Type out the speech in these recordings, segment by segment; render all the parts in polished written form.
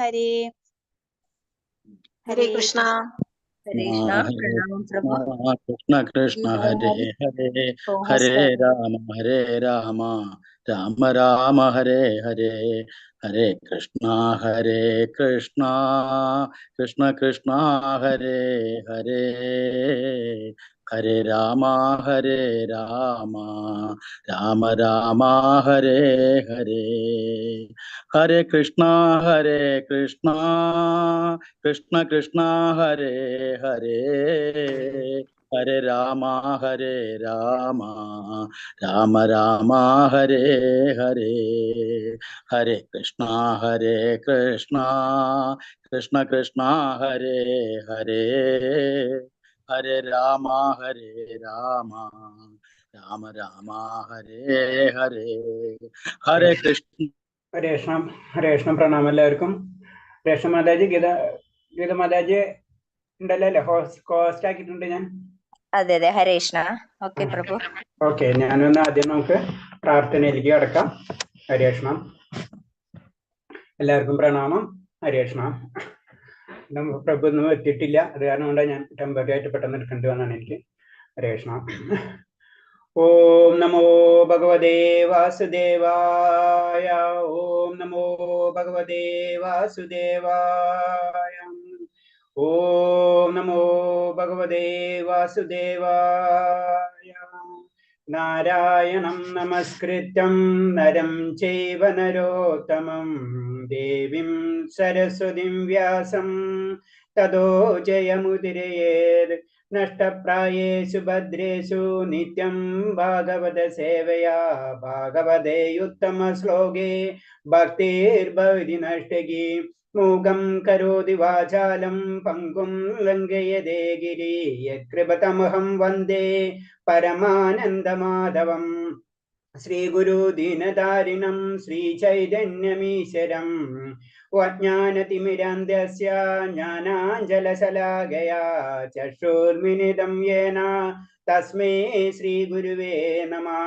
ഹരേ. ഹരേ കൃഷ്ണ. ഹരേ കൃഷ്ണ. പ്രണാമം പ്രഭു. കൃഷ്ണ കൃഷ്ണ ഹരേ ഹരേ ഹരേ രാമ രാമ രാമ ഹരേ ഹരേ ഹരേ കൃഷ്ണ കൃഷ്ണ കൃഷ്ണ ഹരേ ഹരേ ഹരേ രാമ രാമ രാമ ഹരേ ഹരേ ഹരേ കൃഷ്ണ കൃഷ്ണ കൃഷ്ണ ഹരേ ഹരേ ഹരേ രാമ രാമ ഹരേ ഹരേ ഹരേ കൃഷ്ണ കൃഷ്ണ കൃഷ്ണ ഹരേ ഹരേ ഹരേ രാമ രാമ രാമ ഹരേ ഹരേ ഹരേ കൃഷ്ണ. ഹരേ കൃഷ്ണ. ഹരേ കൃഷ്ണ. പ്രണാമം എല്ലാവർക്കും. കൃഷ്ണ മാതാജി ഗീത മാതാജി ഉണ്ടല്ലോ അല്ലേ? ഹോസ്റ്റ് ആക്കിയിട്ടുണ്ട് ഞാൻ. അതെ അതെ. ഹരേ കൃഷ്ണ. ഓക്കെ പ്രഭു. ഓക്കെ, ഞാനൊന്ന് ആദ്യം നമുക്ക് പ്രാർത്ഥനയിലേക്ക് കടക്കാം. ഹരേ കൃഷ്ണ. എല്ലാവർക്കും പ്രണാമം. ഹരേ കൃഷ്ണ. പ്രഭു ഒന്നും എത്തിയിട്ടില്ല, അത് കാരണം കൊണ്ടാണ് ഞാൻ ടെമ്പററി ആയിട്ട് പെട്ടെന്ന് എടുക്കേണ്ടി വന്നാണ് എനിക്ക്. ഹരേ കൃഷ്ണ. ഓം നമോ ഭഗവതേ വാസുദേവായ. ഓം നമോ ഭഗവതേ വാസുദേവായ. ഓം നമോ ഭഗവതേ വാസുദേവായ. നാരായണം നമസ്കൃത്യം നരം ചൈവ നരോത്തമം ദേവീം സരസ്വതീം വ്യാസം തതോ ജയമുദിരയേത്. നഷ്ടപ്രായേഷു ഭദ്രേഷു നിത്യം ഭാഗവത സേവയാ ഭാഗവതേ ഉത്തമ ശ്ലോകേ ഭക്തിർഭവതി നഷ്ടകി. മൂകം കരോതി വാചാലം പങ്കും ലംഘയതേ ഗിരി. യത്കൃപതമഹം വന്ദേ പരമാനന്ദമാധവം. ശ്രീഗുരു ദീനതാരിണം ശ്രീചൈതന്യമീശ്വരം. അജ്ഞാനതിമിരാന്ധ്യസ്യ ജ്ഞാനാഞ്ജലശലാകയാ ചക്ഷുർമിലിതം യേന തസ്മൈ ശ്രീഗുരുവേ നമഃ.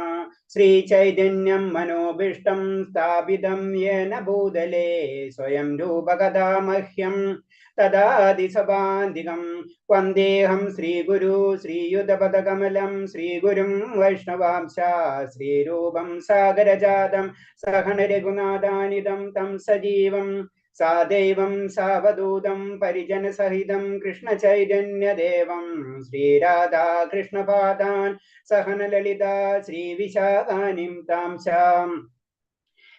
ശ്രീചൈതന്യം മനോഭീഷ്ടം സ്ഥാപിതം യേന ഭൂതലേ സ്വയം രൂപകഥാ മഹ്യം തദാതി സഭാന്തികം. വന്ദേഹം ശ്രീഗുരു ശ്രീയുതപദകമലം ശ്രീഗുരും വൈഷ്ണവാംശ. ശ്രീരൂപം സാഗരജാതം സഹന രഘുനാഥാനിധം തം സജീവം സാദൈവം സാവധൂതം പരിജനസഹിതം കൃഷ്ണ ചൈതന്യദേവം ശ്രീരാധാ കൃഷ്ണപാദാൻ സഹന ലളിതാ ശ്രീവിശാഖാനിം താംശാം.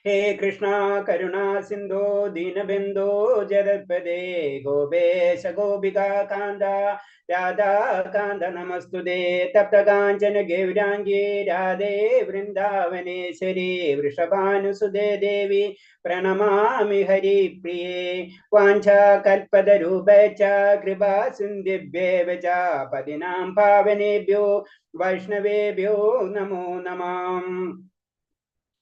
ഹേ കൃഷ്ണ കരുണാ സിന്ധോ ദീനബന്ധോ ജഗത്പദേ ഗോപേശ ഗോപികാ കാന്ത രാധാ കാന്ത നമസ്തുതേ. തപ്തകാഞ്ചന ഗൗരാംഗേ രാധേ വൃന്ദാവനേശ്വരി വൃഷഭാനുസുതേ ദേവി പ്രണമാമി ഹരിപ്രിയേ. വാഞ്ചാ കൽപതരൂപേച്ഛ കൃപാ സിന്ധിഭ്യേവ ച പതിനാം പാവനേഭ്യോ വൈഷ്ണവേഭ്യോ നമോ നമഃ.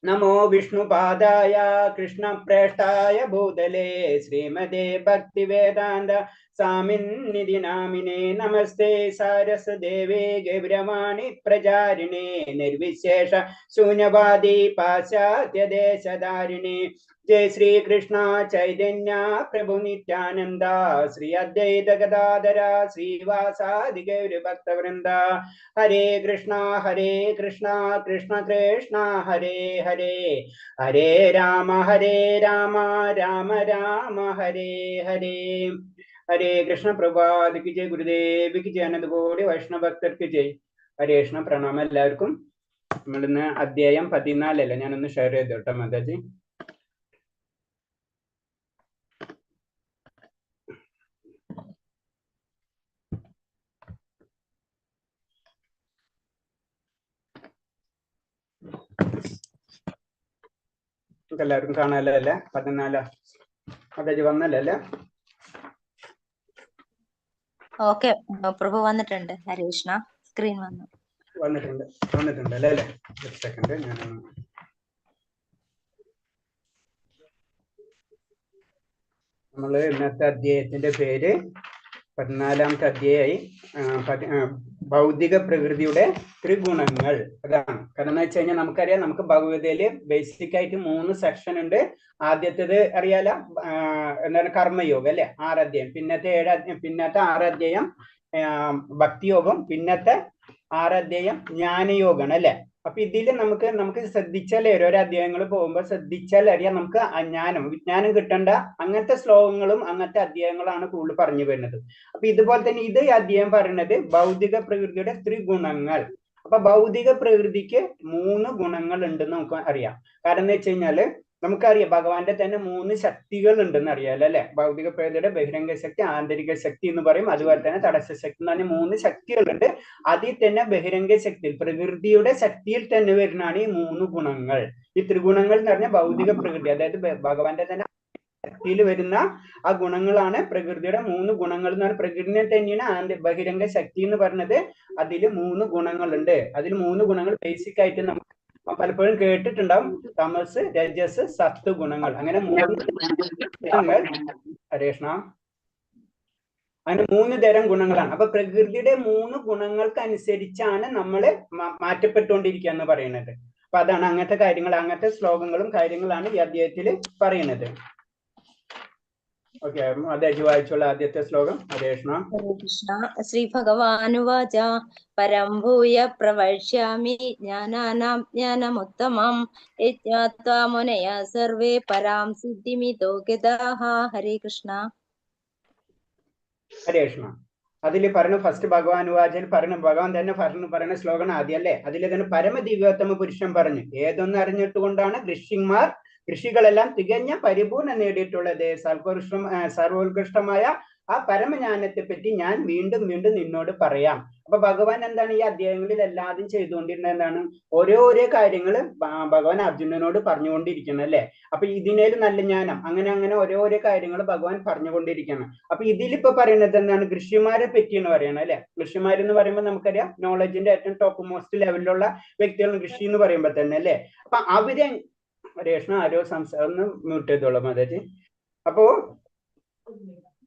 നമോ വിഷ്ണുപാദായ കൃഷ്ണപ്രേഷ്ഠായ ഭൂതലേ ശ്രീമതേ ഭക്തിവേദാന്ത സ്വാമിന്നിധി നാമിനേ. നമസ്തേ സാരസ്വതദേവേ ഗൗരവാണി പ്രചാരിണേ നിർവിശേഷ ശൂന്യവാദി പാശ്ചാത്യദേശധാരിണേ. ജയ ശ്രീ കൃഷ്ണ ചൈതന്യ പ്രഭു നിത്യാനന്ദ ശ്രീ അദ്വൈത ഗദാധര ശ്രീവാസാദി ഗൗരഭക്തവൃന്ദ. ഹരേ കൃഷ്ണ കൃഷ്ണ കൃഷ്ണ ഹരേ ഹരേ ഹരേ രാമ രാമ രാമ ഹരേ ഹരേ. ഹരേ കൃഷ്ണ. പ്രഭാതിക്ക് ജയ്. ഗുരുദേവിക്ക് ജയ്. അനന്തകോടി വൈഷ്ണവ ഭക്തർക്ക് ജയ്. ഹരേ കൃഷ്ണ. പ്രണാമം എല്ലാവർക്കും. നമ്മളിന്ന് അധ്യായം 14 ഞാനൊന്ന് ഷെയർ ചെയ്തു കേട്ടോ മാതാജി. എല്ലാവർക്കും കാണാല്ലോ അല്ലേ? 14 മാതാജി വന്നല്ലേ? ഓക്കെ പ്രഭു വന്നിട്ടുണ്ട്. ഹരേ കൃഷ്ണ. സ്ക്രീൻ വന്നിട്ടുണ്ട് അല്ലേ? ഒരു സെക്കൻഡ്, ഞാനൊന്ന് നമ്മള് ഇന്നത്തെ അധ്യായത്തിന്റെ പേര് 14ാമത്തെ അധ്യായമായി ഭൗതിക പ്രകൃതിയുടെ ത്രിഗുണങ്ങൾ. അതാണ്. കാരണം എന്ന് വെച്ച് കഴിഞ്ഞാൽ നമുക്കറിയാം, നമുക്ക് ഭഗവതയില് ബേസിക് ആയിട്ട് 3 സെക്ഷൻ ഉണ്ട്. ആദ്യത്തേത് അറിയാല, എന്താണ് കർമ്മയോഗം അല്ലെ, 6 അധ്യായം. പിന്നത്തെ 6 അധ്യായം ഭക്തിയോഗം. പിന്നത്തെ 6 അധ്യായം ജ്ഞാനയോഗമാണ് അല്ലെ. അപ്പൊ ഇതിൽ നമുക്ക് ശ്രദ്ധിച്ചാൽ ഓരോരോ അധ്യായങ്ങൾ പോകുമ്പോൾ ശ്രദ്ധിച്ചാൽ അറിയാം, നമുക്ക് വിജ്ഞാനം കിട്ടേണ്ട അങ്ങനത്തെ ശ്ലോകങ്ങളും അങ്ങനത്തെ അധ്യായങ്ങളാണ് കൂടുതൽ പറഞ്ഞു വരുന്നത്. അപ്പൊ ഇതുപോലെ തന്നെ ഇത് അധ്യായം പറയുന്നത് ഭൗതിക പ്രകൃതിയുടെ ത്രിഗുണങ്ങൾ. അപ്പൊ ഭൗതിക പ്രകൃതിക്ക് 3 ഗുണങ്ങൾ ഉണ്ടെന്ന് നമുക്ക് അറിയാം. കാരണം എന്ന് വെച്ച് കഴിഞ്ഞാല് നമുക്കറിയാം ഭഗവാന്റെ തന്നെ 3 ശക്തികൾ ഉണ്ടെന്ന് അറിയാലോ അല്ലെ. ഭൗതിക പ്രകൃതിയുടെ ബഹിരംഗ ശക്തി, ആന്തരിക ശക്തി എന്ന് പറയും. അതുപോലെ തന്നെ തടസ്സ ശക്തി എന്ന് പറഞ്ഞ 3 ശക്തികളുണ്ട്. അതിൽ തന്നെ ബഹിരംഗ ശക്തിയിൽ, പ്രകൃതിയുടെ ശക്തിയിൽ തന്നെ വരുന്നതാണ് ഈ 3 ഗുണങ്ങൾ. ഈ ത്രിഗുണങ്ങൾ എന്ന് പറഞ്ഞാൽ ഭൗതിക പ്രകൃതി, അതായത് ഭഗവാന്റെ തന്നെ ശക്തിയിൽ വരുന്ന ആ ഗുണങ്ങളാണ് പ്രകൃതിയുടെ 3 ഗുണങ്ങൾ എന്ന് പറഞ്ഞാൽ. പ്രകൃതിനെ തന്നെയാണ് ബഹിരംഗ ശക്തി എന്ന് പറഞ്ഞത്. അതിൽ 3 ഗുണങ്ങളുണ്ട്. അതിൽ 3 ഗുണങ്ങൾ ബേസിക് ആയിട്ട് നമുക്ക് പലപ്പോഴും കേട്ടിട്ടുണ്ടാവും. തമസ്, രജസ്, സത്ത് ഗുണങ്ങൾ. അങ്ങനെ 3 ഗുണങ്ങൾ. ഹരേഷ്ണ, അങ്ങനെ 3 തരം ഗുണങ്ങളാണ്. അപ്പൊ പ്രകൃതിയുടെ 3 ഗുണങ്ങൾക്ക് അനുസരിച്ചാണ് നമ്മള് മാറ്റപ്പെട്ടുകൊണ്ടിരിക്കുക എന്ന് പറയുന്നത്. അപ്പൊ അതാണ് അങ്ങനത്തെ കാര്യങ്ങൾ, അങ്ങനത്തെ ശ്ലോകങ്ങളും കാര്യങ്ങളാണ് ഈ അധ്യായത്തിൽ പറയുന്നത്. ഓക്കെ, അതെ വായിച്ചുള്ള ആദ്യത്തെ ശ്ലോകം. ഹരേഷ്ണ. ശ്രീ ഭഗവാനുവാച പരം ഭൂയ പ്രവക്ഷ്യാമി ജ്ഞാനാനാം ജ്ഞാനമുത്തമം യജ്ഞാത്വാ മുനയ സർവേ പരാം സിദ്ധിമിതോ ഗതാഃ. ഹരേ കൃഷ്ണ. ഹരേഷ്ണ. അതിൽ പറഞ്ഞു ഫസ്റ്റ് ഭഗവാനുവാചൻ പറഞ്ഞു, ഭഗവാൻ തന്നെ പറയുന്ന ശ്ലോകമാണ് ആദ്യം അല്ലെ. അതിൽ തന്നെ പരമദിവ്യോത്തമ പുരുഷൻ പറഞ്ഞു, ഏതൊന്നും അറിഞ്ഞിട്ടുകൊണ്ടാണ് ഋഷികളെല്ലാം തികഞ്ഞ പരിപൂർണ നേടിയിട്ടുള്ളത്. സർവോത്കൃഷ്ടമായ ആ പരമജ്ഞാനത്തെ പറ്റി ഞാൻ വീണ്ടും വീണ്ടും നിന്നോട് പറയാം. അപ്പൊ ഭഗവാൻ എന്താണ് ഈ അധ്യായങ്ങളിൽ എല്ലാതും ചെയ്തുകൊണ്ടിരുന്നത്? എന്താണ്? ഓരോ കാര്യങ്ങൾ ഭഗവാൻ അർജുനനോട് പറഞ്ഞുകൊണ്ടിരിക്കണം അല്ലെ. അപ്പൊ ഇതിനേലും നല്ല ജ്ഞാനം, അങ്ങനെ ഓരോ കാര്യങ്ങൾ ഭഗവാൻ പറഞ്ഞുകൊണ്ടിരിക്കണം. അപ്പൊ ഇതിലിപ്പോ പറയുന്നത് എന്താണ്? ഋഷിമാരെ പറ്റിയാണ് പറയണം അല്ലെ. ഋഷിമാരെന്ന് പറയുമ്പോൾ നമുക്കറിയാം നോളജിന്റെ ഏറ്റവും ടോപ്പ് മോസ്റ്റ് ലെവലിലുള്ള വ്യക്തികൾ ഋഷി എന്ന് പറയുമ്പോൾ തന്നെ അല്ലെ. അപ്പൊ അവരെ രേഷ്ണ ആരോ ഒന്ന് മ്യൂട്ട് ചെയ്തോളാം മാതാജി. അപ്പോ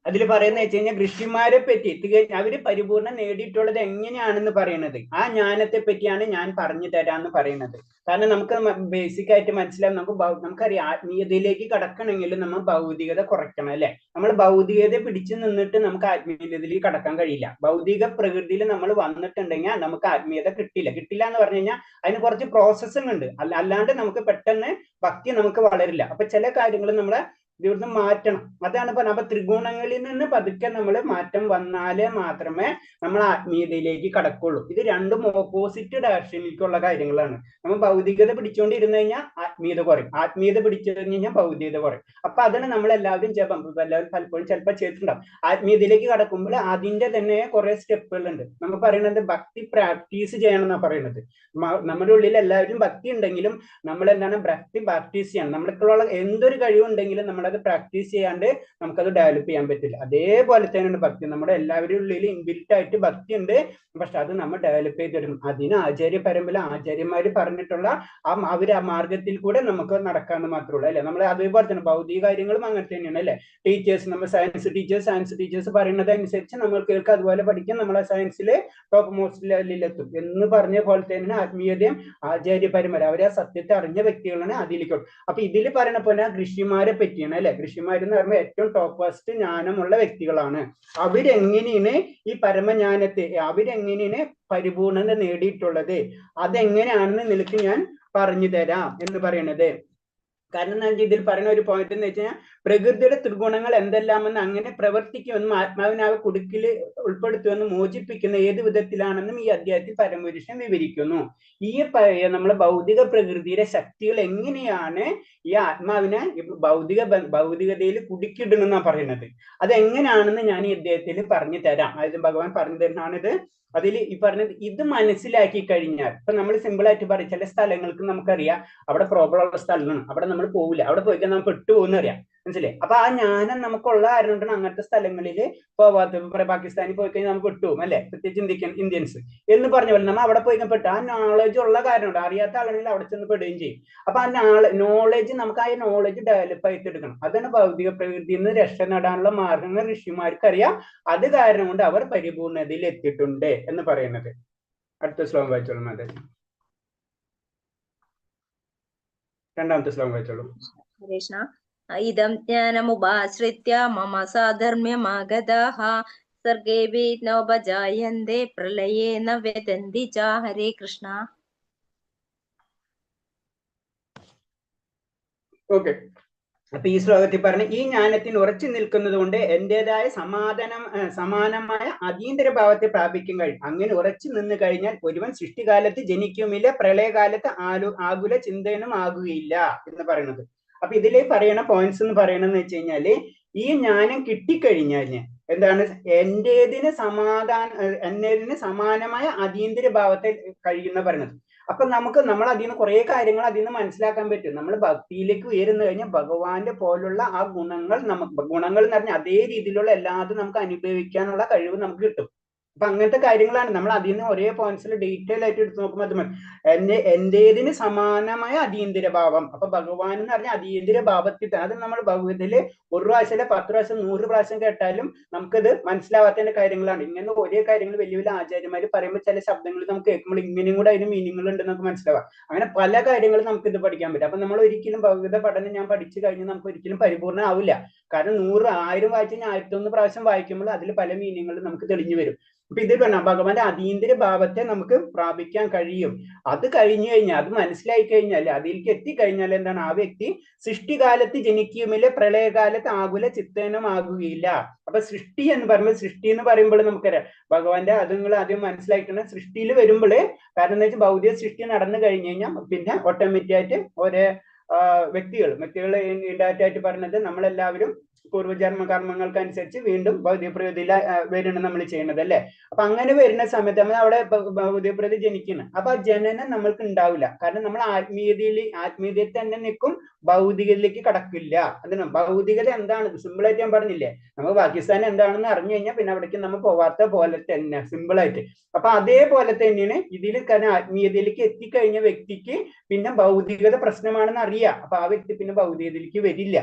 അതിൽ പറയുന്നത് വെച്ച് കഴിഞ്ഞാൽ ഋഷിമാരെ പറ്റി അവര് പരിപൂർണം നേടിയിട്ടുള്ളത് എങ്ങനെയാണെന്ന് പറയുന്നത്, ആ ജ്ഞാനത്തെ പറ്റിയാണ് ഞാൻ പറഞ്ഞു തരാന്ന് പറയുന്നത്. കാരണം നമുക്ക് ബേസിക് ആയിട്ട് മനസ്സിലാവും, നമുക്കറിയാം ആത്മീയതയിലേക്ക് കടക്കണമെങ്കിൽ നമ്മൾ ഭൗതികത കുറയ്ക്കണം അല്ലെ. നമ്മൾ ഭൗതികത പിടിച്ചു നിന്നിട്ട് നമുക്ക് ആത്മീയതയിലേക്ക് കടക്കാൻ കഴിയില്ല. ഭൗതിക പ്രകൃതിയിൽ നമ്മൾ വന്നിട്ടുണ്ടെങ്കിൽ നമുക്ക് ആത്മീയത കിട്ടില്ല എന്ന് പറഞ്ഞു കഴിഞ്ഞാൽ അതിന് കുറച്ച് പ്രോസസ്സും ഉണ്ട്. അല്ലാണ്ട് നമുക്ക് പെട്ടെന്ന് ഭക്തി നമുക്ക് വളരില്ല. അപ്പൊ ചില കാര്യങ്ങൾ നമ്മളെ ഇവിടുന്ന് മാറ്റണം. അതാണ് പറഞ്ഞത്. അപ്പൊ ത്രിഗുണങ്ങളിൽ നിന്ന് പതുക്കെ നമ്മൾ മാറ്റം വന്നാലേ മാത്രമേ നമ്മൾ ആത്മീയതയിലേക്ക് കടക്കുള്ളൂ. ഇത് രണ്ടും ഓപ്പോസിറ്റ് ഡയറക്ഷനിലേക്കുള്ള കാര്യങ്ങളാണ്. നമ്മൾ ഭൗതികത പിടിച്ചുകൊണ്ടിരുന്നു കഴിഞ്ഞാൽ ആത്മീയത കുറയും, ആത്മീയത പിടിച്ചു കഴിഞ്ഞാൽ ഭൗതികത കുറയും. അപ്പൊ അതാണ് നമ്മൾ എല്ലാവരും പലപ്പോഴും ചിലപ്പോൾ ചെയ്തിട്ടുണ്ടാവും. ആത്മീയതയിലേക്ക് കടക്കുമ്പോൾ അതിന്റെ തന്നെ കുറെ സ്റ്റെപ്പുകളുണ്ട്. നമ്മൾ പറയുന്നത് ഭക്തി പ്രാക്ടീസ് ചെയ്യണം എന്നാണ് പറയുന്നത്. നമ്മുടെ ഉള്ളിൽ എല്ലാവരും ഭക്തി ഉണ്ടെങ്കിലും നമ്മൾ എന്താണ് ഭക്തി പ്രാക്ടീസ് ചെയ്യണം. നമ്മൾക്കുള്ള എന്തൊരു കഴിവുണ്ടെങ്കിലും നമ്മളത് പ്രാക്ടീസ് ചെയ്യാണ്ട് നമുക്കത് ഡെവലപ്പ് ചെയ്യാൻ പറ്റില്ല. അതേപോലെ തന്നെയാണ് ഭക്തി. നമ്മുടെ എല്ലാവരുടെ ഉള്ളിൽ ഇൻബിൽറ്റ് ആയിട്ട് ഭക്തി ഉണ്ട്, പക്ഷെ അത് നമ്മൾ ഡെവലപ്പ് ചെയ്തെടുക്കും. അതിന് ആചാര്യപരമ്പര ആചാര്യന്മാര് പറഞ്ഞിട്ടുള്ള ആ മാർഗത്തിൽ കൂടെ നമുക്ക് നടക്കാന്ന് മാത്രമേ ഉള്ളൂ അല്ലെ. നമ്മൾ അതേപോലെ തന്നെ ഭൗതിക കാര്യങ്ങളും അങ്ങനെ തന്നെയാണ് അല്ലെ. ടീച്ചേഴ്സ്, നമ്മൾ സയൻസ് ടീച്ചേഴ്സ് പറയുന്നത് അനുസരിച്ച് നമ്മൾക്ക് അതുപോലെ പഠിക്കാൻ നമ്മളെ സയൻസിൽ ടോപ്പ് മോസ്റ്റ് ലെവലിലെത്തും എന്ന് പറഞ്ഞ പോലെ തന്നെ ആത്മീയതയും ആചാര്യപരമ്പര അവരെ ആ സത്യത്തെ അറിഞ്ഞ വ്യക്തികളാണ് അതിലേക്ക്. അപ്പൊ ഇതിൽ പറയുന്ന പോലെ ഋഷിമാരെ പറ്റിയാണ് അല്ലെ. ഋഷിമാരെന്ന് പറയുമ്പോൾ ഏറ്റവും ടോപ്പ് ഫസ്റ്റ് ജ്ഞാനമുള്ള വ്യക്തികളാണ്. അവരെങ്ങനെയാണ് ഈ പരമജ്ഞാനത്തെ, അവരെങ്ങനെയാണ് പരിപൂർണത നേടിയിട്ടുള്ളത്, അതെങ്ങനെയാണെന്ന് നിനക്ക് ഞാൻ പറഞ്ഞു തരാം എന്ന് പറയുന്നത്. കാരണം ഇതിൽ പറയുന്ന ഒരു പോയിന്റ് എന്ന് വെച്ച് കഴിഞ്ഞാൽ പ്രകൃതിയുടെ ത്രിഗുണങ്ങൾ എന്തെല്ലാമെന്ന് അങ്ങനെ പ്രവർത്തിക്കുമെന്നും ആത്മാവിനാവ് കുടുക്കിൽ ഉൾപ്പെടുത്തുമെന്ന് മോചിപ്പിക്കുന്ന ഏത് വിധത്തിലാണെന്നും ഈ അധ്യായത്തിൽ പരമപുരുഷൻ വിവരിക്കുന്നു. ഈ നമ്മളെ ഭൗതിക പ്രകൃതിയുടെ ശക്തികൾ എങ്ങനെയാണ് ഈ ആത്മാവിനെ ഭൗതികതയിൽ കുടുക്കിയിടുന്നെന്നാണ് പറയുന്നത്. അതെങ്ങനെയാണെന്ന് ഞാൻ ഈ അധ്യായത്തിൽ പറഞ്ഞു തരാം. അതായത് ഭഗവാൻ പറഞ്ഞു തരുന്നതാണിത്. അതിൽ ഈ പറഞ്ഞത് ഇത് മനസ്സിലാക്കി കഴിഞ്ഞാൽ, ഇപ്പൊ നമ്മൾ സിമ്പിൾ ആയിട്ട് പറയും, ചില സ്ഥലങ്ങൾക്ക് നമുക്കറിയാം അവിടെ പ്രോബ്ലം ഉള്ള സ്ഥലമാണ്, അവിടെ നമ്മൾ പോവില്ല, അവിടെ പോയിക്കാൻ നമ്മൾ പെട്ടുപോകുന്ന അറിയാം. മനസ്സിലെ? അപ്പൊ ആ ജ്ഞാനം നമുക്കുള്ള കാരണം കൊണ്ടാണ് അങ്ങനത്തെ സ്ഥലങ്ങളിൽ പോവാത്ത. പാകിസ്ഥാനിൽ പോയി കഴിഞ്ഞാൽ നമുക്ക് കിട്ടും അല്ലെ, പ്രത്യേകിച്ച് ഇന്ത്യൻസ് എന്ന് പറഞ്ഞ പോലെ നമ്മൾ അവിടെ പോയി പെട്ടു. ആ നോളജ് ഉള്ള കാരണം കൊണ്ട് അറിയാത്ത ആളാണെങ്കിൽ അവിടെ ചെന്ന് പെടുകയും ചെയ്യും. അപ്പൊ ആ നോളജ് നമുക്ക് ആ നോളജ് ഡെവലപ്പ് ആയിട്ട് എടുക്കണം. അതാണ് ഭൗതിക പ്രകൃതിയിൽ നിന്ന് രക്ഷ നേടാനുള്ള മാർഗങ്ങൾ ഋഷിമാർക്കറിയാം. അത് കാരണം കൊണ്ട് അവർ പരിപൂർണതയിൽ എത്തിയിട്ടുണ്ട് എന്ന് പറയുന്നത്. അടുത്ത ശ്ലോകം വായിച്ചോളൂ മാതാജി. രണ്ടാമത്തെ ശ്ലോകം വായിച്ചോളൂ. കൃഷ്ണ. ഇദം ജ്ഞാനമുപാശ്രിത്യ മമ സാധർമ്യമാഗതാഃ സർഗേ നോപജായന്തേ പ്രളയേ ന വ്യതന്തി ച. ഹരേ കൃഷ്ണ. ഓക്കെ. അപ്പൊ ഈ ശ്ലോകത്തിൽ പറഞ്ഞ ഈ ജ്ഞാനത്തിന് ഉറച്ചു നിൽക്കുന്നത് കൊണ്ട് എന്റേതായ സമാനമായ അതീന്ദ്ര ഭാവത്തെ പ്രാപിക്കാൻ കഴിയും. അങ്ങനെ ഉറച്ചു നിന്ന് കഴിഞ്ഞാൽ ഒരുവൻ സൃഷ്ടികാലത്ത് ജനിക്കുമില്ല, പ്രളയകാലത്ത് ആകുല ചിന്തനും ആകുകയില്ല എന്ന് പറയുന്നത്. അപ്പൊ ഇതിലെ പറയണ പോയിന്റ്സ് എന്ന് പറയണെന്ന് വെച്ച് കഴിഞ്ഞാല് ഈ ജ്ഞാനം കിട്ടിക്കഴിഞ്ഞാൽ എന്താണ് എന്റേതിന് സമാനമായ അതീന്ദ്ര ഭാവത്തെ കഴിയുന്ന പറയുന്നത്. അപ്പൊ നമ്മൾ അതിൽ നിന്ന് കുറെ കാര്യങ്ങൾ അതിൽ നിന്ന് മനസ്സിലാക്കാൻ പറ്റും. നമ്മൾ ഭക്തിയിലേക്ക് ഉയർന്നു കഴിഞ്ഞാൽ ഭഗവാന്റെ പോലുള്ള ആ ഗുണങ്ങൾ ഗുണങ്ങൾ എന്ന് പറഞ്ഞാൽ അതേ രീതിയിലുള്ള എല്ലാതും നമുക്ക് അനുഭവിക്കാനുള്ള കഴിവ് നമുക്ക് കിട്ടും. അപ്പൊ അങ്ങനത്തെ കാര്യങ്ങളാണ് നമ്മൾ അതിൽ നിന്ന് ഒരേ പോയിന്റ്സിൽ ഡീറ്റെയിൽ ആയിട്ട് എടുത്ത് നോക്കുമ്പോൾ എന്റേതിന് സമാനമായ അതീന്ദ്ര ഭാവം. അപ്പൊ ഭഗവാൻ എന്ന് പറഞ്ഞാൽ അതീന്ദ്ര ഭാവത്തിൽ അത് നമ്മൾ ഭഗവതില് 1 പ്രാവശ്യം 10 പ്രാവശ്യം 100 പ്രാവശ്യം കേട്ടാലും നമുക്കത് മനസ്സിലാവാത്തതിന്റെ കാര്യങ്ങളാണ്. ഇങ്ങനെ ഒരേ കാര്യങ്ങൾ വലിയ വലിയ ആചാര്യന്മാര് പറയുമ്പോൾ ചില ശബ്ദങ്ങൾ നമുക്ക് കേൾക്കുമ്പോൾ ഇങ്ങനെയും കൂടെ അതിന് മീനിങ്ങൾ ഉണ്ട് നമുക്ക് മനസ്സിലാവാം. അങ്ങനെ പല കാര്യങ്ങളും നമുക്ക് ഇത് പഠിക്കാൻ പറ്റും. അപ്പൊ നമ്മൾ ഒരിക്കലും ഭഗവത പഠനം ഞാൻ പഠിച്ചു കഴിഞ്ഞാൽ നമുക്ക് ഒരിക്കലും പരിപൂർണ്ണ ആവില്ല. കാരണം 100 1000 വായിച്ചു കഴിഞ്ഞാൽ 1001 പ്രാവശ്യം വായിക്കുമ്പോൾ അതിൽ പല മീനിങ്ങളും നമുക്ക് തെളിഞ്ഞു വരും. അപ്പൊ ഇത് പറഞ്ഞാൽ ഭഗവാന്റെ അതീന്ദ്ര ഭാവത്തെ നമുക്ക് പ്രാപിക്കാൻ കഴിയും. അത് കഴിഞ്ഞു കഴിഞ്ഞാൽ അത് മനസ്സിലായി കഴിഞ്ഞാൽ അതിലേക്ക് എത്തിക്കഴിഞ്ഞാൽ എന്താണ് ആ വ്യക്തി സൃഷ്ടികാലത്ത് ജനിക്കുമില്ല, പ്രളയകാലത്ത് ആകുല ചിത്തനും ആകുകയില്ല. അപ്പൊ സൃഷ്ടി എന്ന് പറയുമ്പോൾ നമുക്കറിയാം ഭഗവാന്റെ അത് നിങ്ങൾ ആദ്യം മനസ്സിലാക്കണം. സൃഷ്ടിയിൽ വരുമ്പോൾ കാരണം എന്താ വെച്ചാൽ ഭൗതിക സൃഷ്ടി നടന്നു കഴിഞ്ഞു കഴിഞ്ഞാൽ പിന്നെ ഓട്ടോമാറ്റിക് ആയിട്ട് ഓരോ വ്യക്തികൾ ഇൻഡയറക്റ്റ് പറഞ്ഞത് നമ്മളെല്ലാവരും പൂർവ്വജന്മ കർമ്മങ്ങൾക്ക് അനുസരിച്ച് വീണ്ടും ഭൗതിക പ്രകൃതിയിൽ വരണം നമ്മൾ ചെയ്യുന്നത് അല്ലെ. അപ്പൊ അങ്ങനെ വരുന്ന സമയത്ത് നമ്മൾ അവിടെ ഭൗതിക പ്രകൃതി ജനിക്കുന്നു. അപ്പൊ ആ ജനനം നമ്മൾക്ക് ഉണ്ടാവില്ല. കാരണം നമ്മൾ ആത്മീയതയിൽ തന്നെ നിൽക്കും, ഭൗതികതയിലേക്ക് കടക്കില്ല. അതിന് ഭൗതികത എന്താണ് സിമ്പിൾ ആയിട്ട് ഞാൻ പറഞ്ഞില്ലേ, നമുക്ക് പാകിസ്ഥാൻ എന്താണെന്ന് അറിഞ്ഞു കഴിഞ്ഞാൽ പിന്നെ അവിടേക്ക് നമ്മൾ പോവാത്ത പോലെ തന്നെ സിമ്പിൾ ആയിട്ട്. അപ്പൊ അതേപോലെ തന്നെയാണ് ഇതിൽ. കാരണം ആത്മീയതയിലേക്ക് എത്തിക്കഴിഞ്ഞ വ്യക്തിക്ക് പിന്നെ ഭൗതികത പ്രശ്നമാണെന്ന് അറിയാം. അപ്പൊ ആ വ്യക്തി പിന്നെ ഭൗതികതയിലേക്ക് വരില്ല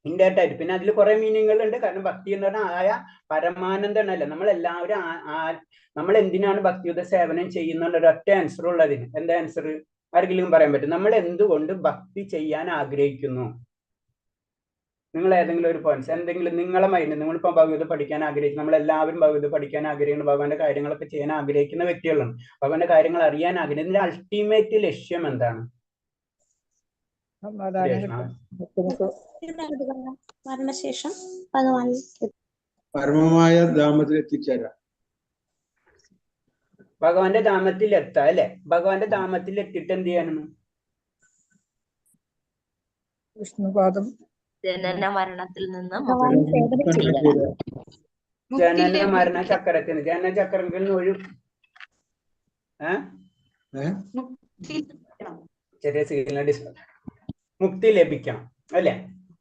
ഇൻഡയറക്റ്റ് ആയിട്ട്. പിന്നെ അതിൽ കുറെ മീനിങ്ങൾ ഉണ്ട്. കാരണം ഭക്തി എന്ന് പറഞ്ഞാൽ ആയ പരമാനന്ദനല്ല. നമ്മളെല്ലാവരും നമ്മൾ എന്തിനാണ് ഭക്തിയുത സേവനം ചെയ്യുന്ന ഒരൊറ്റ ആൻസർ ഉള്ളതിന്. എന്താ ആൻസർ ആർക്കെങ്കിലും പറയാൻ പറ്റും? നമ്മൾ എന്തുകൊണ്ട് ഭക്തി ചെയ്യാൻ ആഗ്രഹിക്കുന്നു? നിങ്ങൾ ഏതെങ്കിലും ഒരു പോയിന്റ്സ് എന്തെങ്കിലും നിങ്ങളെ മൈൻഡ്, നിങ്ങളിപ്പോ ഭഗവത് പഠിക്കാൻ ആഗ്രഹിക്കുന്നു, നമ്മളെല്ലാവരും ഭഗവത് പഠിക്കാൻ ആഗ്രഹിക്കുന്നു, ഭഗവാന്റെ കാര്യങ്ങളൊക്കെ ചെയ്യാൻ ആഗ്രഹിക്കുന്ന വ്യക്തികളാണ്, ഭഗവാന്റെ കാര്യങ്ങൾ അറിയാൻ ആഗ്രഹിക്കുന്ന അൾട്ടിമേറ്റ് ലക്ഷ്യം എന്താണ്? മരണശേഷം ഭഗവാൻ പരമമായ ധാമത്തിൽ എത്തിച്ചേരാം, ഭഗവാന്റെ ധാമത്തിൽ എത്താം അല്ലെ. ഭഗവാന്റെ ധാമത്തിൽ എത്തിയിട്ട് എന്ത് ചെയ്യാനാണ്? വിഷ്ണുപാദം ജനന മരണത്തിൽ നിന്ന് ജനന മരണ ചക്രത്തിന് ജനചക്രത്തിൽ നിന്ന് ഒരു ചെറിയ സിഗ്നൽ മുക്തി ലഭിക്കണം അല്ലെ.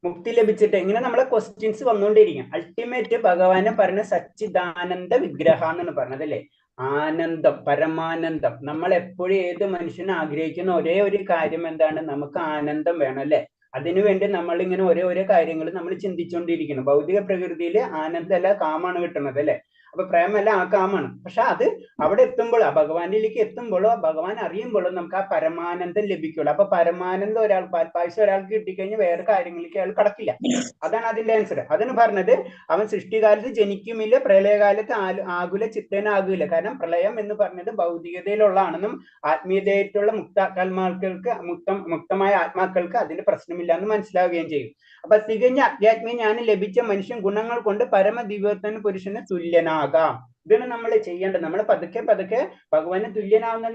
മുക്തി ലഭിച്ചിട്ട് ഇങ്ങനെ നമ്മളെ ക്വസ്റ്റ്യൻസ് വന്നുകൊണ്ടിരിക്കും. അൾട്ടിമേറ്റ് ഭഗവാനെ പറഞ്ഞ സച്ചിദാനന്ദ വിഗ്രഹം എന്നാണ് പറഞ്ഞത് അല്ലെ. ആനന്ദം, പരമാനന്ദം. നമ്മൾ എപ്പോഴും ഏത് മനുഷ്യനും ആഗ്രഹിക്കുന്ന ഒരേ ഒരു കാര്യം എന്താണ്? നമുക്ക് ആനന്ദം വേണം അല്ലെ. അതിനുവേണ്ടി നമ്മൾ ഇങ്ങനെ ഓരോ കാര്യങ്ങൾ നമ്മൾ ചിന്തിച്ചുകൊണ്ടിരിക്കണം. ഭൗതിക പ്രകൃതിയിൽ ആനന്ദമല്ല കാമാണ് കിട്ടുന്നത് അല്ലെ. അപ്പൊ പ്രേമല്ല ആ കാമാണ്. പക്ഷെ അത് അവിടെ എത്തുമ്പോഴോ ഭഗവാനിലേക്ക് എത്തുമ്പോഴോ ഭഗവാൻ അറിയുമ്പോഴോ നമുക്ക് ആ പരമാനന്ദം ലഭിക്കുള്ളൂ. അപ്പൊ പരമാനന്ദം പായസം ഒരാൾക്ക് കിട്ടിക്കഴിഞ്ഞാൽ വേറെ കാര്യങ്ങളിലേക്ക് അയാൾ കടക്കില്ല. അതാണ് അതിന്റെ ആൻസർ. അതിന് പറഞ്ഞത് അവൻ സൃഷ്ടികാലത്ത് ജനിക്കുമില്ല, പ്രളയകാലത്ത് ആകുല ചിത്തനാകില്ല. കാരണം പ്രളയം എന്ന് പറഞ്ഞത് ഭൗതികതയിലുള്ളതാണെന്നും ആത്മീയതയായിട്ടുള്ള മുക്തമായ ആത്മാക്കൾക്ക് അതിന്റെ പ്രശ്നമില്ല എന്ന് മനസ്സിലാവുകയും ചെയ്യും. അപ്പൊ തികഞ്ഞ അധ്യാത്മീയ ജ്ഞാനം ലഭിച്ച മനുഷ്യൻ ഗുണങ്ങൾ കൊണ്ട് പരമദിവ്യോത്തമ പുരുഷന് തുല്യനാകാം. ഇതാണ് നമ്മൾ ചെയ്യേണ്ടത്. നമ്മൾ പതുക്കെ ഭഗവാന് തുല്യനാവുന്ന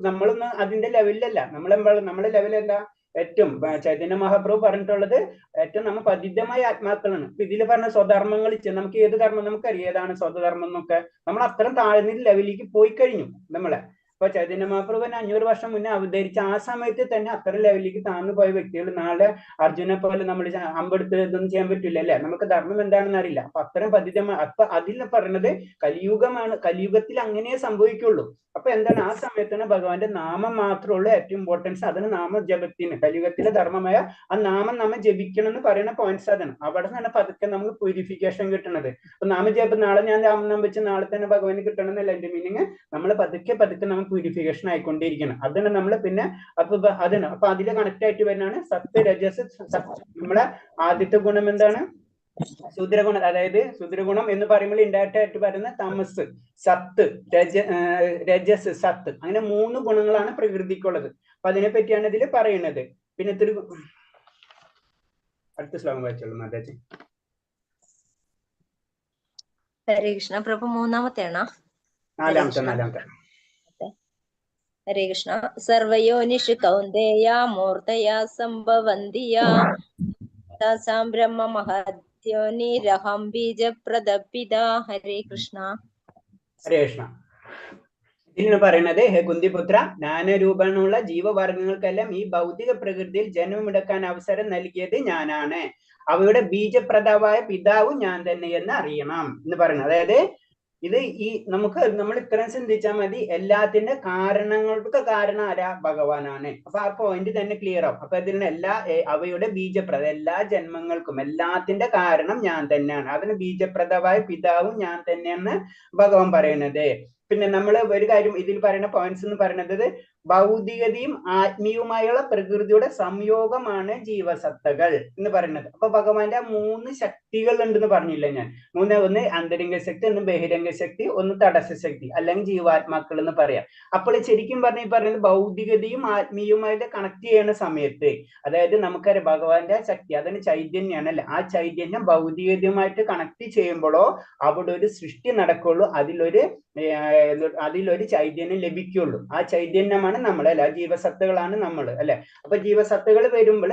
നമ്മളൊന്നും അതിന്റെ ലെവലിലല്ല. നമ്മളെ ലെവൽ എന്താ? ഏറ്റവും ചൈതന്യ മഹാപ്രഭു പറഞ്ഞിട്ടുള്ളത് ഏറ്റവും നമ്മൾ പതിതമായ ആത്മാക്കളാണ്. ഇപ്പൊ ഇതിൽ പറഞ്ഞ സ്വധർമ്മങ്ങൾ നമുക്ക് ഏത് ധർമ്മം നമുക്കറിയാം ഏതാണ് സ്വധർമ്മം എന്നൊക്കെ. നമ്മൾ അത്രയും താഴ്ന്ന ലെവലിലേക്ക് പോയി കഴിഞ്ഞു നമ്മളെ. ഇപ്പൊ ചൈതന്യ മഹാപ്രഭുവിന് 500 വർഷം മുന്നേ അവതരിച്ച ആ സമയത്ത് തന്നെ അത്ര ലെവലിലേക്ക് താഴ്ന്നു പോയ വ്യക്തികൾ നാളെ അർജുനെ പോലെ നമ്മൾ അമ്പെടുത്ത് ഇതൊന്നും ചെയ്യാൻ പറ്റില്ല അല്ലെ, നമുക്ക് ധർമ്മം എന്താണെന്ന് അറിയില്ല. അപ്പൊ അത്തരം പതിതമായ അപ്പൊ അതിൽ പറയുന്നത് കലിയുഗമാണ്, കലിയുഗത്തിൽ അങ്ങനെ സംഭവിക്കുള്ളൂ. അപ്പൊ എന്താണ് ആ സമയത്താണ് ഭഗവാന്റെ നാമം മാത്രമുള്ള ഏറ്റവും ഇമ്പോർട്ടൻസ്. അതിന് നാമജപത്തിന് കലിയുഗത്തിലെ ധർമ്മമായ ആ നാമം നമ്മ ജപിക്കണം എന്ന് പറയുന്ന പോയിന്റ്സ് അതാണ്. അവിടെ നിന്നാണ് പതുക്കെ നമുക്ക് പ്യൂരിഫിക്കേഷൻ കിട്ടുന്നത്. അപ്പൊ നാമജപം നാളെ ഞാൻ രാമനാമം വെച്ച് നാളെ തന്നെ ഭഗവാന് കിട്ടണം എന്നല്ല എന്റെ മീനിങ്. നമ്മൾ പതുക്കെ പതുക്കെ നമ്മൾ പ്യൂരിഫിക്കേഷൻ ആയിക്കൊണ്ടിരിക്കണം. അതാണ് നമ്മൾ പിന്നെ അപ്പൊ അതിന് അപ്പൊ അതിൽ കണക്ട് ആയിട്ട് വരുന്നതാണ് സത്യ രജസ്. നമ്മളെ ആദ്യത്തെ ഗുണം എന്താണ്? ശൂദ്രഗുണം. അതായത് ശൂദ്രഗുണം എന്ന് പറയുമ്പോൾ ഇൻഡയറക്റ്റ് ആയിട്ട് പറയുന്ന തമസ്, സത്ത്, രജസ്, സത്ത്, അങ്ങനെ 3 ഗുണങ്ങളാണ് പ്രകൃതിക്കുള്ളത്. അപ്പൊ അതിനെ പറ്റിയാണ് ഇതിൽ പറയുന്നത്. പിന്നെ ഇത്തിരി അടുത്ത ശ്ലോകം വായിച്ചോളൂ മാതാജി. ഹരേ കൃഷ്ണ. പ്രഭു മൂന്നാമത്തെയാണോ? നാലാമത്തെ. ഹരേ കൃഷ്ണ. സർവയോനിഷു കൗന്ദേയ മൂർത്തയാ സംഭവന്തിയാ താസാം ബ്രഹ്മ മഹദ്യോനിരഹം ബീജപ്രദപിത. ഹരേ കൃഷ്ണ. ഹരേ കൃഷ്ണ. ഇതിന് പറയുന്നത്, ഹേ കുന്തിപുത്ര, ജ്ഞാനരൂപമുള്ള ജീവവർഗങ്ങൾക്കെല്ലാം ഈ ഭൗതിക പ്രകൃതിയിൽ ജന്മമെടുക്കാൻ അവസരം നൽകിയത് ഞാനാണ്. അവയുടെ ബീജപ്രദമായ പിതാവും ഞാൻ തന്നെ എന്ന് അറിയണം എന്ന് പറയുന്നത്. അതായത് ഇത് നമ്മൾ ഇത്രയും ചിന്തിച്ചാൽ മതി. എല്ലാത്തിന്റെ കാരണങ്ങൾക്ക് കാരണം ആരാ? ഭഗവാനാണ്. അപ്പൊ ആ പോയിന്റ് തന്നെ ക്ലിയർ ആവും. അപ്പൊ ഇതിന് അവയുടെ ബീജപ്രദ, എല്ലാ ജന്മങ്ങൾക്കും എല്ലാത്തിന്റെ കാരണം ഞാൻ തന്നെയാണ്. അതിന് ബീജപ്രദമായ പിതാവും ഞാൻ തന്നെയെന്ന് ഭഗവാൻ പറയുന്നത്. പിന്നെ നമ്മൾ ഒരു കാര്യം ഇതിൽ പറയുന്ന പോയിന്റ്സ് എന്ന് പറയുന്നത്, ഭൗതികതയും ആത്മീയവുമായുള്ള പ്രകൃതിയുടെ സംയോഗമാണ് ജീവസത്തകൾ എന്ന് പറയുന്നത്. അപ്പൊ ഭഗവാന്റെ 3 ശക്തികൾ ഉണ്ടെന്ന് പറഞ്ഞില്ല ഞാൻ. ഒന്ന് അന്തരംഗ ശക്തി, ഒന്ന് ബഹിരംഗ ശക്തി, ഒന്ന് തടസ്സ ശക്തി, അല്ലെങ്കിൽ ജീവാത്മാക്കൾ എന്ന് പറയാം. അപ്പോൾ ശരിക്കും പറയുന്നത് ഭൗതികതയും ആത്മീയവുമായിട്ട് കണക്ട് ചെയ്യുന്ന സമയത്ത്, അതായത് നമുക്കറിയാം ഭഗവാന്റെ ശക്തി അതാണ് ചൈതന്യാണ് അല്ലെ. ആ ചൈതന്യം ഭൗതികതയുമായിട്ട് കണക്ട് ചെയ്യുമ്പോഴോ അവിടെ ഒരു സൃഷ്ടി നടക്കുള്ളൂ, അതിലൊരു ചൈതന്യം ലഭിക്കുള്ളൂ. ആ ചൈതന്യമാണ് നമ്മൾ അല്ലെ, ജീവസത്തുകളാണ് നമ്മൾ അല്ലെ. അപ്പൊ ജീവസത്തുകൾ വരുമ്പോൾ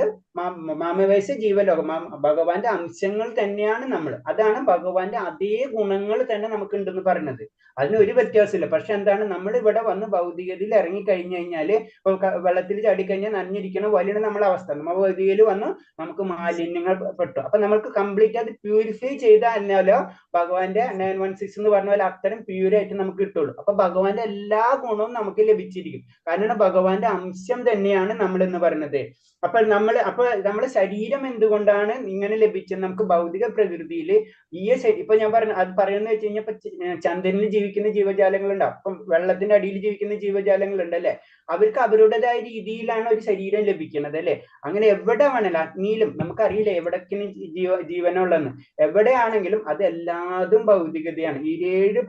മാമവയസ് ജീവലോകം, ഭഗവാന്റെ അംശങ്ങൾ തന്നെയാണ് നമ്മൾ. അതാണ് ഭഗവാന്റെ അതേ ഗുണങ്ങൾ തന്നെ നമുക്ക് ഉണ്ടെന്ന് പറയുന്നത്. അതിനൊരു വ്യത്യാസമില്ല. പക്ഷെ എന്താണ്, നമ്മൾ ഇവിടെ വന്ന് ഭൗതികതയിൽ ഇറങ്ങി കഴിഞ്ഞു കഴിഞ്ഞാല്, വെള്ളത്തിൽ ചാടിക്കഴിഞ്ഞാൽ നനഞ്ഞിരിക്കുന്ന പോലെയാണ് നമ്മളെ അവസ്ഥ. നമ്മൾ ഭൗതികയിൽ വന്ന് നമുക്ക് മാലിന്യങ്ങൾ പെട്ടു. അപ്പൊ നമുക്ക് കംപ്ലീറ്റ് അത് പ്യൂരിഫൈ ചെയ്താലോ ഭഗവാന്റെ 916 എന്ന് പറഞ്ഞ പോലെ അത്തരം പ്യൂരായിട്ട് നമുക്ക് കിട്ടുള്ളൂ. അപ്പൊ ഭഗവാന്റെ എല്ലാ ഗുണവും നമുക്ക് ലഭിച്ചിരിക്കും. കാരണം ഭഗവാന്റെ അംശം തന്നെയാണ് നമ്മൾ എന്ന് പറയുന്നത്. അപ്പൊ നമ്മളെ ശരീരം എന്തുകൊണ്ടാണ് ഇങ്ങനെ ലഭിച്ചത്? നമുക്ക് ഭൗതിക പ്രകൃതിയിൽ ഇപ്പൊ ഞാൻ അത് പറയുന്നത് വെച്ച് കഴിഞ്ഞാൽ, ഇപ്പൊ ചന്ദ്രനിൽ ജീവിക്കുന്ന ജീവജാലങ്ങളുണ്ടാവും, അപ്പം വെള്ളത്തിന്റെ അടിയിൽ ജീവിക്കുന്ന ജീവജാലങ്ങളുണ്ട് അല്ലെ. അവർക്ക് അവരുടേതായ രീതിയിലാണ് ഒരു ശരീരം ലഭിക്കുന്നത് അല്ലെ. അങ്ങനെ എവിടെ വേണമല്ലോ, അഗ്നിയിലും നമുക്കറിയില്ല എവിടേക്കാണ് ജീവനുള്ളതെന്ന്. എവിടെയാണെങ്കിലും അതെല്ലാതും ഭൗതികതയാണ്.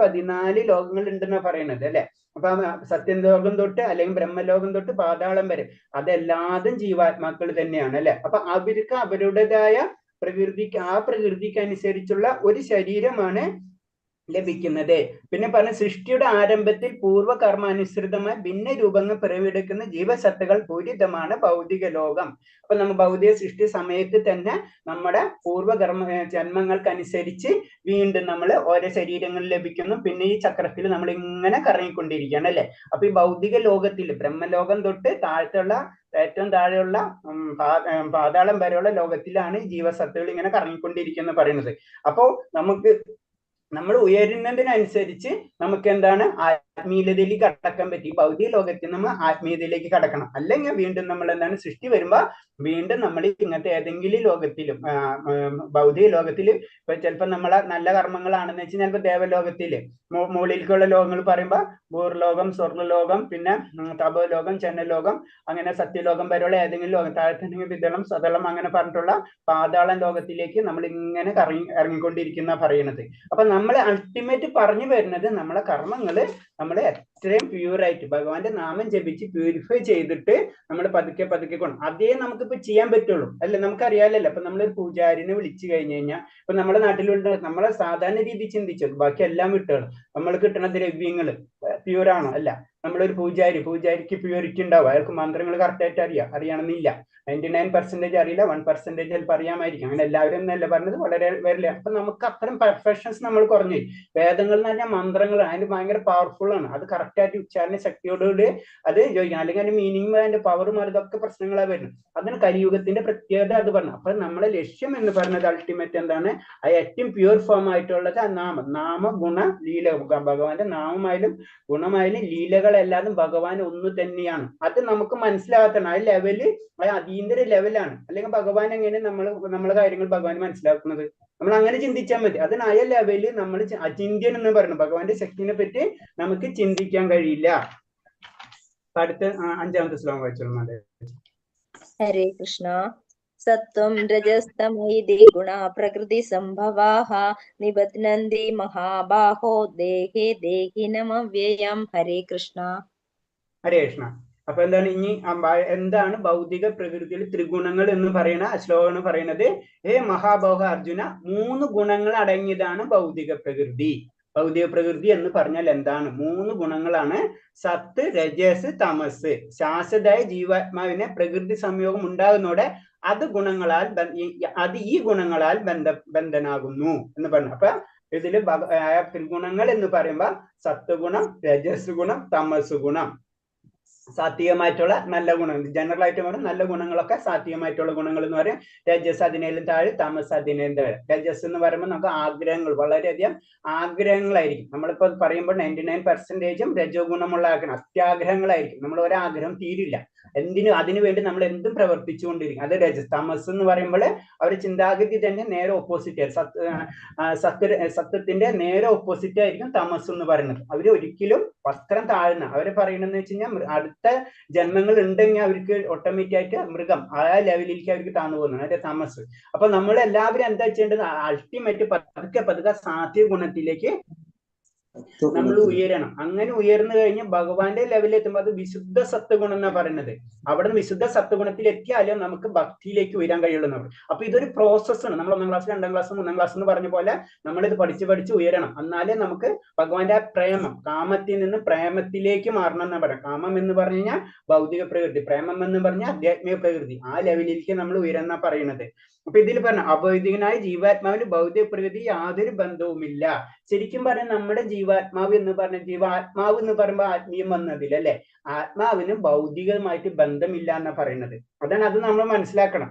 14 ലോകങ്ങൾ ഉണ്ടെന്നാ പറയുന്നത് അല്ലെ. അപ്പൊ സത്യലോകം തൊട്ട് അല്ലെങ്കിൽ ബ്രഹ്മലോകം തൊട്ട് പാതാളം വരെ അതെല്ലാതും ജീവാത്മാക്കൾ തന്നെയാണ് അല്ലെ. അപ്പൊ അവർക്ക് അവരുടേതായ പ്രകൃതിക്ക് അനുസരിച്ചുള്ള ഒരു ശരീരമാണ് ലഭിക്കുന്നത്. പിന്നെ പറഞ്ഞ സൃഷ്ടിയുടെ ആരംഭത്തിൽ പൂർവ്വകർമാനുസൃതമായ ഭിന്ന രൂപങ്ങൾ പിറവിയെടുക്കുന്ന ജീവസത്തുകൾ പൂരിതമാണ് ഭൗതിക ലോകം. അപ്പൊ നമ്മൾ ഭൗതിക സൃഷ്ടി സമയത്ത് തന്നെ നമ്മുടെ ജന്മങ്ങൾക്കനുസരിച്ച് വീണ്ടും നമ്മൾ ഓരോ ശരീരങ്ങൾ ലഭിക്കുന്നു. പിന്നെ ഈ ചക്രത്തിൽ നമ്മൾ ഇങ്ങനെ കറങ്ങിക്കൊണ്ടിരിക്കുകയാണ് അല്ലെ. അപ്പൊ ഈ ഭൗതിക ലോകത്തിൽ ബ്രഹ്മലോകം തൊട്ട് ഏറ്റവും താഴെയുള്ള പാതാളം വരെയുള്ള ലോകത്തിലാണ് ഈ ജീവസത്തുകൾ ഇങ്ങനെ കറങ്ങിക്കൊണ്ടിരിക്കുന്നത് പറയുന്നത്. അപ്പോ നമ്മൾ ഉയരുന്നതിനനുസരിച്ച് നമുക്ക് എന്താണ് ആത്മീയതയിലേക്ക് കടക്കാൻ പറ്റി. ഭൗതിക ലോകത്തിൽ നമ്മൾ ആത്മീയതയിലേക്ക് കടക്കണം. അല്ലെങ്കിൽ വീണ്ടും നമ്മൾ എന്താണ് സൃഷ്ടി വരുമ്പോ വീണ്ടും നമ്മൾ ഇങ്ങനത്തെ ഏതെങ്കിലും ലോകത്തിലും ഭൗതിക ലോകത്തിൽ ഇപ്പൊ ചിലപ്പോൾ നമ്മളെ നല്ല കർമ്മങ്ങളാണെന്ന് വെച്ചാൽ ചിലപ്പോൾ ദേവലോകത്തില് മുകളിലേക്കുള്ള ലോകങ്ങൾ പറയുമ്പോ ഭൂർലോകം, സ്വർഗ്ഗലോകം, പിന്നെ തപോലോകം, ചന്നലോകം, അങ്ങനെ സത്യലോകം വരെയുള്ള ഏതെങ്കിലും ലോകം, താഴത്തെ വിതളം, സതളം അങ്ങനെ പറഞ്ഞിട്ടുള്ള പാതാളം ലോകത്തിലേക്ക് നമ്മൾ ഇങ്ങനെ ഇറങ്ങിക്കൊണ്ടിരിക്കുന്ന പറയുന്നത്. അപ്പൊ നമ്മൾ അൾട്ടിമേറ്റ് പറഞ്ഞു വരുന്നത് നമ്മളെ കർമ്മങ്ങള് നമ്മൾ എത്രയും പ്യൂറായിട്ട് ഭഗവാന്റെ നാമം ജപിച്ച് പ്യൂരിഫൈ ചെയ്തിട്ട് നമ്മൾ പതുക്കെ കൊണ്ട് അതേ നമുക്കിപ്പോ ചെയ്യാൻ പറ്റുള്ളൂ അല്ലെ. നമുക്കറിയാലല്ലോ. അപ്പൊ നമ്മളൊരു പൂജാരിനെ വിളിച്ചു കഴിഞ്ഞു കഴിഞ്ഞാൽ, ഇപ്പൊ നമ്മുടെ നാട്ടിലുള്ള നമ്മളെ സാധാരണ രീതി ചിന്തിച്ചത് ബാക്കി എല്ലാം വിട്ടുകൾ നമ്മൾ കിട്ടുന്ന ദ്രവ്യങ്ങള് പ്യൂറാണോ അല്ല. നമ്മളൊരു പൂജാരിക്ക് പ്യൂരിറ്റി ഉണ്ടാവും, അയാൾക്ക് മന്ത്രങ്ങൾ കറക്റ്റായിട്ട് അറിയണമെന്നില്ല. 99% അറിയില്ല, 1% ചിലപ്പോൾ അറിയാമായിരിക്കും. അങ്ങനെ എല്ലാവരും എന്നല്ല പറഞ്ഞത്, വളരെ വരില്ല. അപ്പൊ നമുക്ക് അത്തരം പെർഫെക്ഷൻസ് നമ്മൾ കുറഞ്ഞു. വേദങ്ങൾ എന്ന് പറഞ്ഞാൽ മന്ത്രങ്ങൾ അതിന് ഭയങ്കര പവർഫുൾ ആണ്. അത് കറക്റ്റായിട്ട് ഉച്ചാരണ ശക്തിയോടുകൂടി അത് ചോദിക്കണം, അല്ലെങ്കിൽ അതിന്റെ മീനിങ് അതിന്റെ പവറും അതൊക്കെ പ്രശ്നങ്ങളാണ് വരുന്നത്. അതിന് കലിയുഗത്തിന്റെ പ്രത്യേകത അത് പറഞ്ഞു. അപ്പൊ നമ്മളെ ലക്ഷ്യം എന്ന് പറഞ്ഞത് അൾട്ടിമേറ്റ് എന്താണ്? ആ ഏറ്റവും പ്യൂർ ഫോം ആയിട്ടുള്ളത് ആ നാമ ഗുണ ലീല. ഭഗവാന്റെ നാമമായാലും ഗുണമായാലും ലീലകളെല്ലാതും ഭഗവാൻ ഒന്ന് തന്നെയാണ്. അത് നമുക്ക് മനസ്സിലാകത്തണം. ആ ലെവല് അതീന്ദ്ര ലെവലാണ്. അല്ലെങ്കിൽ ഭഗവാൻ എങ്ങനെ നമ്മളെ കാര്യങ്ങൾ ഭഗവാൻ മനസ്സിലാക്കുന്നത്? നമ്മൾ അങ്ങനെ ചിന്തിച്ചാൽ മതി. അതിനായ ലെവല് നമ്മൾ അചിന്ത്യൻ എന്ന് പറയുന്നു. ഭഗവാന്റെ ശക്തിനെ പറ്റി നമുക്ക് ചിന്തിക്കാൻ കഴിയില്ല. അടുത്ത 5ാമത്തെ ശ്ലോകം വായിച്ചോളൂ. ഹരേ കൃഷ്ണ. സത്വം രജസ്തമൈതി ഗുണ പ്രകൃതി സംഭവാഃ നിബധ്നന്തി മഹാബാഹോ ദേഹേ ദേഹിനമവ്യയം. ഹരേ കൃഷ്ണ. ഹരേ കൃഷ്ണ. അപ്പൊ എന്താണ് ഇനി എന്താണ് ഭൗതിക പ്രകൃതിയിൽ ത്രിഗുണങ്ങൾ എന്ന് പറയുന്ന ശ്ലോകമാണ് പറയുന്നത്. ഹേ മഹാബോഹ അർജുന, 3 ഗുണങ്ങൾ അടങ്ങിയതാണ് ഭൗതിക പ്രകൃതി. ഭൗതിക പ്രകൃതി എന്ന് പറഞ്ഞാൽ എന്താണ്? 3 ഗുണങ്ങളാണ്. സത്ത്, രജസ്, തമസ്. ശാശ്വതായ ജീവാത്മാവിനെ പ്രകൃതി സംയോഗം ഉണ്ടാകുന്നതോടെ ഈ ഗുണങ്ങളാൽ ബന്ധനാകുന്നു എന്ന് പറഞ്ഞു. അപ്പൊ ഇതില് ത്രിഗുണങ്ങൾ എന്ന് പറയുമ്പോ സത്വഗുണം, രജസ് ഗുണം, തമസ് ഗുണം. സാത്വികമായിട്ടുള്ള നല്ല ഗുണം, ജനറൽ ആയിട്ട് പറയും നല്ല ഗുണങ്ങളൊക്കെ സാത്വികമായിട്ടുള്ള ഗുണങ്ങൾ എന്ന് പറയും. രജസ് 17 താഴെ, തമസ് 17 താഴെ. രജസ് എന്ന് പറയുമ്പോൾ നമുക്ക് ആഗ്രഹങ്ങൾ, വളരെയധികം ആഗ്രഹങ്ങളായിരിക്കും. നമ്മളിപ്പോ പറയുമ്പോൾ 99% രജോ ഗുണമുള്ള ആഗ്രഹം, അത്യാഗ്രഹങ്ങളായിരിക്കും. നമ്മൾ ഒരാഗ്രഹം തീരില്ല. അതിനു വേണ്ടി നമ്മൾ എന്തും പ്രവർത്തിച്ചുകൊണ്ടിരിക്കും. അത് രജസ്. തമസ് എന്ന് പറയുമ്പോൾ അവരുടെ ചിന്താഗതി തന്നെ നേരെ ഓപ്പോസിറ്റ്. സത്യത്തിന്റെ നേരെ ഓപ്പോസിറ്റ് ആയിരിക്കും തമസ് എന്ന് പറയുന്നത്. അവര് ഒരിക്കലും വസ്ത്രം താഴ്ന്ന അവര് പറയുന്നതെന്ന് വെച്ച് കഴിഞ്ഞാൽ അടുത്ത ജന്മങ്ങൾ ഉണ്ടെങ്കിൽ അവർക്ക് ഓട്ടോമാറ്റിക് ആയിട്ട് മൃഗം ആ ലെവലിലേക്ക് അവർക്ക് താന്നു പോകുന്നത് അതിന്റെ തമസ്. അപ്പൊ നമ്മൾ എല്ലാവരും എന്താ ചെയ്യേണ്ടത്? അൾട്ടിമേറ്റ് പതുക്കെ സാത്വിക ഗുണത്തിലേക്ക് നമ്മൾ ഉയരണം. അങ്ങനെ ഉയർന്നു കഴിഞ്ഞ് ഭഗവാന്റെ ലെവലിൽ എത്തുമ്പോൾ അത് വിശുദ്ധ സത്വഗുണം എന്നാ പറയുന്നത്. അവിടെ നിന്ന് വിശുദ്ധ സത്വഗുണത്തിൽ എത്തിയാലും നമുക്ക് ഭക്തിയിലേക്ക് ഉയരാൻ കഴിയുള്ളൂ. അപ്പൊ ഇതൊരു പ്രോസസ്സാണ്. നമ്മൾ 1ാം ക്ലാസ്, 2ാം ക്ലാസ്, 3ാം ക്ലാസ് എന്ന് പറഞ്ഞ പോലെ നമ്മളിത് പഠിച്ച് ഉയരണം. എന്നാലേ നമുക്ക് ഭഗവാന്റെ പ്രേമം, കാമത്തിൽ നിന്ന് പ്രേമത്തിലേക്ക് മാറണം എന്നാ പറയാം. കാമം എന്ന് പറഞ്ഞു കഴിഞ്ഞാൽ ഭൗതിക പ്രകൃതി, പ്രേമം എന്ന് പറഞ്ഞാൽ ആധ്യാത്മിക പ്രകൃതി. ആ ലെവലിലേക്ക് നമ്മൾ ഉയരുന്ന പറയുന്നത്. അപ്പൊ ഇതിൽ പറഞ്ഞ അഭൗതികനായ ജീവാത്മാവിന് ഭൗതിക പ്രകൃതി യാതൊരു ബന്ധവുമില്ല. ശരിക്കും പറഞ്ഞാൽ നമ്മുടെ ജീവാത്മാവ് എന്ന് പറയുമ്പോൾ ആത്മീയം വന്നതിലല്ലേ, ആത്മാവിന് ഭൗതികമായിട്ട് ബന്ധമില്ല എന്നാ പറയുന്നത്. അതാണ്, അത് നമ്മൾ മനസ്സിലാക്കണം.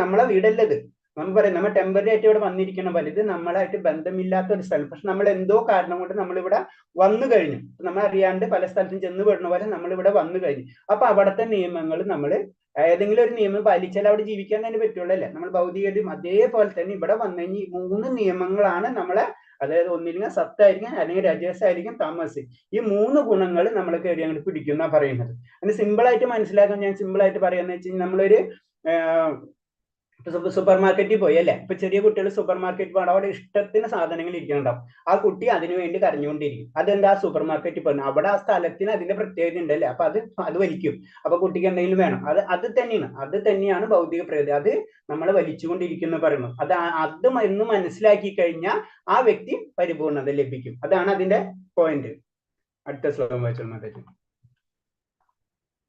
നമ്മളെ വീടല്ലത്. നമ്മൾ പറയും നമ്മൾ ടെമ്പററി ആയിട്ട് ഇവിടെ വന്നിരിക്കുന്ന പോലെ, ഇത് നമ്മളായിട്ട് ബന്ധമില്ലാത്ത ഒരു സ്ഥലം. പക്ഷെ നമ്മൾ എന്തോ കാരണം കൊണ്ട് നമ്മളിവിടെ വന്നു കഴിഞ്ഞു. നമ്മൾ അറിയാണ്ട് പല സ്ഥലത്തും ചെന്ന് പെടുന്ന പോലെ നമ്മളിവിടെ വന്നു കഴിഞ്ഞു. അപ്പൊ അവിടുത്തെ നിയമങ്ങൾ നമ്മൾ ഏതെങ്കിലും ഒരു നിയമം പാലിച്ചാൽ അവിടെ ജീവിക്കാൻ തന്നെ പറ്റുള്ളൂ അല്ലേ. നമ്മൾ ഭൗതികതയും അതേപോലെ തന്നെ ഇവിടെ വന്നു കഴിഞ്ഞ് 3 നിയമങ്ങളാണ് നമ്മളെ, അതായത് ഒന്നില്ലെങ്കിൽ സത്തായിരിക്കും, അല്ലെങ്കിൽ രജസായിരിക്കും, തമസ്. ഈ 3 ഗുണങ്ങൾ നമ്മൾ കയറി അങ്ങോട്ട് പിടിക്കുന്ന പറയുന്നത്. അങ്ങനെ സിമ്പിൾ ആയിട്ട് മനസ്സിലാക്കാൻ ഞാൻ സിമ്പിൾ ആയിട്ട് പറയാന്ന് വെച്ച് കഴിഞ്ഞാൽ, നമ്മളൊരു സൂപ്പർ മാർക്കറ്റിൽ പോയി അല്ലെ. ഇപ്പൊ ചെറിയ കുട്ടികൾ സൂപ്പർ മാർക്കറ്റിൽ പോകണം, അവിടെ ഇഷ്ടത്തിന് സാധനങ്ങൾ ഇരിക്കുന്നുണ്ടാവും. ആ കുട്ടി അതിനു വേണ്ടി കരഞ്ഞുകൊണ്ടിരിക്കും. അതെന്താ? സൂപ്പർ മാർക്കറ്റിൽ പോകുന്നത്. അവിടെ ആ സ്ഥലത്തിന് അതിന്റെ പ്രത്യേകത ഉണ്ടല്ലേ. അപ്പൊ അത് വലിക്കും. അപ്പൊ കുട്ടിക്ക് എന്തെങ്കിലും വേണം. അത് തന്നെയാണ് ഭൗതിക പ്രകൃതി. അത് നമ്മളെ വലിച്ചുകൊണ്ടിരിക്കുന്നു പറയുന്നു. അത് എന്ന് മനസ്സിലാക്കി കഴിഞ്ഞാൽ ആ വ്യക്തി പരിപൂർണത ലഭിക്കും. അതാണ് അതിന്റെ പോയിന്റ്. അടുത്ത ശ്ലോകം വായിച്ചോളൂ.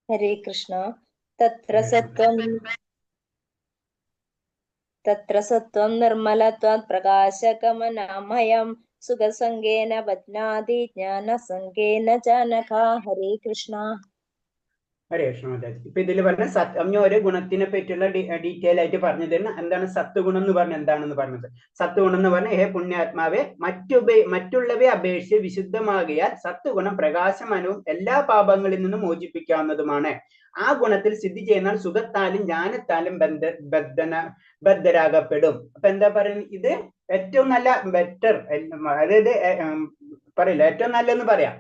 ഹരേ കൃഷ്ണ. തത്ര സത്വം നിർമ്മലത്വാത് പ്രകാശകമനാമയം സുഖസംഗേന ബധ്നാതി ജ്ഞാനസംഗേന ചാനഘ. ഹരേ കൃഷ്ണ. ഹരേ കൃഷ്ണ. ഇപ്പൊ ഇതിൽ പറഞ്ഞ സത്യം ഓരോ ഗുണത്തിനെ പറ്റിയുള്ള ഡീറ്റെയിൽ ആയിട്ട് പറഞ്ഞു തരുന്ന എന്താണ് സത്വഗുണം എന്ന് പറഞ്ഞ എന്താണെന്ന് പറഞ്ഞത്. സത്വഗുണം എന്ന് പറഞ്ഞ ഹേ പുണ്യാത്മാവെ, മറ്റുള്ളവയെ അപേക്ഷിച്ച് വിശുദ്ധമാകിയാൽ സത്വഗുണം പ്രകാശമാനവും എല്ലാ പാപങ്ങളിൽ നിന്നും മോചിപ്പിക്കാവുന്നതുമാണ്. ആ ഗുണത്തിൽ സ്ഥിതി ചെയ്യുന്നാൽ സുഖത്താലും ജ്ഞാനത്താലും ബദ്ധരാകപ്പെടും. അപ്പൊ എന്താ പറയുന്നത്? ഇത് ഏറ്റവും നല്ല ബെറ്റർ, അതായത് പറയില്ല ഏറ്റവും നല്ലതെന്ന് പറയാം.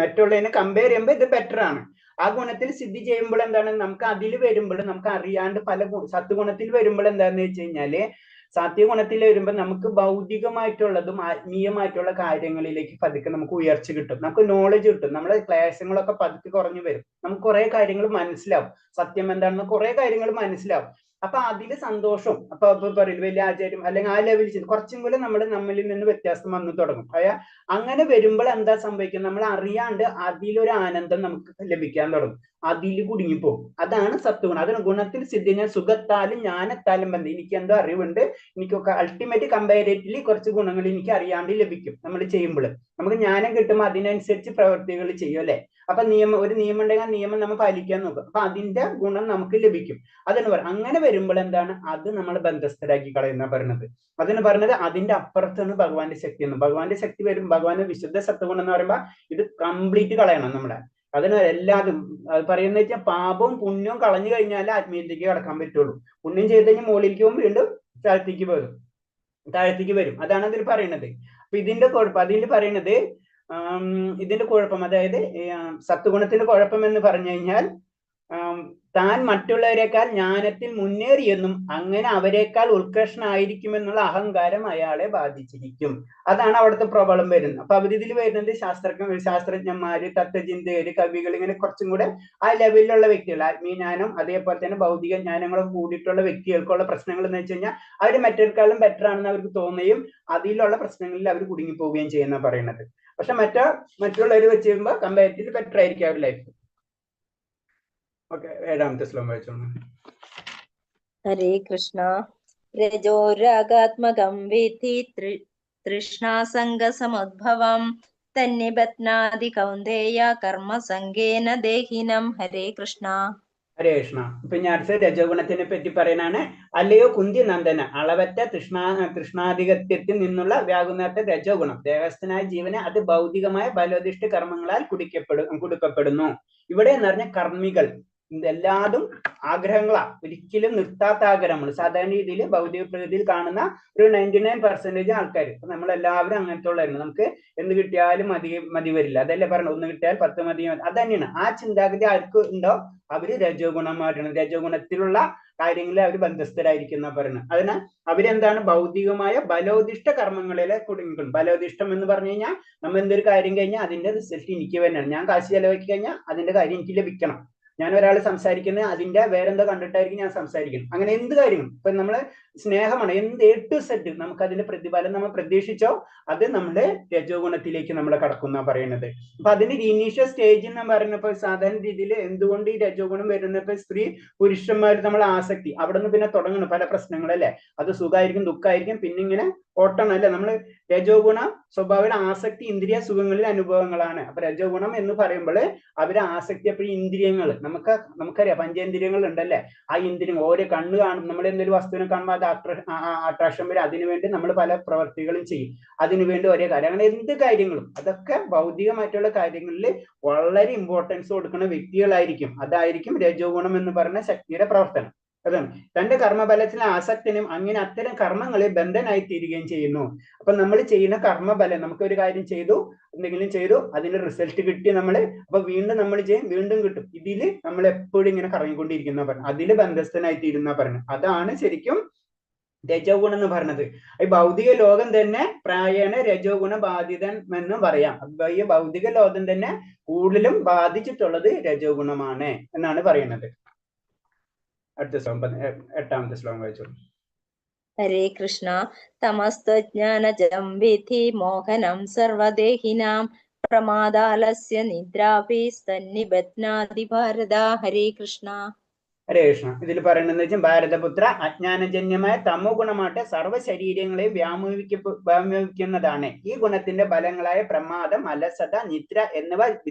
മറ്റുള്ളതിനെ കമ്പയർ ചെയ്യുമ്പോൾ ഇത് ബെറ്റർ ആണ്. ആ ഗുണത്തിൽ സ്ഥിതി ചെയ്യുമ്പോൾ എന്താണ്, നമുക്ക് അതിൽ വരുമ്പോൾ നമുക്ക് അറിയാണ്ട് പല സത്വഗുണത്തിൽ വരുമ്പോൾ എന്താണെന്ന് വെച്ച് കഴിഞ്ഞാല്, സാത്വിക ഗുണത്തിൽ വരുമ്പോൾ നമുക്ക് ഭൗതികമായിട്ടുള്ളതും ആത്മീയമായിട്ടുള്ള കാര്യങ്ങളിലേക്ക് പതുക്കെ നമുക്ക് ഉയർച്ച കിട്ടും, നമുക്ക് നോളജ് കിട്ടും, നമ്മളെ ക്ലേശങ്ങളൊക്കെ പതുക്കെ കുറഞ്ഞു വരും, നമുക്ക് കുറെ കാര്യങ്ങൾ മനസ്സിലാവും, സത്യം എന്താണെന്ന് കുറെ കാര്യങ്ങൾ മനസ്സിലാവും. അപ്പൊ അതില് സന്തോഷവും അപ്പൊ പറയില്ല വലിയ ആചാര്യം അല്ലെങ്കിൽ ആ ലെവലിൽ ചെയ്ത് കുറച്ചും കൂടെ നമ്മൾ നമ്മളിൽ നിന്ന് വ്യത്യാസം വന്നു തുടങ്ങും. അങ്ങനെ വരുമ്പോൾ എന്താ സംഭവിക്കുന്നത്, നമ്മൾ അറിയാണ്ട് അതിലൊരു ആനന്ദം നമുക്ക് ലഭിക്കാൻ തുടങ്ങും, അതിൽ കുടുങ്ങിപ്പോകും. അതാണ് സത്വഗുണം. അതിന് ഗുണത്തിൽ സിദ്ധി, ഞാൻ സുഖത്താലും ജ്ഞാനത്താലും ബന്ധം, എനിക്ക് എന്തോ അറിവുണ്ട്, എനിക്കൊക്കെ അൾട്ടിമേറ്റ് കമ്പാരിറ്റീവ്ലി കുറച്ച് ഗുണങ്ങൾ എനിക്ക് അറിയാണ്ട് ലഭിക്കും. നമ്മൾ ചെയ്യുമ്പോൾ നമുക്ക് ജ്ഞാനം കിട്ടുമ്പോൾ അതിനനുസരിച്ച് പ്രവൃത്തികൾ ചെയ്യും അല്ലെ. അപ്പൊ ഒരു നിയമം ഉണ്ടെങ്കിൽ ആ നിയമം നമ്മൾ പാലിക്കാൻ നോക്കും, അപ്പൊ അതിന്റെ ഗുണം നമുക്ക് ലഭിക്കും. അതെന്ന് പറയും. അങ്ങനെ വരുമ്പോൾ എന്താണ്, അത് നമ്മൾ ബന്ധസ്ഥരാക്കി കളയുന്ന പറയുന്നത്. അതിന് പറഞ്ഞത് അതിന്റെ അപ്പുറത്താണ് ഭഗവാന്റെ ശക്തി എന്ന്. ഭഗവാന്റെ ശക്തി വരും, ഭഗവാന്റെ വിശുദ്ധ സത്വഗുണം എന്ന് പറയുമ്പോൾ ഇത് കംപ്ലീറ്റ് കളയണം നമ്മളെ. അതിന് എല്ലാതും പറയുന്ന വെച്ചാൽ പാപവും പുണ്യവും കളഞ്ഞു കഴിഞ്ഞാൽ ആത്മീയതയ്ക്ക് കടക്കാൻ പറ്റുള്ളൂ. പുണ്യം ചെയ്ത് കഴിഞ്ഞാൽ മുകളിലേക്ക് പോകും, വീണ്ടും താഴത്തേക്ക് വരും. അതാണ് അതിൽ പറയുന്നത്. അപ്പൊ ഇതിന്റെ കുഴപ്പം അതിൽ പറയുന്നത്, ഇതിന്റെ കുഴപ്പം, അതായത് സത്വഗുണത്തിന്റെ കുഴപ്പം എന്ന് പറഞ്ഞു കഴിഞ്ഞാൽ താൻ മറ്റുള്ളവരെക്കാൾ ജ്ഞാനത്തിൽ മുന്നേറിയെന്നും അങ്ങനെ അവരെക്കാൾ ഉത്കൃഷ്ടനായിരിക്കുമെന്നുള്ള അഹങ്കാരം അയാളെ ബാധിച്ചിരിക്കും. അതാണ് അവിടുത്തെ പ്രോബ്ലം വരുന്നത്. അപ്പൊ അവരിതിൽ വരുന്നത് ശാസ്ത്രജ്ഞന്മാര്, തത്വചിന്തകര്, കവികൾ, ഇങ്ങനെ കുറച്ചും കൂടെ ആ ലെവലിലുള്ള വ്യക്തികൾ, ആത്മീയ ജ്ഞാനം അതേപോലെ തന്നെ ഭൗതിക ജ്ഞാനങ്ങളൊക്കെ കൂടിയിട്ടുള്ള വ്യക്തികൾക്കുള്ള പ്രശ്നങ്ങൾ എന്ന് വെച്ച് കഴിഞ്ഞാൽ അവർ മറ്റൊരുക്കാളും ബെറ്റർ ആണെന്ന് അവർക്ക് തോന്നുകയും അതിലുള്ള പ്രശ്നങ്ങളിൽ അവർ കുടുങ്ങിപ്പോവുകയും ചെയ്യുന്ന പറയുന്നത്. പക്ഷെ മറ്റുള്ളവർ വെച്ച് കഴിയുമ്പോൾ കമ്പാരിറ്റീവ്ലി ബെറ്റർ ആയിരിക്കും അവരുടെ ലൈഫ്. ഓക്കെ, 7ാമത്തെ ശ്ലോകം വായിച്ചോളൂ. ഹരേ കൃഷ്ണ. രജോരാഗാത്മകം വിധി തൃഷ്ണാസംഗസമുദ്ഭവം തന്നിബധ്നാതി കൗന്ദേയ കർമ്മസംഗേന ദേഹിനം. ഹരേ കൃഷ്ണ. ഹരേ കൃഷ്ണ. ഇപ്പൊ ഞാൻ അടുത്ത രജോഗുണത്തിനെ പറ്റി പറയാനാണ്. അല്ലയോ കുന്തി നന്ദന, അളവറ്റ തൃഷ്ണാധികത്യത്തിൽ നിന്നുള്ള വ്യാകുന്നേറ്റ രജോഗുണം ദേഹസ്ഥനായ ജീവനെ അത് ഭൗതികമായ ബലോദിഷ്ട കർമ്മങ്ങളാൽ കുടുക്കപ്പെടുന്നു. ഇവിടെ എന്ന് പറഞ്ഞ കർമ്മികൾ എല്ലാതും ആഗ്രഹങ്ങളാ, ഒരിക്കലും നിർത്താത്ത ആഗ്രഹങ്ങൾ. സാധാരണ രീതിയിൽ ഭൗതിക പ്രകൃതിയിൽ കാണുന്ന ഒരു 99% ആൾക്കാർ, ഇപ്പൊ നമ്മളെല്ലാവരും അങ്ങനത്തെ ഉള്ളായിരുന്നു. നമുക്ക് എന്ത് കിട്ടിയാലും മതി വരില്ല, അതല്ലേ പറഞ്ഞു, 1 കിട്ടിയാൽ 10 മതി. അത് തന്നെയാണ് ആ ചിന്താഗതി ആർക്ക് ഉണ്ടോ അവര് രജോഗുണമായിട്ടാണ്, രജോഗുണത്തിലുള്ള കാര്യങ്ങളിൽ അവർ ബന്ധസ്ഥരായിരിക്കുന്ന പറയുന്നത്. അതിനാൽ അവരെന്താണ്, ഭൗതികമായ ബലോദിഷ്ട കർമ്മങ്ങളിലെ കുടുങ്ങിക്കണം. ബലോദിഷ്ടം എന്ന് പറഞ്ഞു കഴിഞ്ഞാൽ നമ്മൾ എന്തൊരു കാര്യം കഴിഞ്ഞാൽ അതിന്റെ റിസൾട്ട് എനിക്ക് തന്നെയാണ്. ഞാൻ കാശ് ചെലവാക്കി കഴിഞ്ഞാൽ അതിന്റെ കാര്യം എനിക്ക് ലഭിക്കണം. ഞാൻ ഒരാൾ സംസാരിക്കുന്നത് അതിന്റെ വേറെന്തോ കണ്ടിട്ടായിരിക്കും ഞാൻ സംസാരിക്കണം. അങ്ങനെ എന്ത് കാര്യങ്ങളും, ഇപ്പൊ നമ്മള് സ്നേഹമാണ്, എന്ത് A to Z നമുക്ക് അതിന്റെ പ്രതിഫലം നമ്മൾ പ്രതീക്ഷിച്ചോ അത് നമ്മുടെ രജോഗുണത്തിലേക്ക് നമ്മൾ കടക്കുന്ന പറയുന്നത്. അപ്പൊ അതിന് ഇനീഷ്യൽ സ്റ്റേജ് എന്ന് പറയുന്നപ്പോ സാധാരണ രീതിയിൽ എന്തുകൊണ്ട് ഈ രജോഗുണം വരുന്നപ്പോ സ്ത്രീ പുരുഷന്മാർ നമ്മൾ ആസക്തി അവിടെ നിന്ന് പിന്നെ തുടങ്ങണം പല പ്രശ്നങ്ങളല്ലേ. അത് സുഖമായിരിക്കും, ദുഃഖമായിരിക്കും, പിന്നെ ഇങ്ങനെ ഓട്ടണം അല്ലെ. നമ്മൾ രജോഗുണ സ്വഭാവയുടെ ആസക്തി ഇന്ദ്രിയ സുഖങ്ങളിൽ അനുഭവങ്ങളാണ്. അപ്പൊ രജോഗുണം എന്ന് പറയുമ്പോൾ അവരെ ആസക്തി എപ്പോഴും ഇന്ദ്രിയങ്ങൾ, നമുക്കറിയാം പഞ്ചേന്ദ്രിയങ്ങൾ ഉണ്ടല്ലേ. ആ ഇന്ദ്രിയങ്ങൾ ഓരോ കണ്ണ് കാണും, നമ്മൾ എന്തൊരു വസ്തുവിനെ കാണുമ്പോൾ അത് അട്രാക്ഷൻ വരും. അതിനുവേണ്ടി നമ്മൾ പല പ്രവർത്തികളും ചെയ്യും, അതിനുവേണ്ടി ഒരേ കാര്യം. അങ്ങനെ എന്ത് കാര്യങ്ങളും അതൊക്കെ ഭൗതികമായിട്ടുള്ള കാര്യങ്ങളിൽ വളരെ ഇമ്പോർട്ടൻസ് കൊടുക്കുന്ന വ്യക്തികളായിരിക്കും. അതായിരിക്കും രജോഗുണം എന്ന് പറയുന്ന ശക്തിയുടെ പ്രവർത്തനം. അതാണ് തന്റെ കർമ്മബലത്തിലെ ആസക്തനും അങ്ങനെ അത്തരം കർമ്മങ്ങളിൽ ബന്ധനായി തീരുകയും ചെയ്യുന്നു. അപ്പൊ നമ്മൾ ചെയ്യുന്ന കർമ്മബലം, നമുക്കൊരു കാര്യം ചെയ്തു, എന്തെങ്കിലും ചെയ്തു, അതിന്റെ റിസൾട്ട് കിട്ടി നമ്മള്, അപ്പൊ വീണ്ടും നമ്മൾ ചെയ്യും, വീണ്ടും കിട്ടും. ഇതില് നമ്മൾ എപ്പോഴും ഇങ്ങനെ കറങ്ങിക്കൊണ്ടിരിക്കുന്ന പറഞ്ഞു, അതില് ബന്ധസ്ഥനായി തീരുന്ന പറഞ്ഞു. അതാണ് ശരിക്കും രജോഗുണം എന്ന് പറഞ്ഞത്. ഈ ഭൗതിക ലോകം തന്നെ പ്രായേണ രജോഗുണ ബാധിതൻ എന്ന് പറയാം. ഈ ഭൗതിക ലോകം തന്നെ കൂടുതലും ബാധിച്ചിട്ടുള്ളത് രജോഗുണമാണ് എന്നാണ് പറയുന്നത്. അടുത്ത ശ്ലോകം 8ാമത്തെ ശ്ലോകം വായിച്ചു. ഹരേ കൃഷ്ണ. തമസ്ത്വജ്ഞാനജം വിധി മോഹനം സർവദേഹിനാം പ്രമാദാലസ്യ നിദ്രാഭി തന്നിബധ്നാതി ഭാരത. ഹരേ കൃഷ്ണ. ഹരേ കൃഷ്ണ. ഇതിൽ പറയുന്നത് വെച്ചാൽ ഭാരതപുത്ര, അജ്ഞാനജന്യമായ തമോ ഗുണമായിട്ട് സർവ്വ ശരീരങ്ങളെയും വ്യാമോഹിക്കുന്നതാണ്. ഈ ഗുണത്തിന്റെ ഫലങ്ങളായ പ്രമാദം, അലസത, നിദ്ര എന്നിവ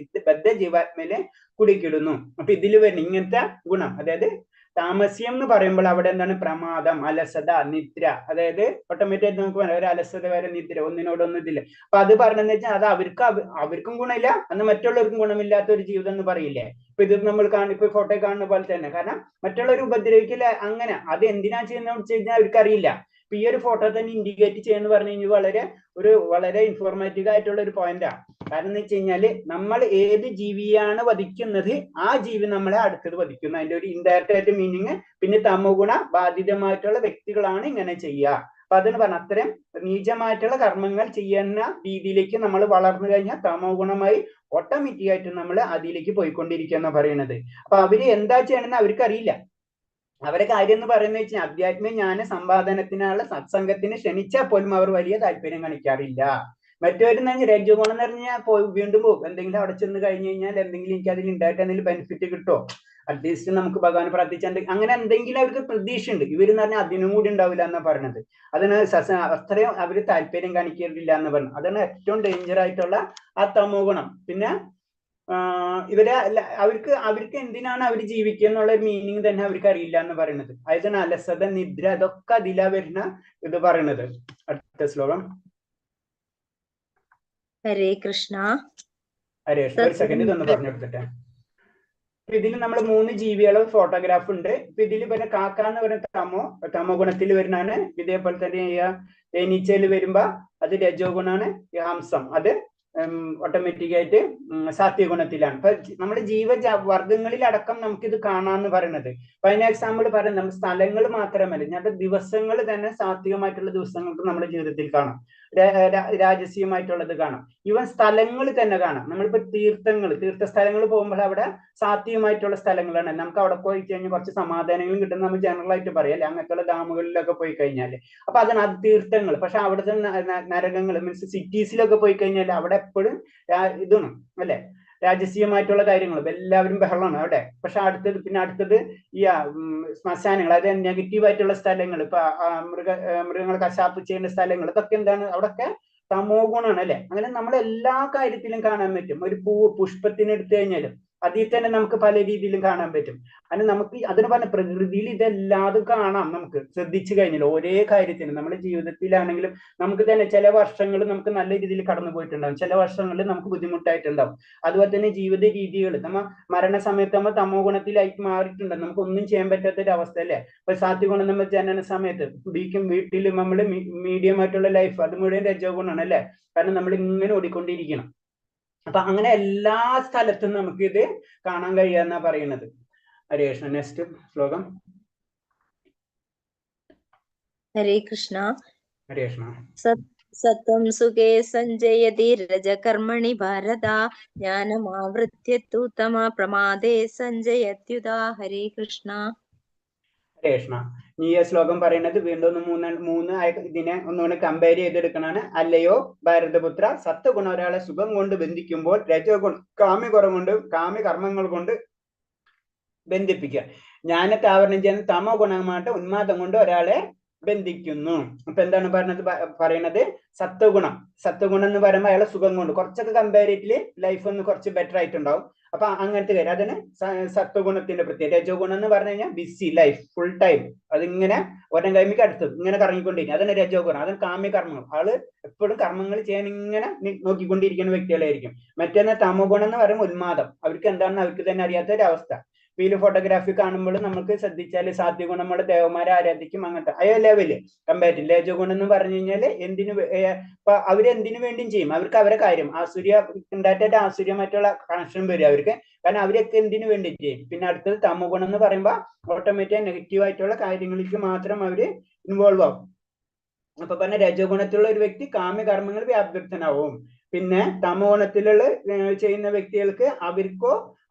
ബദ്ധ ജീവാത്മയിലെ കുടുക്കിടുന്നു. അപ്പൊ ഇതിൽ വരുന്ന ഇങ്ങനത്തെ ഗുണം, അതായത് താമസ്യം എന്ന് പറയുമ്പോൾ അവിടെ എന്താണ്, പ്രമാദം, അലസത, നിദ്ര, അതായത് ഓട്ടോമാറ്റിക് നമുക്ക് ഒരു അലസത വരെ നിദ്ര, ഒന്നിനോടൊന്നും ഇതില്ല. അപ്പൊ അത് പറഞ്ഞെന്ന് വെച്ചാൽ അത് അവർക്കും ഗുണമില്ല, അന്ന് മറ്റുള്ളവർക്കും ഗുണമില്ലാത്ത ഒരു ജീവിതം എന്ന് പറയില്ലേ. ഇപ്പൊ ഇത് നമ്മൾ ഇപ്പൊ ഫോട്ടോ കാണുന്ന പോലെ തന്നെ. കാരണം മറ്റുള്ളവർ ഉപദ്രവിക്കില്ല, അങ്ങനെ അത് എന്തിനാ ചെയ്യുന്നതെന്ന് വെച്ച് കഴിഞ്ഞാൽ അവർക്കറിയില്ല. ഇപ്പൊ ഈ ഒരു ഫോട്ടോ തന്നെ ഇൻഡിക്കേറ്റ് ചെയ്യുന്ന പറഞ്ഞു കഴിഞ്ഞാൽ വളരെ ഇൻഫോർമേറ്റീവ് ആയിട്ടുള്ള ഒരു പോയിന്റാണ്. കാരണം എന്ന് വെച്ച് കഴിഞ്ഞാല് നമ്മൾ ഏത് ജീവിയാണ് വധിക്കുന്നത് ആ ജീവി നമ്മളെ അടുത്തത് വധിക്കുന്നു. അതിന്റെ ഒരു ഇൻഡയറക്റ്റ് ആയിട്ട് മീനിങ്. പിന്നെ തമോ ഗുണ ബാധിതമായിട്ടുള്ള വ്യക്തികളാണ് ഇങ്ങനെ ചെയ്യുക. അപ്പൊ അതിന് പറഞ്ഞ അത്തരം നീചമായിട്ടുള്ള കർമ്മങ്ങൾ ചെയ്യുന്ന രീതിയിലേക്ക് നമ്മൾ വളർന്നു കഴിഞ്ഞാൽ തമോ ഗുണമായി ഓട്ടോമാറ്റിക് ആയിട്ട് നമ്മൾ അതിലേക്ക് പോയിക്കൊണ്ടിരിക്കുക എന്ന് പറയുന്നത്. അപ്പൊ അവര് എന്താ ചെയ്യണമെന്ന് അവർക്ക് അറിയില്ല. അവരെ കാര്യം എന്ന് പറയുന്നത് വെച്ചാൽ അധ്യാത്മിക ജ്ഞാന സമ്പാദനത്തിനുള്ള സത്സംഗത്തിന് ക്ഷണിച്ചാൽ പോലും അവർ വലിയ താല്പര്യം കാണിക്കാറില്ല. മറ്റൊരു രജോ ഗുണം എന്ന് പറഞ്ഞാൽ വീണ്ടും പോകും. എന്തെങ്കിലും അവിടെ ചെന്ന് കഴിഞ്ഞു കഴിഞ്ഞാൽ എന്തെങ്കിലും എനിക്ക് അതിൽ ഉണ്ടായിട്ട് എന്തെങ്കിലും ബെനിഫിറ്റ് കിട്ടുമോ, അറ്റ്ലീസ്റ്റ് നമുക്ക് ഭഗവാൻ പ്രാർത്ഥിച്ചാൽ അങ്ങനെ എന്തെങ്കിലും അവർക്ക് പ്രതീക്ഷയുണ്ട്. ഇവരെന്ന് പറഞ്ഞാൽ അതിനും കൂടി ഉണ്ടാവില്ല എന്നാ പറഞ്ഞത്. അതിന് അത്രയും അവര് താല്പര്യം കാണിക്കാറില്ല എന്ന് പറഞ്ഞു. അതാണ് ഏറ്റവും ഡേഞ്ചർ ആയിട്ടുള്ള ആ തമോ ഗുണം. പിന്നെ ഇവരെ അവർക്ക് എന്തിനാണ് അവർ ജീവിക്കുക എന്നുള്ള ഒരു മീനിങ് തന്നെ അവർക്ക് അറിയില്ല എന്ന് പറയുന്നത്. അതായത് അലസത, നിദ്ര, അതൊക്കെ അതിലാ വരുന്ന ഇത് പറയുന്നത്. അടുത്ത ശ്ലോകം. ഹരേ കൃഷ്ണ. ഹരേ കൃഷ്ണ. ഒരു സെക്കൻഡ് ഇതൊന്ന് പറഞ്ഞു കൊടുത്തിട്ടെ. ഇതിൽ നമ്മൾ 3 ജീവികളെ ഫോട്ടോഗ്രാഫ് ഉണ്ട്. ഇതിൽ പിന്നെ കാക്ക എന്ന് പറയുന്ന തമോ ഗുണത്തിൽ വരുന്നതാണ്. ഇതേപോലെ തന്നെ തേനീച്ചയിൽ വരുമ്പോ അത് രജോ ഗുണാണ്. ഈ ഹംസം അത് ഓട്ടോമാറ്റിക് ആയിട്ട് സാത്വിക ഗുണത്തിലാണ്. ഇപ്പൊ നമ്മുടെ വർഗങ്ങളിൽ അടക്കം നമുക്കിത് കാണാന്ന് പറയുന്നത്. ഇപ്പൊ അതിന് എക്സാമ്പിൾ പറയുന്നത് നമ്മൾ സ്ഥലങ്ങൾ മാത്രമല്ല, ഞങ്ങളുടെ ദിവസങ്ങൾ തന്നെ സാത്വികമായിട്ടുള്ള ദിവസങ്ങൾക്ക് നമ്മുടെ ജീവിതത്തിൽ കാണാം, രാജസീയമായിട്ടുള്ളത് കാണാം, ഈവൻ സ്ഥലങ്ങൾ തന്നെ കാണാം. നമ്മളിപ്പോ തീർത്ഥ സ്ഥലങ്ങൾ പോകുമ്പോൾ അവിടെ സാത്വികമായിട്ടുള്ള സ്ഥലങ്ങളാണ്. നമുക്ക് അവിടെ പോയി കഴിഞ്ഞാൽ കുറച്ച് സമാധാനങ്ങളും കിട്ടും. നമ്മൾ ജനറൽ ആയിട്ട് പറയാല്ലേ, അങ്ങനത്തെ ഡാമുകളിലൊക്കെ പോയി കഴിഞ്ഞാൽ അപ്പൊ അതാണ് അത് തീർത്ഥങ്ങൾ. പക്ഷെ അവിടുത്തെ നരകങ്ങൾ മീൻസ് സിറ്റീസിലൊക്കെ പോയി കഴിഞ്ഞാൽ അവിടെ എപ്പോഴും ഇതാണ് അല്ലെ, രാജസീയമായിട്ടുള്ള കാര്യങ്ങൾ, എല്ലാവരും ബഹളമാണ് അവിടെ. പക്ഷെ അടുത്തത് ഈ ശ്മശാനങ്ങൾ, അതായത് നെഗറ്റീവ് ആയിട്ടുള്ള സ്ഥലങ്ങൾ, ഇപ്പൊ മൃഗങ്ങളെ കശാപ്പ് ചെയ്യുന്ന സ്ഥലങ്ങൾ, ഇതൊക്കെ എന്താണ്, അവിടൊക്കെ തമോ ഗുണമാണ് അല്ലെ. അങ്ങനെ നമ്മൾ എല്ലാ കാര്യത്തിലും കാണാൻ പറ്റും. ഒരു പുഷ്പത്തിന് എടുത്തു കഴിഞ്ഞാലും അതിൽ തന്നെ നമുക്ക് പല രീതിയിലും കാണാൻ പറ്റും. അതിന് നമുക്ക് അതിന് പറഞ്ഞ പ്രകൃതിയിൽ ഇതെല്ലാതും കാണാം. നമുക്ക് ശ്രദ്ധിച്ചു കഴിഞ്ഞാൽ ഒരേ കാര്യത്തിന് നമ്മുടെ ജീവിതത്തിലാണെങ്കിലും നമുക്ക് തന്നെ ചില വർഷങ്ങൾ നമുക്ക് നല്ല രീതിയിൽ കടന്നു പോയിട്ടുണ്ടാവും, ചില വർഷങ്ങളിൽ നമുക്ക് ബുദ്ധിമുട്ടായിട്ടുണ്ടാവും. അതുപോലെ തന്നെ ജീവിത രീതികൾ നമ്മ മരണസമയത്ത് നമ്മൾ തമോ ഗുണത്തിലായിട്ട് മാറിയിട്ടുണ്ടാവും, നമുക്ക് ഒന്നും ചെയ്യാൻ പറ്റാത്തൊരു അവസ്ഥ അല്ലെ. ഇപ്പൊ സാത്വിക ഗുണം നമ്മൾ ജനന സമയത്ത് വീട്ടിൽ നമ്മൾ മീഡിയം ആയിട്ടുള്ള ലൈഫ് അത് മുഴുവൻ രജോ ഗുണമാണ് അല്ലെ. കാരണം നമ്മൾ ഇങ്ങനെ ഓടിക്കൊണ്ടിരിക്കണം. അപ്പൊ അങ്ങനെ എല്ലാ സ്ഥലത്തും നമുക്ക് ഇത് കാണാൻ കഴിയാന്നാ പറയുന്നത്. ഹരേ കൃഷ്ണ. നെക്സ്റ്റ് ശ്ലോകം. ഹരേ കൃഷ്ണ. ഹരേ കൃഷ്ണ. സത്വം സുഖേ സഞ്ജയതി രജകർമ്മണി ഭാരത ജ്ഞാനമാവൃത്യ തു തമ പ്രമാദേ സഞ്ജയത്യുതാ. ഹരേ കൃഷ്ണ. ഹരേ കൃഷ്ണ. ഈ ശ്ലോകം പറയുന്നത് വീണ്ടും മൂന്ന് ഇതിനെ ഒന്നുകൂടെ കമ്പയർ ചെയ്തെടുക്കണാണ്. അല്ലയോ ഭാരതപുത്ര, സത്വഗുണം ഒരാളെ സുഖം കൊണ്ട് ബന്ധിക്കുമ്പോൾ രജോ ഗുണം കാമ്യ കർമ്മങ്ങൾ കൊണ്ട് ബന്ധിപ്പിക്കുക. ജ്ഞാനത്തെ ആവരണം ചെയ്യുന്ന തമോ ഗുണമായിട്ട് ഉന്മാദം കൊണ്ട് ഒരാളെ ബന്ധിക്കുന്നു. അപ്പൊ എന്താണ് പറയുന്നത്? സത്വഗുണം എന്ന് പറയുമ്പോൾ അയാളെ സുഖം കൊണ്ട് കുറച്ചൊക്കെ കമ്പാരിറ്റീവ്ലി ലൈഫ് ഒന്ന് കുറച്ച് ബെറ്റർ ആയിട്ടുണ്ടാവും. അപ്പൊ അങ്ങനത്തെ കാര്യം അതാണ് സത്വഗുണത്തിന്റെ പ്രത്യേകത. രജോ ഗുണം എന്ന് പറഞ്ഞു കഴിഞ്ഞാൽ ബിസി ലൈഫ്, ഫുൾ ടൈം അതിങ്ങനെ ഒരം കൈമിക്ക് അടുത്തത് ഇങ്ങനെ കറങ്ങിക്കൊണ്ടിരിക്കും, അതാണ് രജോ ഗുണം. അതാണ് കാമ്യകർമ്മങ്ങൾ. ആള് എപ്പോഴും കർമ്മങ്ങൾ ചെയ്യാൻ ഇങ്ങനെ നോക്കിക്കൊണ്ടിരിക്കുന്ന വ്യക്തികളായിരിക്കും. മറ്റൊന്ന് തമോ ഗുണം എന്ന് പറയുമ്പോൾ ഉന്മാദം, അവർക്ക് എന്താണെന്ന് അവർക്ക് തന്നെ അറിയാത്ത ഒരു അവസ്ഥ. ഈ ഫോട്ടോഗ്രാഫി കാണുമ്പോൾ നമുക്ക് ശ്രദ്ധിച്ചാൽ സാത്വിക ഗുണം നമ്മുടെ ദേവന്മാരെ ആരാധിക്കും, അങ്ങനത്തെ ആ ലെവല് കമ്പാരിറ്റീവ്. രജോ ഗുണം എന്ന് പറഞ്ഞു കഴിഞ്ഞാല് അവരെന്തിനു വേണ്ടിയും ചെയ്യും, അവർക്ക് അവരെ കാര്യം ഉണ്ടായിട്ട് ആസുര്യമായിട്ടുള്ള കണക്ഷൻ വരും അവർക്ക്, കാരണം അവരൊക്കെ എന്തിനു വേണ്ടി ചെയ്യും. പിന്നെ അടുത്തത് തമോ ഗുണം എന്ന് പറയുമ്പോൾ ഓട്ടോമാറ്റിക് നെഗറ്റീവ് ആയിട്ടുള്ള കാര്യങ്ങളിലേക്ക് മാത്രം അവര് ഇൻവോൾവ് ആവും. അപ്പൊ പറഞ്ഞ രജോ ഗുണത്തിലുള്ള ഒരു വ്യക്തി കാമ്യകർമ്മങ്ങൾ വ്യാപൃതനാവും. പിന്നെ തമോ ഗുണത്തിലുള്ള ചെയ്യുന്ന വ്യക്തികൾക്ക്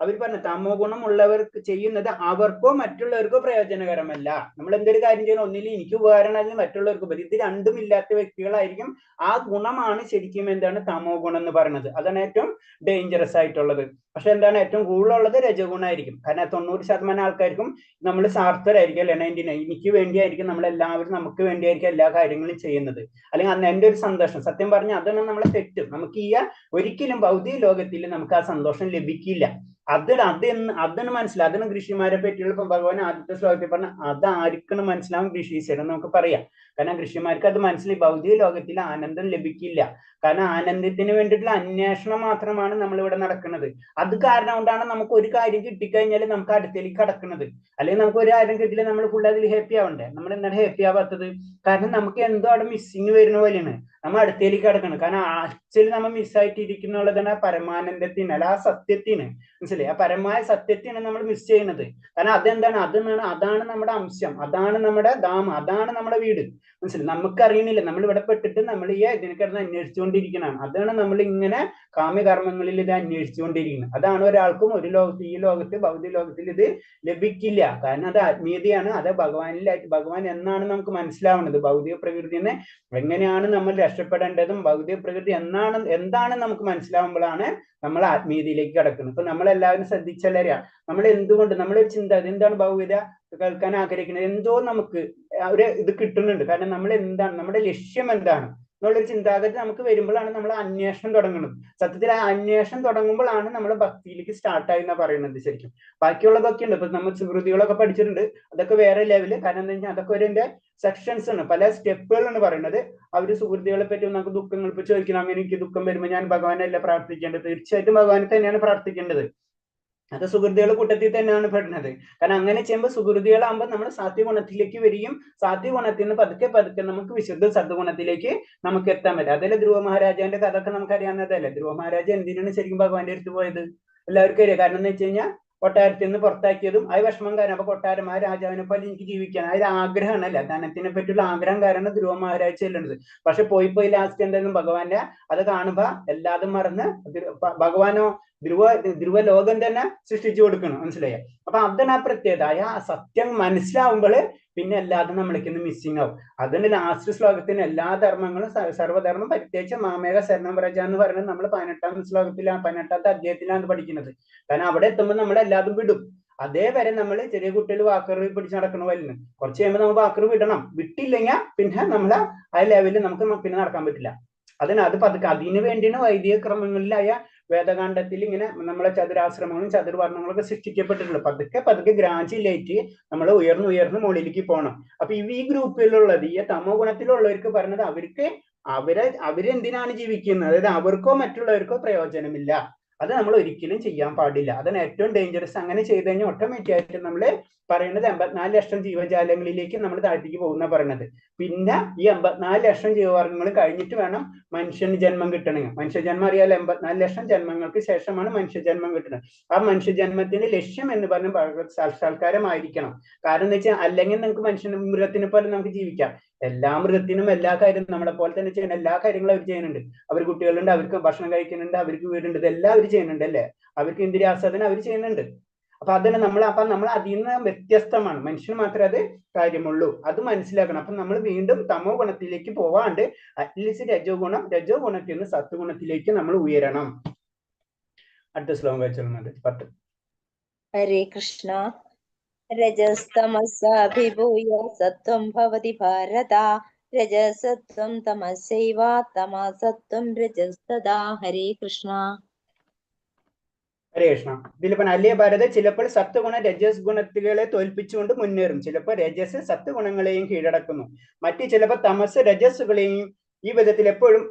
അവർ പറഞ്ഞ തമോ ഗുണം ഉള്ളവർക്ക് ചെയ്യുന്നത് അവർക്കോ മറ്റുള്ളവർക്കോ പ്രയോജനകരമല്ല. നമ്മൾ എന്തൊരു കാര്യം ചെയ്യണം, ഒന്നിലും എനിക്ക് ഉപകാരം അല്ലെങ്കിൽ മറ്റുള്ളവർക്ക് ഉപകാരം, ഇത് രണ്ടും ഇല്ലാത്ത വ്യക്തികളായിരിക്കും. ആ ഗുണമാണ് ശരിക്കും എന്താണ് തമോ ഗുണം എന്ന് പറയുന്നത്. അതാണ് ഏറ്റവും ഡേഞ്ചറസ് ആയിട്ടുള്ളത്. പക്ഷെ എന്താണ് ഏറ്റവും കൂടുതലുള്ളത് രജോ ഗുണമായിരിക്കും. കാരണം 90% ആൾക്കാർക്കും നമ്മൾ സ്വാർത്ഥരായിരിക്കും അല്ലെ, 99 എനിക്ക് വേണ്ടിയായിരിക്കും നമ്മളെല്ലാവരും നമുക്ക് വേണ്ടിയായിരിക്കും എല്ലാ കാര്യങ്ങളും ചെയ്യുന്നത്, അല്ലെങ്കിൽ അന്ന് എൻ്റെ ഒരു സന്തോഷം. സത്യം പറഞ്ഞാൽ അതാണ് നമ്മളെ തെറ്റ്. നമുക്ക് ഒരിക്കലും ഭൗതിക ലോകത്തിൽ നമുക്ക് ആ സന്തോഷം ലഭിക്കില്ല. അതാണ് മനസ്സിലാവും. അതാണ് ഋഷിമാരെ പറ്റിയുള്ള ഇപ്പൊ ഭഗവാൻ ആദ്യത്തെ ശ്ലോകത്തിൽ പറഞ്ഞ അതാർക്കാണ് മനസ്സിലാവും ഋഷീശ്വരൻ നമുക്ക് പറയാം. കാരണം ഋഷിമാർക്ക് അത് മനസ്സിലായി, ഭൗതിക ലോകത്തിൽ ആനന്ദം ലഭിക്കില്ല. കാരണം ആനന്ദത്തിന് വേണ്ടിയിട്ടുള്ള അന്വേഷണം മാത്രമാണ് നമ്മളിവിടെ നടക്കുന്നത്. അത് കാരണം കൊണ്ടാണ് നമുക്ക് ഒരു കാര്യം കിട്ടിക്കഴിഞ്ഞാൽ നമുക്ക് അടുത്തേക്ക് കടക്കുന്നത്. അല്ലെങ്കിൽ നമുക്ക് ഒരു കാര്യം കിട്ടില്ല നമ്മൾ ഫുൾ അതിൽ ഹാപ്പി ആവണ്ടേ. നമ്മൾ എന്താണ് ഹാപ്പി ആവാത്തത്? കാരണം നമുക്ക് എന്തോ അവിടെ മിസ്സിങ് വരുന്ന പോലെയാണ് നമ്മൾ അടുത്തേക്ക് കിടക്കണം. കാരണം ആക്ച്വലി നമ്മൾ മിസ്സായിട്ടിരിക്കുന്നുള്ളതാണ് ആ പരമാനന്ദത്തിന്, അല്ല ആ സത്യത്തിന്. മനസ്സിലായി? ആ പരമായ സത്യത്തിന് നമ്മൾ മിസ് ചെയ്യുന്നത്. കാരണം അതെന്താണ്? അതാണ് നമ്മുടെ അംശം, അതാണ് നമ്മുടെ ധാമം, അതാണ് നമ്മുടെ വീട്. മനസ്സിലായി? നമുക്ക് അറിയണില്ല, നമ്മൾ ഇവിടെ പെട്ടിട്ട് നമ്മൾ ഈ ഇതിനെ കിടന്ന് അന്വേഷിച്ചുകൊണ്ടിരിക്കണം. അതാണ് നമ്മൾ ഇങ്ങനെ കാമ്യകർമ്മങ്ങളിൽ ഇത് അന്വേഷിച്ചുകൊണ്ടിരിക്കുന്നത്. അതാണ് ഒരാൾക്കും ഒരു ലോകത്ത്, ഈ ലോകത്ത് ഭൗതിക ലോകത്തിൽ ഇത് ലഭിക്കില്ല. കാരണം അത് ആത്മീയതയാണ്. അത് ഭഗവാനിലായിട്ട്, ഭഗവാൻ എന്നാണ് നമുക്ക് മനസ്സിലാവുന്നത്, ഭൗതിക പ്രകൃതിനെ എങ്ങനെയാണ് നമ്മൾ രക്ഷപ്പെടേണ്ടതും ഭൗതിക പ്രകൃതി എന്താണ് നമുക്ക് മനസ്സിലാവുമ്പോഴാണ് നമ്മൾ ആത്മീയതയിലേക്ക് കിടക്കുന്നത്. ഇപ്പൊ നമ്മളെല്ലാവരും ശ്രദ്ധിച്ചറിയാം, നമ്മൾ എന്തുകൊണ്ട് നമ്മളൊരു ചിന്ത എന്താണ് ഭൗതിക കേൾക്കാൻ ആഗ്രഹിക്കുന്നത്, എന്തോ നമുക്ക് ഒരു ഇത് കിട്ടുന്നുണ്ട്. കാരണം നമ്മൾ എന്താണ്, നമ്മുടെ ലക്ഷ്യം എന്താണ് എന്നുള്ളൊരു ചിന്താഗതി നമുക്ക് വരുമ്പോഴാണ് നമ്മൾ അന്വേഷണം തുടങ്ങുന്നത്. സത്യത്തിൽ ആ അന്വേഷണം തുടങ്ങുമ്പോഴാണ് നമ്മൾ ഭക്തിയിലേക്ക് സ്റ്റാർട്ടായി എന്നാ പറയുന്നത്. ശരിക്കും ബാക്കിയുള്ളതൊക്കെ ഉണ്ട്, ഇപ്പൊ നമ്മൾ സുഹൃത്തുക്കളൊക്കെ പഠിച്ചിട്ടുണ്ട്, അതൊക്കെ വേറെ ലെവല്. കാരണം എന്താ വെച്ചാൽ അതൊക്കെ ഒരു സെക്ഷൻസ് ആണ്, പല സ്റ്റെപ്പുകളാണ് പറയുന്നത്. അവര് സുഹൃത്തുക്കളെ പറ്റി നമുക്ക് ദുഃഖങ്ങൾ ഇപ്പൊ ചോദിക്കണം, അങ്ങനെ എനിക്ക് ദുഃഖം വരുമ്പോൾ ഞാൻ ഭഗവാനല്ല പ്രാർത്ഥിക്കേണ്ടത്? തീർച്ചയായിട്ടും ഭഗവാനെ തന്നെയാണ് പ്രാർത്ഥിക്കേണ്ടത്. അത് സുഹൃത്തുക്കളുടെ കൂട്ടത്തിൽ തന്നെയാണ് പെടുന്നത്. കാരണം അങ്ങനെ ചെയ്യുമ്പോൾ സുഹൃത്തുക്കളാകുമ്പോൾ നമ്മൾ സാത്വിക ഗുണത്തിലേക്ക് വരികയും സാത്വിക ഗുണത്തിൽ നിന്ന് പതുക്കെ പതുക്കെ നമുക്ക് വിശുദ്ധ സദ്ഗുണത്തിലേക്ക് നമുക്ക് എത്താൻ പറ്റും. അതല്ലേ ധ്രുവ മഹാരാജാന്റെ കഥ ഒക്കെ നമുക്ക് അറിയാവുന്നതല്ലേ. ധ്രുവ മഹാരാജ എന്തിനാണ് ശരിക്കും ഭഗവാന്റെ അടുത്ത് പോയത് എല്ലാവർക്കും അറിയാം. കാരണം എന്ന് വെച്ച് കഴിഞ്ഞാൽ കൊട്ടാരത്തിൽ നിന്ന് പുറത്താക്കിയതും ആ വിഷമം കാരണം. അപ്പൊ കൊട്ടാരം, ആ രാജാവിനെ പോലെ എനിക്ക് ജീവിക്കാൻ ആ ഒരു ആഗ്രഹമാണല്ല, ധനത്തിനെ പറ്റിയുള്ള ആഗ്രഹം കാരണം ധ്രുവ മഹാരാജ് ചെല്ലുന്നത്. പക്ഷെ പോയി ലാസ്റ്റ് എന്തായാലും ഭഗവാന്റെ അത് കാണുമ്പോ എല്ലാതും മറന്ന് ഭഗവാനോ ധ്രുവ ലോകം തന്നെ സൃഷ്ടിച്ചു കൊടുക്കണം. മനസ്സിലായോ? അപ്പൊ അതാണ് ആ പ്രത്യേകത. ആ സത്യം മനസ്സിലാവുമ്പോൾ പിന്നെ എല്ലാതും നമ്മളിന്ന് മിസ്സിങ് ആവും. അതുകൊണ്ട് ലാസ്റ്റ് ശ്ലോകത്തിന് എല്ലാ ധർമ്മങ്ങളും സർവ്വധർമ്മം പരിത്യേജിച്ച് മാമേക ശരണം വ്രജ എന്ന് പറയുന്നത് നമ്മൾ 18ാം ശ്ലോകത്തിലാണ്, 18ാമത്തെ അധ്യായത്തിലാണ് പഠിക്കുന്നത്. കാരണം അവിടെ എത്തുമ്പോൾ നമ്മൾ എല്ലാതും വിടും. അതേവരെ നമ്മൾ ചെറിയ കുട്ടികൾ വാക്കറ് പിടിച്ച് നടക്കണ വലുന്ന് കുറച്ച് കഴിയുമ്പോൾ നമ്മൾ വാക്കറ് വിടണം. വിട്ടില്ലെങ്കിൽ പിന്നെ നമ്മൾ ആ ലെവലിൽ നമുക്ക് പിന്നെ നടക്കാൻ പറ്റില്ല. അത് പതുക്കെ അതിനു വേണ്ടിയാണ് വൈദിക ക്രമങ്ങളിലായ വേദകാണ്ഡത്തിൽ ഇങ്ങനെ നമ്മളെ ചതുരാശ്രമങ്ങളും ചതുർവർണ്ണങ്ങളൊക്കെ സൃഷ്ടിക്കപ്പെട്ടിട്ടുള്ളത്. പതുക്കെ ഗ്രാജുവലായിട്ട് നമ്മൾ ഉയർന്ന് മുകളിലേക്ക് പോകണം. അപ്പൊ ഈ ഗ്രൂപ്പിലുള്ളത്, ഈ തമോ ഗുണത്തിലുള്ളവർക്ക് പറഞ്ഞത് അവരെന്തിനാണ് ജീവിക്കുന്നത്, അതായത് അവർക്കോ മറ്റുള്ളവർക്കോ പ്രയോജനമില്ല. അത് നമ്മൾ ഒരിക്കലും ചെയ്യാൻ പാടില്ല. അതാണ് ഏറ്റവും ഡേഞ്ചറസ്. അങ്ങനെ ചെയ്ത് കഴിഞ്ഞാൽ ഓട്ടോമാറ്റിക് ആയിട്ട് നമ്മൾ പറയുന്നത് 84 ലക്ഷം ജീവജാലങ്ങളിലേക്ക് നമ്മൾ താഴ്ത്തിക്ക് പോകുന്ന പറയുന്നത്. പിന്നെ ഈ 84 ലക്ഷം ജീവവർഗങ്ങൾ കഴിഞ്ഞിട്ട് വേണം മനുഷ്യന് ജന്മം കിട്ടണമെങ്കിൽ. മനുഷ്യജന്മം അറിയാലോ, 84 ലക്ഷം ജന്മങ്ങൾക്ക് ശേഷമാണ് മനുഷ്യജന്മം കിട്ടുന്നത്. ആ മനുഷ്യജന്മത്തിന്റെ ലക്ഷ്യം എന്ന് പറഞ്ഞ സാക്ഷാത്കാരമായിരിക്കണം. കാരണം എന്താ വെച്ചാൽ അല്ലെങ്കിൽ നമുക്ക് മൃഗത്തിനെ പോലെ നമുക്ക് ജീവിക്കാം. എല്ലാ മൃഗത്തിനും എല്ലാ കാര്യവും നമ്മളെ പോലെ തന്നെ ചെയ്യണം. എല്ലാ കാര്യങ്ങളും അവർ ചെയ്യുന്നുണ്ട്. അവർ കുട്ടികളുണ്ട്, അവർക്ക് ഭക്ഷണം കഴിക്കുന്നുണ്ട്, അവർക്ക് വീടുണ്ട്, ഇതെല്ലാം അവർ ചെയ്യുന്നുണ്ട് അല്ലേ. അവർക്ക് ഇന്ദ്രിയാസ്വാദനം അവർ ചെയ്യുന്നുണ്ട്. അപ്പൊ അതിന് നമ്മൾ അതിൽ നിന്ന് വ്യത്യസ്തമാണ്. മനുഷ്യന് മാത്രമേ അത് കാര്യമുള്ളൂ. അത് മനസ്സിലാക്കണം. അപ്പൊ നമ്മൾ വീണ്ടും തമോ ഗുണത്തിലേക്ക് പോവാണ്ട് അറ്റ്ലീസ്റ്റ് രജോ ഗുണത്തിൽ നിന്ന് സത്വഗുണത്തിലേക്ക് നമ്മൾ ഉയരണം. അടുത്ത ശ്ലോകം വെച്ചുള്ളത് 10. ഹരേ കൃഷ്ണ. രജസ്തമസ്സാഭിഭൂയ സത്വം ഭവതി ഭാരത. രജസത്വം തമസൈവ തമസത്വം രജസ്തദാ. ഹരേ കൃഷ്ണ. ഹരേ കൃഷ്ണ. ഇതിലിപ്പോ അല്ലേ ഭാരത ചിലപ്പോൾ സത്വഗുണ രജസ് ഗുണത്തികളെ തോൽപ്പിച്ചുകൊണ്ട് മുന്നേറും. ചിലപ്പോൾ രജസ് സത്വഗുണങ്ങളെയും കീഴടക്കുന്നു. മറ്റു ചിലപ്പോൾ തമസ് രജസ്സുകളെയും. ഈ വിധത്തിൽ എപ്പോഴും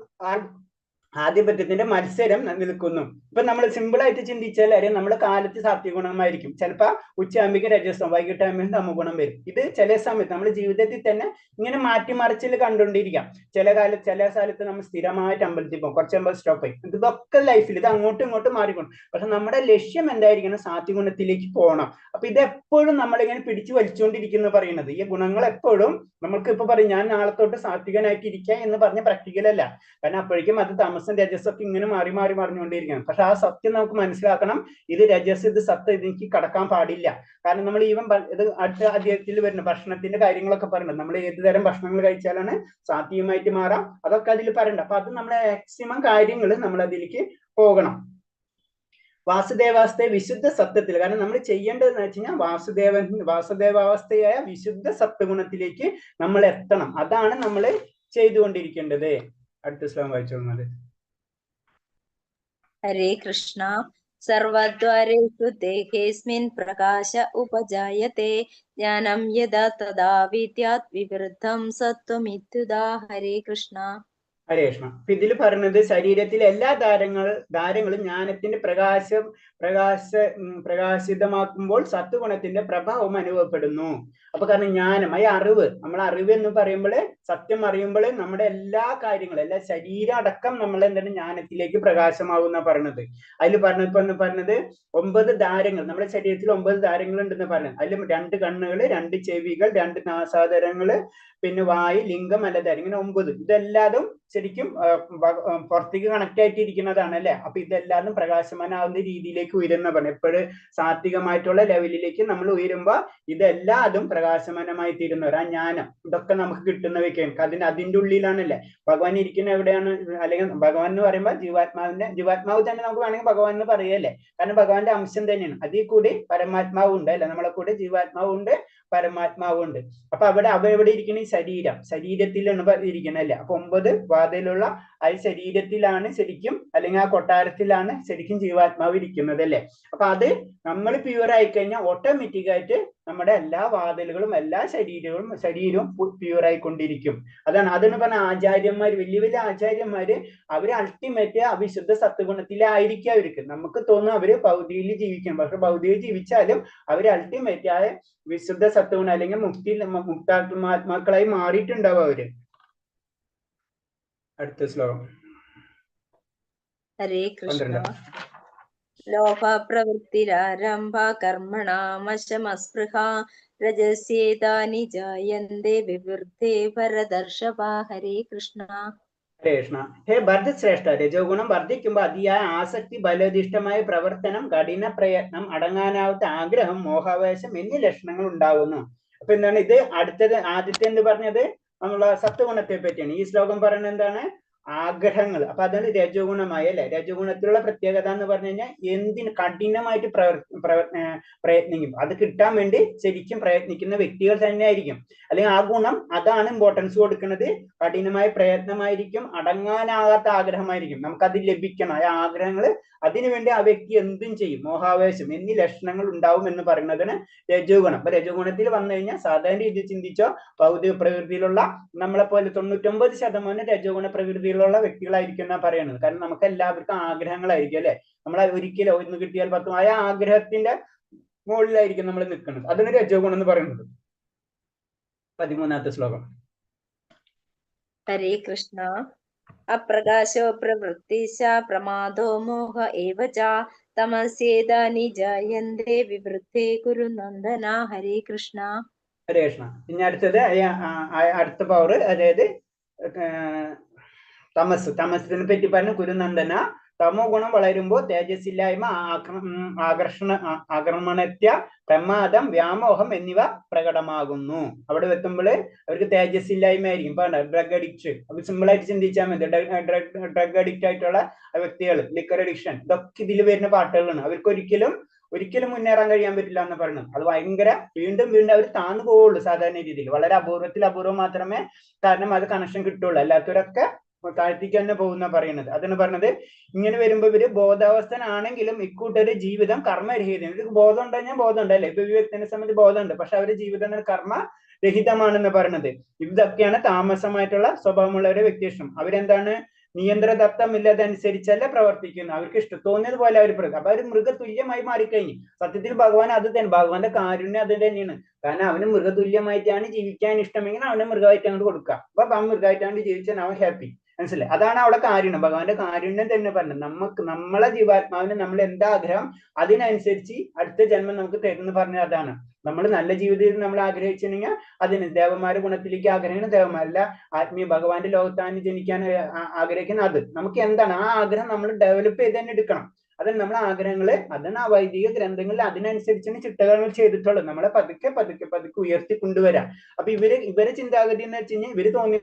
ആധിപത്യത്തിന്റെ മത്സരം നിൽക്കുന്നു. ഇപ്പൊ നമ്മൾ സിമ്പിൾ ആയിട്ട് ചിന്തിച്ചാൽ അറിയാം, നമ്മുടെ കാലത്ത് സാത്വിക ഗുണമായിരിക്കും, ചിലപ്പോൾ ഉച്ചയാകുമ്പോഴേക്കും രജസ്വം, വൈകിട്ടാകുമ്പോഴേക്കും തമോ ഗുണം വരും. ഇത് ചില സമയത്ത് നമ്മുടെ ജീവിതത്തിൽ തന്നെ ഇങ്ങനെ മാറ്റിമറിച്ചിൽ കണ്ടുകൊണ്ടിരിക്കാം. ചില സ്ഥലത്ത് നമ്മൾ സ്ഥിരമായിട്ട് അമ്പലത്തിൽ പോകും, കുറച്ചാകുമ്പോൾ സ്റ്റോപ്പ് ആയി. ഇതൊക്കെ ലൈഫിൽ ഇത് അങ്ങോട്ടും ഇങ്ങോട്ടും മാറിക്കൊണ്ട്. പക്ഷെ നമ്മുടെ ലക്ഷ്യം എന്തായിരിക്കണം? സാത്വിക ഗുണത്തിലേക്ക് പോകണം. അപ്പൊ ഇതെപ്പോഴും നമ്മളിങ്ങനെ പിടിച്ചു വലിച്ചുകൊണ്ടിരിക്കുന്നു പറയുന്നത്. ഈ ഗുണങ്ങൾ എപ്പോഴും നമ്മൾക്ക് ഇപ്പൊ പറയും ഞാൻ നാളെ തൊട്ട് സാത്വികനായിട്ട് ഇരിക്കാം എന്ന് പറഞ്ഞ പ്രാക്ടിക്കൽ അല്ല. കാരണം അപ്പോഴേക്കും അത് താമസം രജസ്സൊക്കെ ഇങ്ങനെ മറിഞ്ഞുകൊണ്ടിരിക്കുകയാണ്. പക്ഷെ ആ സത്യം നമുക്ക് മനസ്സിലാക്കണം. ഇത് രജസ്, ഇത് സത്യം, ഇതെനിക്ക് കടക്കാൻ പാടില്ല. കാരണം നമ്മൾ ഈവൻ ഇത് അടുത്ത അധ്യായത്തിൽ വരുന്ന ഭക്ഷണത്തിന്റെ കാര്യങ്ങളൊക്കെ പറയുന്നത്, നമ്മൾ ഏത് തരം ഭക്ഷണങ്ങൾ കഴിച്ചാലാണ് സാത്വികമായിട്ട് മാറാം, അതൊക്കെ അതിൽ പറയണ്ട. അപ്പൊ അത് നമ്മളെ മാക്സിമം കാര്യങ്ങൾ നമ്മൾ അതിലേക്ക് പോകണം. വാസുദേവാവസ്ഥയെ വിശുദ്ധ സത്വത്തിൽ, കാരണം നമ്മൾ ചെയ്യേണ്ടതെന്ന് വെച്ച് കഴിഞ്ഞാൽ വാസുദേവാവസ്ഥയായ വിശുദ്ധ സത്വഗുണത്തിലേക്ക് നമ്മൾ എത്തണം. അതാണ് നമ്മൾ ചെയ്തുകൊണ്ടിരിക്കേണ്ടത്. അടുത്ത ശ്ലോകം വായിച്ചോളൂ. ഹരേ കൃഷ്ണ. സർവദ്വാരേഷു ദേഹേസ്മിൻ പ്രകാശ ഉപജായത്തെ. ജ്ഞാനം യഥാ തഥാ വിദ്യാത് വിവൃദ്ധം സത്വമിത്യുദാ. ഹരേ കൃഷ്ണ. ഹരേഷ്മ. ഇതിൽ പറയുന്നത് ശരീരത്തിലെ എല്ലാ ധാരങ്ങളും ജ്ഞാനത്തിന്റെ പ്രകാശിതമാക്കുമ്പോൾ സത്വഗുണത്തിന്റെ പ്രഭാവം അനുഭവപ്പെടുന്നു. അപ്പൊ കാരണം ജ്ഞാനം, ഈ അറിവ്, നമ്മൾ അറിവ് എന്ന് പറയുമ്പോൾ സത്യം അറിയുമ്പോൾ നമ്മുടെ എല്ലാ കാര്യങ്ങളും, എല്ലാ ശരീരം അടക്കം നമ്മൾ എന്താണ് ജ്ഞാനത്തിലേക്ക് പ്രകാശമാകുന്ന പറഞ്ഞത്. അതിൽ പറഞ്ഞത് 9 ധാരങ്ങൾ, നമ്മുടെ ശരീരത്തിൽ 9 ധാരങ്ങൾ ഉണ്ടെന്ന് പറഞ്ഞത്. അതിൽ 2 കണ്ണുകൾ, 2 ചെവികൾ, 2 നാസാധരങ്ങള്, പിന്നെ വായു, ലിംഗം, മലധാരം, ഇങ്ങനെ 9. ഇതെല്ലാതും ശരിക്കും പുറത്തേക്ക് കണക്ട് ആയിട്ടിരിക്കുന്നതാണ് അല്ലെ. അപ്പൊ ഇതെല്ലാതും പ്രകാശമാനാവുന്ന രീതിയിലേക്ക് ഉയരുന്ന പറഞ്ഞു. എപ്പോഴും സാത്വികമായിട്ടുള്ള ലെവലിലേക്ക് നമ്മൾ ഉയരുമ്പോ ഇതെല്ലാതും പ്രകാശമാനമായി തീരുന്നവർ. ആ ജ്ഞാനം ഇതൊക്കെ നമുക്ക് കിട്ടുന്നവയ്ക്കാണ്. അതിന്റെ ഉള്ളിലാണല്ലേ ഭഗവാൻ ഇരിക്കുന്ന. എവിടെയാണ്? അല്ലെങ്കിൽ ഭഗവാൻ എന്ന് പറയുമ്പോൾ ജീവാത്മാവ് തന്നെ നമുക്ക് വേണമെങ്കിൽ ഭഗവാൻ എന്ന് പറയല്ലേ. കാരണം ഭഗവാന്റെ അംശം തന്നെയാണ്. അതിൽ കൂടി പരമാത്മാവ് ഉണ്ട് അല്ലെ. നമ്മളെ കൂടെ ജീവാത്മാവ് ഉണ്ട്, പരമാത്മാവ് ഉണ്ട്. അപ്പൊ എവിടെ ഇരിക്കുന്ന? ഈ ശരീരത്തിലാണ് ഇരിക്കുന്നത് അല്ലെ. അപ്പൊ 9 വാതിലുള്ള ആ ശരീരത്തിലാണ് ശരിക്കും, അല്ലെങ്കിൽ ആ കൊട്ടാരത്തിലാണ് ശരിക്കും ജീവാത്മാവ് ഇരിക്കുന്നത് അല്ലെ. അപ്പൊ അത് നമ്മൾ പ്യൂർ ആയി കഴിഞ്ഞാൽ ഓട്ടോമാറ്റിക് ആയിട്ട് നമ്മുടെ എല്ലാ വാതിലുകളും എല്ലാ ശരീരവും പ്യൂർ ആയിക്കൊണ്ടിരിക്കും. അതാണ് പറഞ്ഞ ആചാര്യന്മാര്, വലിയ വലിയ ആചാര്യന്മാര്, അവര് അൾട്ടിമേറ്റ് അവിശുദ്ധ സത്വഗുണത്തിലായിരിക്കും അവർക്ക്. നമുക്ക് തോന്നും അവര് ഭൗതിയിൽ ജീവിക്കണം, പക്ഷെ ഭൗതിയിൽ ജീവിച്ചാലും അവര് അൾട്ടിമേറ്റ് ആയ വിശുദ്ധ സത്വഗുണം അല്ലെങ്കിൽ മുക്താത്മാക്കളായി മാറിയിട്ടുണ്ടാവും അവര്. അടുത്ത ശ്ലോകം. ഹരേ കൃഷ്ണ. ലോഭ പ്രവൃത്തിരാരംഭ കർമ്മണാമശമസ്പൃഹ രജസ്യേതാനി ജായന്തേ വിവൃദ്ധേ ഭരതർഷഭ. ഹരേ കൃഷ്ണ. കൃഷ്ണ. ഹേ ഭരതശ്രേഷ്ഠ, രജോഗുണം വർദ്ധിക്കുമ്പോൾ അതിയായ ആസക്തി, ബലോദിഷ്ടമായ പ്രവർത്തനം, കഠിന പ്രയത്നം, അടങ്ങാനാവാത്ത ആഗ്രഹം, മോഹാവേശം എന്നീ ലക്ഷണങ്ങൾ ഉണ്ടാകുന്നു. അപ്പൊ എന്താണ് ഇത്? ആദ്യത്തെ എന്ത് പറഞ്ഞത്? നമ്മളെ സത്വഗുണത്തെ പറ്റിയാണ്. ഈ ശ്ലോകം പറയുന്നത് എന്താണ്? ആഗ്രഹങ്ങൾ. അപ്പൊ അതാണ് രജോഗുണമായ അല്ലെ. രജോഗുണത്തിലുള്ള പ്രത്യേകത എന്ന് പറഞ്ഞു കഴിഞ്ഞാൽ എന്തിന് കഠിനമായിട്ട് പ്രയത്നിക്കും. അത് കിട്ടാൻ വേണ്ടി ശരിക്കും പ്രയത്നിക്കുന്ന വ്യക്തികൾ തന്നെ ആയിരിക്കും. അല്ലെങ്കിൽ ആ ഗുണം അതാണ് ഇമ്പോർട്ടൻസ് കൊടുക്കുന്നത്. കഠിനമായ പ്രയത്നമായിരിക്കും, അടങ്ങാനാകാത്ത ആഗ്രഹമായിരിക്കും. നമുക്കത് ലഭിക്കണം. ആ ആഗ്രഹങ്ങൾ, അതിനുവേണ്ടി ആ വ്യക്തി എന്തും ചെയ്യും. മോഹാവേശം എന്നീ ലക്ഷണങ്ങൾ ഉണ്ടാവും എന്ന് പറയുന്നതിന് രജോഗുണം. അപ്പൊ രജോഗുണത്തിൽ വന്നു കഴിഞ്ഞാൽ സാധാരണ രീതിയിൽ ചിന്തിച്ചോ, ഭൗതിക പ്രകൃതിയിലുള്ള നമ്മളെ പോലെ 99% രജോഗുണ പ്രകൃതിയിലുള്ള വ്യക്തികളായിരിക്കും എന്നാ പറയുന്നത്. കാരണം നമുക്ക് എല്ലാവർക്കും ആഗ്രഹങ്ങളായിരിക്കും അല്ലെ. നമ്മൾ ഒരിക്കലും ഒന്ന് കിട്ടിയാൽ 10 ആയ ആഗ്രഹത്തിന്റെ മുകളിലായിരിക്കും നമ്മൾ നിൽക്കുന്നത്. അതിന് രജോഗുണം എന്ന് പറയുന്നത്. 13ാമത്തെ ശ്ലോകം. ഹരേ കൃഷ്ണ. അപ്രകാശോ പ്രവൃത്തിശ പ്രമാദോ മോഹ ഏവ ച തമസ്യേതാനി ജായന്തേ വിവൃദ്ധേ കുരു നന്ദന. ഹരേ കൃഷ്ണ. ഹരേ കൃഷ്ണ. ഇനി അടുത്തത് അടുത്ത പവർ, അതായത് തമസ്സിനെ പറ്റി പറഞ്ഞു. കുരുനന്ദന, തമോ ഗുണം വളരുമ്പോൾ തേജസ്സില്ലായ്മ, ആക്രമണത്യ, പ്രമാദം, വ്യാമോഹം എന്നിവ പ്രകടമാകുന്നു. അവിടെ എത്തുമ്പോൾ അവർക്ക് തേജസ്സില്ലായ്മ ആയിരിക്കും. ഡ്രഗ് അഡിക്റ്റ്, അപ്പൊ സിമ്പിൾ ആയിട്ട് ചിന്തിച്ചാൽ മതി. ഡ്രഗ് അഡിക്റ്റ് ആയിട്ടുള്ള വ്യക്തികൾ, ലിക്കർ അഡിക്ഷൻ, ഇതൊക്കെ ഇതിൽ വരുന്ന പാട്ടുകളാണ്. അവർക്ക് ഒരിക്കലും മുന്നേറാൻ കഴിയാൻ പറ്റില്ല എന്ന് പറഞ്ഞു. അത് ഭയങ്കര വീണ്ടും അവർ താന്നു പോവുള്ളൂ. സാധാരണ രീതിയിൽ വളരെ അപൂർവം മാത്രമേ കാരണം അത് കണക്ഷൻ കിട്ടുള്ളൂ. അല്ലാത്തവരൊക്കെ താഴ്ത്തിക്ക് തന്നെ പോകുന്ന പറയുന്നത്. അതാണ് പറഞ്ഞത്. ഇങ്ങനെ വരുമ്പോ ഇവര് ബോധാവസ്ഥനാണെങ്കിലും ഇക്കൂട്ടൊരു ജീവിതം കർമ്മരഹിതം. ഇവർക്ക് ബോധം ഉണ്ടെങ്കിൽ ബോധം ഉണ്ട് അല്ലെ. ഇപ്പൊ ഈ വ്യക്തിനെ സംബന്ധിച്ച് ബോധമുണ്ട്, പക്ഷെ അവരുടെ ജീവിതം കർമ്മരഹിതമാണെന്ന് പറയുന്നത്. ഇതൊക്കെയാണ് താമസമായിട്ടുള്ള സ്വഭാവമുള്ള ഒരു വ്യക്തിത്വം. അവരെന്താണ്? നിയന്ത്രണതത്വമില്ലാതനുസരിച്ചല്ല പ്രവർത്തിക്കുന്നു. അവർക്ക് തോന്നിയത് പോലെ അവർ അപ്പൊ അവർ മൃഗതുല്യമായി മാറിക്കഴിഞ്ഞു. സത്യത്തിൽ ഭഗവാൻ അത് തന്നെ, ഭഗവാന്റെ കാരുണ്യം അത് തന്നെയാണ്. കാരണം അവന് മൃഗതുല്യമായിട്ടാണ് ജീവിക്കാൻ ഇഷ്ടമെങ്കിൽ അവന് മൃഗമായിട്ട് അങ്ങോട്ട് കൊടുക്കുക. അപ്പൊ അവൻ മൃഗമായിട്ടാണ് ജീവിച്ചാൽ അവൻ ഹാപ്പി. മനസ്സിലായി? അതാണ് അവിടെ കാരുണ്യം, ഭഗവാന്റെ കാരുണ്യം തന്നെ പറഞ്ഞത്. നമ്മളെ ജീവാത്മാവിന് നമ്മൾ എന്താ ആഗ്രഹം അതിനനുസരിച്ച് അടുത്ത ജന്മം നമുക്ക് തരുന്നു പറഞ്ഞത് അതാണ്. നമ്മൾ നല്ല ജീവിതത്തിൽ നമ്മൾ ആഗ്രഹിച്ചിട്ടുണ്ടെങ്കിൽ അതിന് ദേവന്മാരുടെ ഗുണത്തിലേക്ക് ആഗ്രഹിക്കുന്ന ദേവന്മാരല്ല, ആത്മീയ ഭഗവാന്റെ ലോകത്താണ് ജനിക്കാൻ ആഗ്രഹിക്കുന്ന അത് നമുക്ക് എന്താണ് ആ ആഗ്രഹം നമ്മൾ ഡെവലപ്പ് ചെയ്ത് തന്നെ എടുക്കണം. അതാണ് നമ്മളെ ആഗ്രഹങ്ങള്, അതാണ് ആ വൈദിക ഗ്രന്ഥങ്ങളിൽ അതിനനുസരിച്ചാണ് ചിട്ടകൾ ചെയ്തിട്ടുള്ളത്. നമ്മളെ പതുക്കെ ഉയർത്തി കൊണ്ടുവരാം. അപ്പൊ ഇവരെ ചിന്താഗതി എന്ന് വെച്ച് കഴിഞ്ഞാൽ ഇവര് തോന്നി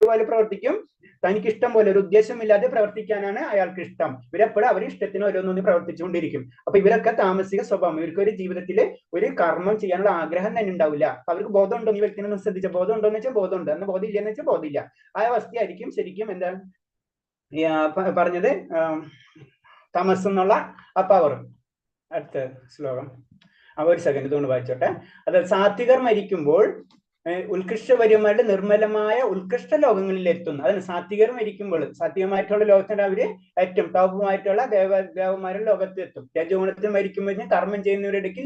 പോലെ പ്രവർത്തിക്കും. തനിക്ക് ഇഷ്ടം പോലെ ഒരു ഉദ്ദേശമില്ലാതെ പ്രവർത്തിക്കാനാണ് അയാൾക്ക് ഇഷ്ടം. ഇവരെപ്പോഴും അവർ ഇഷ്ടത്തിന് ഓരോന്നൊന്നും പ്രവർത്തിച്ചുകൊണ്ടിരിക്കും. അപ്പൊ ഇവരൊക്കെ താമസിക സ്വഭാവം. ഇവർക്ക് ഒരു ജീവിതത്തിൽ ഒരു കർമ്മം ചെയ്യാനുള്ള ആഗ്രഹം തന്നെ ഉണ്ടാവില്ല. അപ്പൊ അവർക്ക് ബോധം ഉണ്ടോ? ഈ വ്യക്തിനെ ശ്രദ്ധിച്ച ബോധം ഉണ്ടോ എന്ന് വെച്ചാൽ ബോധമുണ്ട്, അന്ന് ബോധം ഇല്ലെന്ന് വെച്ചാൽ ബോധമില്ല. ആ അവസ്ഥയായിരിക്കും ശരിക്കും എന്താ പറഞ്ഞത്, തമസ് എന്നുള്ള ആ പവർ. അടുത്ത ശ്ലോകം. ഒരു സെക്കൻഡ് ഇതുകൊണ്ട് വായിച്ചോട്ടെ. അതായത് സാത്വികർ മരിക്കുമ്പോൾ ഉത്കൃഷ്ടപര്യമായിട്ട് നിർമ്മലമായ ഉത്കൃഷ്ട ലോകങ്ങളിൽ എത്തുന്നു. അതാണ് സാത്വികർ മരിക്കുമ്പോൾ സാത്വികമായിട്ടുള്ള ലോകത്തിന് അവര് ഏറ്റവും ടോപ്പുമായിട്ടുള്ള ദേവന്മാരുടെ ലോകത്ത് എത്തും. രജോഗുണത്തിൽ മരിക്കുമ്പോൾ കർമ്മം ചെയ്യുന്നവരിടയ്ക്ക്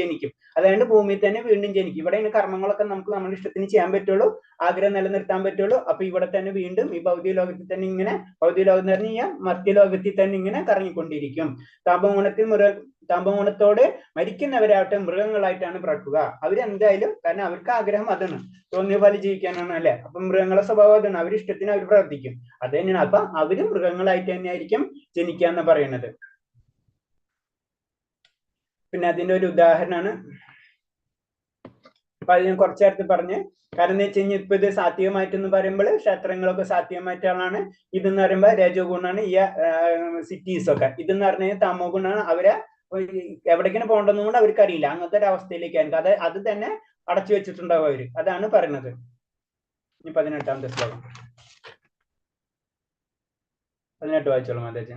ജനിക്കും. അതായത് ഭൂമിയിൽ തന്നെ വീണ്ടും ജനിക്കും. ഇവിടെ കർമ്മങ്ങളൊക്കെ നമുക്ക് നമ്മുടെ ഇഷ്ടത്തിന് ചെയ്യാൻ പറ്റുള്ളൂ, ആഗ്രഹം നിലനിർത്താൻ പറ്റുള്ളൂ. അപ്പൊ ഇവിടെ തന്നെ വീണ്ടും ഈ ഭൗതിക ലോകത്തിൽ തന്നെ ഇങ്ങനെ, ഭൗതിക ലോകം എന്ന് പറഞ്ഞു കഴിഞ്ഞാൽ മർത്യലോകത്തിൽ തന്നെ ഇങ്ങനെ കറങ്ങിക്കൊണ്ടിരിക്കും. തപോഗുണത്തോട് മരിക്കുന്നവരാവട്ടെ മൃഗങ്ങളായിട്ടാണ് പിറക്കുക. അവരെന്തായാലും, കാരണം അവർക്ക് ആഗ്രഹം അതാണ്, തോന്നിയ പോലെ ജീവിക്കാനാണ് അല്ലെ. അപ്പൊ മൃഗങ്ങളെ സ്വഭാവം അതാണ്, അവരിഷ്ടത്തിന് അവർ പ്രവർത്തിക്കും. അത് തന്നെയാണ്. അപ്പൊ അവരും മൃഗങ്ങളായിട്ട് തന്നെയായിരിക്കും ജനിക്കുക എന്ന് പറയുന്നത്. പിന്നെ അതിന്റെ ഒരു ഉദാഹരണമാണ് അപ്പൊ അത് ഞാൻ കുറച്ചു നേരത്തെ പറഞ്ഞ്. കാരണം എന്ന് വെച്ച് കഴിഞ്ഞാൽ ഇപ്പൊ ഇത് സാത്വികമായിട്ടെന്ന് പറയുമ്പോൾ ക്ഷേത്രങ്ങളൊക്കെ സാത്വികമായിട്ടാണ്. ഇതെന്ന് പറയുമ്പോൾ രജോ ഗുണാണ് ഈ സിറ്റീസ് ഒക്കെ. ഇതെന്ന് പറഞ്ഞു കഴിഞ്ഞാൽ തമോ ഗുണാണ്. അവരെ എവിടേക്കാണ് പോകേണ്ടതെന്ന് കൊണ്ട് അവർക്ക് അറിയില്ല. അങ്ങനത്തെ ഒരു അവസ്ഥയിലേക്കാണ് അത് തന്നെ അടച്ചു വെച്ചിട്ടുണ്ടാവും അവര്. അതാണ് പറയുന്നത്. ഇനി 18ാമത്തെ ശ്ലോകം 18 വായിച്ചോളൂ മാതാജി.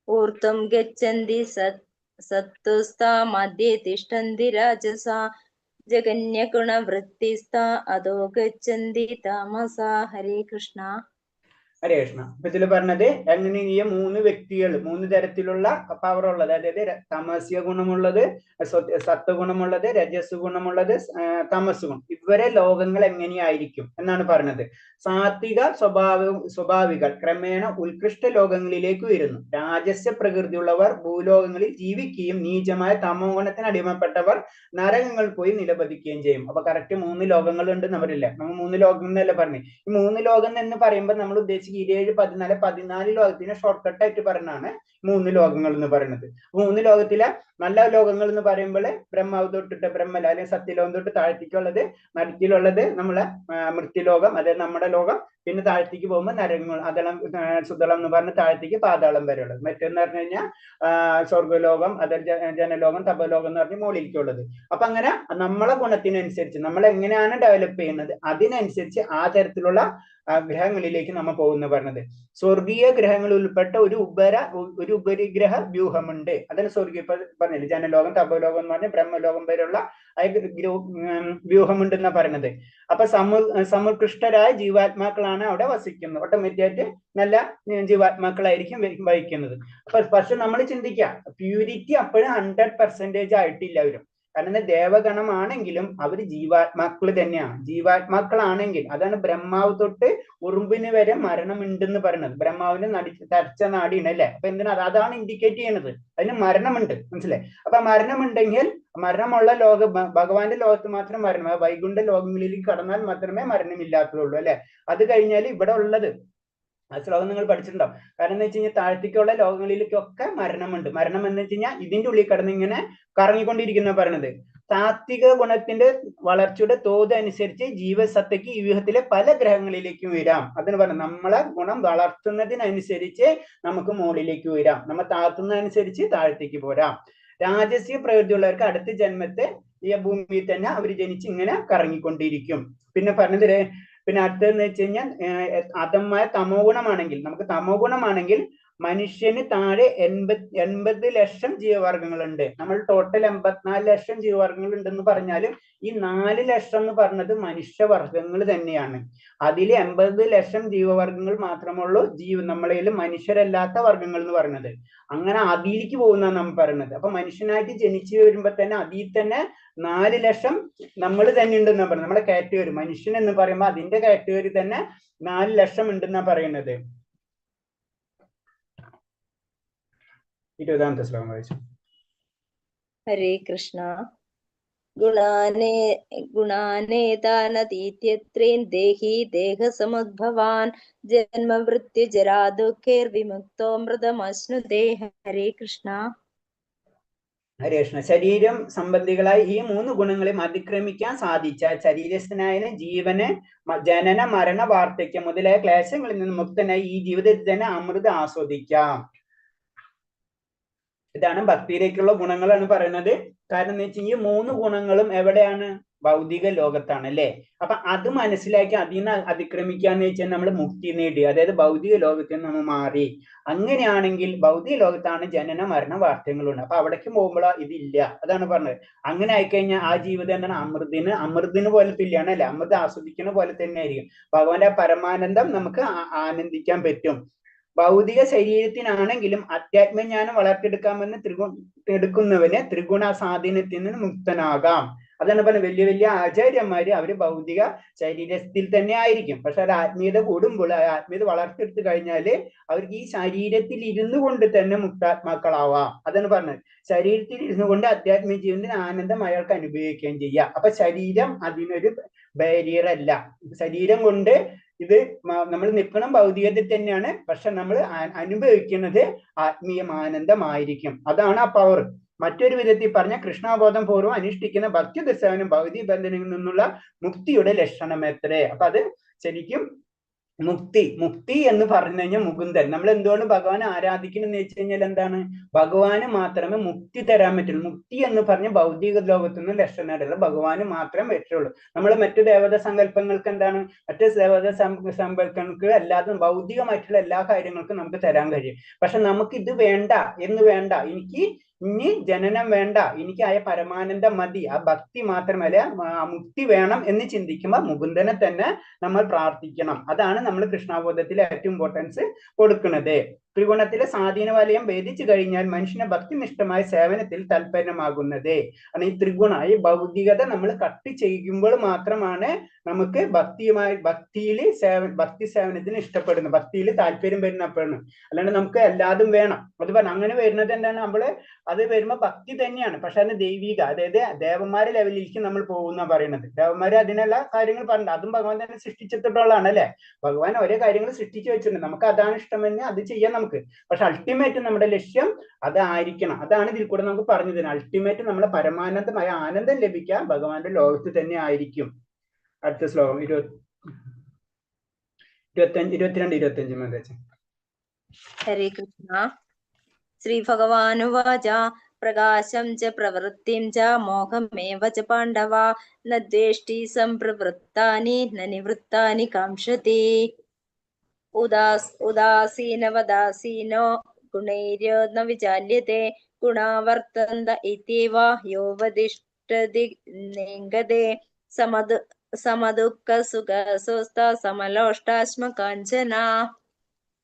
ഊർധ്വം ഗച്ഛന്തി സത്വസ്ഥാ മധ്യേ തിഷ്ഠന്തി രാജസാ ജഗന്യഗുണവൃത്തിസ്ഥാ അധോ ഗച്ഛന്തി താമസാ. ഹരേ കൃഷ്ണ. ഹരേ കൃഷ്ണ. ഇപ്പൊ ഇതിൽ പറഞ്ഞത് എങ്ങനെ ഈ 3 വ്യക്തികൾ 3 തരത്തിലുള്ള പവർ ഉള്ളത്, അതായത് തമസ്യ ഗുണമുള്ളത്, സത്വഗുണമുള്ളത്, രജസ് ഗുണമുള്ളത്, തമസ് ഗുണം, ഇവരെ ലോകങ്ങൾ എങ്ങനെയായിരിക്കും എന്നാണ് പറഞ്ഞത്. സാത്വിക സ്വഭാവികൾ ക്രമേണ ഉത്കൃഷ്ട ലോകങ്ങളിലേക്ക് വരുന്നു. രാജസ്യ പ്രകൃതിയുള്ളവർ ഭൂലോകങ്ങളിൽ ജീവിക്കുകയും നീചമായ തമോ ഗുണത്തിന് അടിമപ്പെട്ടവർ നരകങ്ങൾ പോയി നിലപതിക്കുകയും ചെയ്യും. അപ്പൊ കറക്റ്റ് 3 ലോകങ്ങൾ ഉണ്ട് എന്നവരില്ല. നമ്മൾ 3 ലോകം എന്നല്ല പറഞ്ഞു. ഈ 3 ലോകം എന്ന് പറയുമ്പോൾ നമ്മൾ ഉദ്ദേശിക്കുക 27, 14, 14 ലോകത്തിന് ഷോർട്ട് കട്ട് ആയിട്ട് പറഞ്ഞാണ് 3 ലോകങ്ങൾ എന്ന് പറയുന്നത്. 3 ലോകത്തിലെ നല്ല ലോകങ്ങൾ എന്ന് പറയുമ്പോൾ ബ്രഹ്മാവ് തൊട്ടിട്ട് ബ്രഹ്മല അല്ലെങ്കിൽ സത്യലോകം തൊട്ട് താഴ്ത്തിക്കുള്ളത്, നടുക്കിലുള്ളത് നമ്മളെ മൃത്യുലോകം, അതായത് നമ്മുടെ ലോകം. പിന്നെ താഴ്ത്തിക്ക് പോകുമ്പോൾ നരകങ്ങൾ, അതളം സുതളം എന്ന് പറഞ്ഞ താഴ്ത്തിക്ക് പാതാളം വരെയുള്ളത്. മറ്റെന്ന് പറഞ്ഞു കഴിഞ്ഞാൽ സ്വർഗ്ഗലോകം, അതായത് ജനലോകം, തപലോകം എന്ന് പറഞ്ഞ് മുകളിലേക്കുള്ളത്. അപ്പൊ അങ്ങനെ നമ്മളെ ഗുണത്തിനനുസരിച്ച് നമ്മൾ എങ്ങനെയാണ് ഡെവലപ്പ് ചെയ്യുന്നത് അതിനനുസരിച്ച് ആ തരത്തിലുള്ള ഗ്രഹങ്ങളിലേക്ക് നമ്മൾ പോകുന്ന പറഞ്ഞത്. സ്വർഗീയ ഗ്രഹങ്ങൾ ഉൾപ്പെട്ട ഒരു ഉപരിഗ്രഹ വ്യൂഹമുണ്ട്. അതിന് സ്വർഗീയ പറഞ്ഞില്ല, ജനലോകം, തപോലോകം എന്ന് പറഞ്ഞ ബ്രഹ്മലോകം വരെയുള്ള വ്യൂഹമുണ്ട് എന്നാ പറയുന്നത്. അപ്പൊ സമുത്കൃഷ്ടരായ ജീവാത്മാക്കളാണ് അവിടെ വസിക്കുന്നത്. ഓട്ടോമാറ്റിക് ആയിട്ട് നല്ല ജീവാത്മാക്കളായിരിക്കും വഹിക്കുന്നത്. പക്ഷെ നമ്മൾ ചിന്തിക്കുക, പ്യൂരിറ്റി അപ്പോഴും 100% ആയിട്ടില്ല അവരും. കാരണം ദേവഗണമാണെങ്കിലും അവർ ജീവാത്മാക്കൾ തന്നെയാണ്. ജീവാത്മാക്കളാണെങ്കിൽ അതാണ് ബ്രഹ്മാവ് തൊട്ട് ഉറുമ്പിന് വരെ മരണമുണ്ടെന്ന് പറയുന്നത്. ബ്രഹ്മാവിന് തരച്ച നാടിയാണ് അല്ലെ. അപ്പൊ എന്തിനാ അതാണ് ഇൻഡിക്കേറ്റ് ചെയ്യണത്, അതിന് മരണമുണ്ട്. മനസ്സിലായി? അപ്പൊ മരണമുണ്ടെങ്കിൽ മരണമുള്ള ഭഗവാന്റെ ലോകത്ത് മാത്രം മരണം, വൈകുണ്ഠ ലോകങ്ങളിലേക്ക് കടന്നാൽ മാത്രമേ മരണമില്ലാത്തതുള്ളൂ അല്ലെ. അത് കഴിഞ്ഞാൽ ഇവിടെ ഉള്ളത് ആ ശ്ലോകം നിങ്ങൾ പഠിച്ചിട്ടുണ്ടാവും. കാരണം എന്ന് വെച്ച് കഴിഞ്ഞാൽ താഴ്ത്തിക്കുള്ള ലോകങ്ങളിലേക്കൊക്കെ മരണമുണ്ട്. മരണം എന്ന് വെച്ച് കഴിഞ്ഞാൽ ഇതിന്റെ ഉള്ളിൽ കടന്ന് ഇങ്ങനെ കറങ്ങിക്കൊണ്ടിരിക്കുന്ന പറയണത്. താത്വിക ഗുണത്തിന്റെ വളർച്ചയുടെ തോത് അനുസരിച്ച് ജീവസത്തയ്ക്ക് ഈ വ്യൂഹത്തിലെ പല ഗ്രഹങ്ങളിലേക്കും വരാം. അതിന് പറഞ്ഞ നമ്മളെ ഗുണം വളർത്തുന്നതിനനുസരിച്ച് നമുക്ക് മുകളിലേക്ക് വരാം, നമ്മൾ താഴ്ത്തുന്നതനുസരിച്ച് താഴത്തേക്ക് പോരാം. രാജസ്യ പ്രകൃതിയുള്ളവർക്ക് അടുത്ത ജന്മത്തെ ഈ ഭൂമിയിൽ തന്നെ അവർ ജനിച്ച് ഇങ്ങനെ കറങ്ങിക്കൊണ്ടിരിക്കും. പിന്നെ പറഞ്ഞത് പിന്നെ അടുത്തതെന്ന് വെച്ച് കഴിഞ്ഞാൽ അധമായ തമോ ഗുണമാണെങ്കിൽ, നമുക്ക് തമോ ഗുണമാണെങ്കിൽ മനുഷ്യന് താഴെ 80 ലക്ഷം ജീവവർഗങ്ങളുണ്ട്. നമ്മൾ ടോട്ടൽ 84 ലക്ഷം ജീവവർഗങ്ങൾ ഉണ്ടെന്ന് പറഞ്ഞാലും ഈ 4 ലക്ഷം എന്ന് പറഞ്ഞത് മനുഷ്യവർഗങ്ങൾ തന്നെയാണ്. അതിൽ 80 ലക്ഷം ജീവവർഗങ്ങൾ മാത്രമുള്ളൂ നമ്മളതിൽ മനുഷ്യരല്ലാത്ത വർഗങ്ങൾ എന്ന് പറയുന്നത്. അങ്ങനെ അതിലേക്ക് പോകുന്ന നമ്മൾ പറയുന്നത്. അപ്പൊ മനുഷ്യനായിട്ട് ജനിച്ചു വരുമ്പോ തന്നെ അതിൽ തന്നെ 4 ലക്ഷം നമ്മൾ തന്നെ ഉണ്ടെന്നാ പറയുന്നത്. നമ്മുടെ കാറ്റഗറി മനുഷ്യൻ എന്ന് പറയുമ്പോൾ അതിന്റെ കാറ്റഗറി തന്നെ 4 ലക്ഷം ഉണ്ടെന്നാ പറയുന്നത്. 20ാമത്തെ ശ്ലോകം വായിച്ചു. ഹരേ കൃഷ്ണ. ഗുണാനേതാനതീത്യത്രേൻ ദേഹി ദേഹസമുദ്ഭവാൻ ജന്മവൃത്തി ജരാ ദുഃഖേർ വിമുക്തോ മൃതമശ്നുതേ. ഹരേ കൃഷ്ണ. ഹരേ കൃഷ്ണ. ശരീരം സംബന്ധികളായി ഈ 3 ഗുണങ്ങളെ അതിക്രമിക്കാൻ സാധിച്ചാൽ ശരീരസ്ഥനായ ജീവന് ജനന മരണ വാർദ്ധക്യം മുതലായ ക്ലേശങ്ങളിൽ നിന്ന് മുക്തനായി ഈ ജീവിതത്തിൽ തന്നെ അമൃത ആസ്വദിക്കാം. ഇതാണ് ഭക്തിയിലേക്കുള്ള ഗുണങ്ങളാണ് പറയുന്നത്. കാരണം എന്ന് വെച്ചാൽ ഈ 3 ഗുണങ്ങളും എവിടെയാണ്? ഭൗതിക ലോകത്താണ് അല്ലെ. അപ്പൊ അത് മനസ്സിലാക്കി അതിനെ അതിക്രമിക്കാന്ന് വെച്ചാൽ നമ്മൾ മുക്തി നേടി, അതായത് ഭൗതിക ലോകത്തിൽ നിന്ന് നമ്മൾ മാറി. അങ്ങനെയാണെങ്കിൽ ഭൗതിക ലോകത്താണ് ജനന മരണ വാർത്തകളുണ്ട്. അപ്പൊ അവിടേക്ക് പോകുമ്പോൾ ഇതില്ല. അതാണ് പറഞ്ഞത്. അങ്ങനെ ആയിക്കഴിഞ്ഞാൽ ആ ജീവിതം എന്താണ്, അമൃതിന് പോലെ തുല്യാണ് അല്ലെ. അമൃത് ആസ്വദിക്കുന്ന പോലെ തന്നെ ആയിരിക്കും. ഭഗവാന്റെ പരമാനന്ദം നമുക്ക് ആനന്ദിക്കാൻ പറ്റും. ഭൗതിക ശരീരത്തിനാണെങ്കിലും അധ്യാത്മജ്ഞാനം വളർത്തിയെടുക്കാമെന്ന് എടുക്കുന്നവന് ത്രിഗുണ സ്വാധീനത്തിൽ നിന്ന് മുക്തനാകാം. അതാണ് പറഞ്ഞത്. വലിയ വലിയ ആചാര്യന്മാര് അവര് ഭൗതിക ശരീരത്തിൽ തന്നെ ആയിരിക്കും. പക്ഷെ അത് ആത്മീയത കൂടുമ്പോൾ, ആത്മീയത വളർത്തിയെടുത്തു കഴിഞ്ഞാല് അവർക്ക് ഈ ശരീരത്തിൽ ഇരുന്നു കൊണ്ട് തന്നെ മുക്താത്മാക്കളാവാം. അതാണ് പറഞ്ഞത്. ശരീരത്തിൽ ഇരുന്നു കൊണ്ട് അധ്യാത്മിക ജീവിതത്തിന് ആനന്ദം അയാൾക്ക് അനുഭവിക്കുകയും ചെയ്യാം. അപ്പൊ ശരീരം അതിനൊരു ബാരിയർ അല്ല. ശരീരം കൊണ്ട് ഇത് നമ്മൾ നിൽക്കണം ഭൗതികത്തിൽ തന്നെയാണ്, പക്ഷെ നമ്മൾ അനുഭവിക്കുന്നത് ആത്മീയ ആനന്ദമായിരിക്കും. അതാണ് ആ പവർ. മറ്റൊരു വിധത്തിൽ പറഞ്ഞ കൃഷ്ണബോധം പൂർവ്വം അനുഷ്ഠിക്കുന്ന ഭക്തി സേവനം ഭൗതിക ബന്ധനങ്ങളിൽ നിന്നുള്ള മുക്തിയുടെ ലക്ഷണം എത്രേ. അപ്പൊ അത് ശരിക്കും മുക്തി എന്ന് പറഞ്ഞു കഴിഞ്ഞാൽ മുകുന്ദൻ. നമ്മൾ എന്തുകൊണ്ട് ഭഗവാനെ ആരാധിക്കണം എന്ന് വെച്ച് കഴിഞ്ഞാൽ എന്താണ്, ഭഗവാന് മാത്രമേ മുക്തി തരാൻ പറ്റുള്ളൂ. മുക്തി എന്ന് പറഞ്ഞ ഭൗതിക ലോകത്തു നിന്ന് ലക്ഷണമല്ല, ഭഗവാന് മാത്രമേ പറ്റുള്ളൂ. നമ്മൾ മറ്റു ദേവത സങ്കല്പങ്ങൾക്ക് എന്താണ്, മറ്റു ദേവത സങ്കല്പങ്ങൾക്ക് അല്ലാതെ ഭൗതികമായിട്ടുള്ള എല്ലാ കാര്യങ്ങൾക്കും നമുക്ക് തരാൻ കഴിയും. പക്ഷെ നമുക്ക് ഇത് വേണ്ട എനിക്ക് ഇനി ജനനം വേണ്ട, എനിക്ക് ആയ പരമാനന്ദം മതി, ആ ഭക്തി മാത്രമല്ല മുക്തി വേണം എന്ന് ചിന്തിക്കുമ്പോൾ മുകുന്ദനെ തന്നെ നമ്മൾ പ്രാർത്ഥിക്കണം. അതാണ് നമ്മൾ കൃഷ്ണബോധത്തിൽ ഏറ്റവും ഇമ്പോർട്ടൻസ് കൊടുക്കുന്നത്. ത്രിഗുണത്തിലെ സ്വാധീന വലയം ഭേദിച്ചു കഴിഞ്ഞാൽ മനുഷ്യന് ഭക്തിനിഷ്ഠമായ സേവനത്തിൽ താല്പര്യമാകുന്നത്. ഈ ഈ ഭൗതികത നമ്മൾ കട്ട് ചെയ്യുമ്പോൾ മാത്രമാണ് നമുക്ക് ഭക്തി സേവനത്തിന് ഇഷ്ടപ്പെടുന്നത്, ഭക്തിയിൽ താല്പര്യം വരുന്നപ്പെടുന്നത്. അല്ലാണ്ട് നമുക്ക് എല്ലാതും വേണം അത് പറഞ്ഞു അങ്ങനെ വരുന്നത് എന്താണ്, നമ്മള് അത് വരുമ്പോ ഭക്തി തന്നെയാണ്, പക്ഷെ അത് ദൈവിക, അതായത് ദേവന്മാരെ ലെവലിലേക്ക് നമ്മൾ പോകുന്ന പറയുന്നത്. ദേവന്മാര് അതിനുള്ള കാര്യങ്ങൾ പറഞ്ഞു, അതും ഭഗവാൻ തന്നെ സൃഷ്ടിച്ചിട്ടുള്ളതാണ് അല്ലെ. ഭഗവാൻ ഓരോ കാര്യങ്ങൾ സൃഷ്ടിച്ചു വെച്ചിട്ടുണ്ട്, നമുക്ക് അതാണ് ഇഷ്ടമെന്ന് അത് ചെയ്യാൻ നമുക്ക്. പക്ഷെ അൾട്ടിമേറ്റ് നമ്മുടെ ലക്ഷ്യം അതായിരിക്കണം. അതാണ് ഇതിൽ കൂടെ നമുക്ക് പറഞ്ഞു തരുന്നത്. അൾട്ടിമേറ്റ് നമ്മളെ പരമാനന്ദമായ ആനന്ദം ലഭിക്കാൻ ഭഗവാന്റെ ലോകത്ത് തന്നെ ആയിരിക്കും. അടുത്ത ശ്ലോകം 22-25 ഹരേ കൃഷ്ണ. ശ്രീ ഭഗവാനുവാച പ്രകാശം ച പ്രവൃത്തിം ച മോഹമേവ ച പാണ്ഡവ ന ദ്വേഷ്ടി സംപ്രവൃത്താനി ന നിവൃത്താനി കാംക്ഷതി. ഉദാസീനവദാസീനോ ഗുണൈര്യോ ന വിചാല്യത്തെ ഗുണാവർത്തന്ത ഇത്യവ യോ വദിഷ്ഠതി നിംഗതേ സമദുഃഖ സുഖ സ്വസ്ഥ സമലോഷ്ടാശ്മ കാഞ്ചന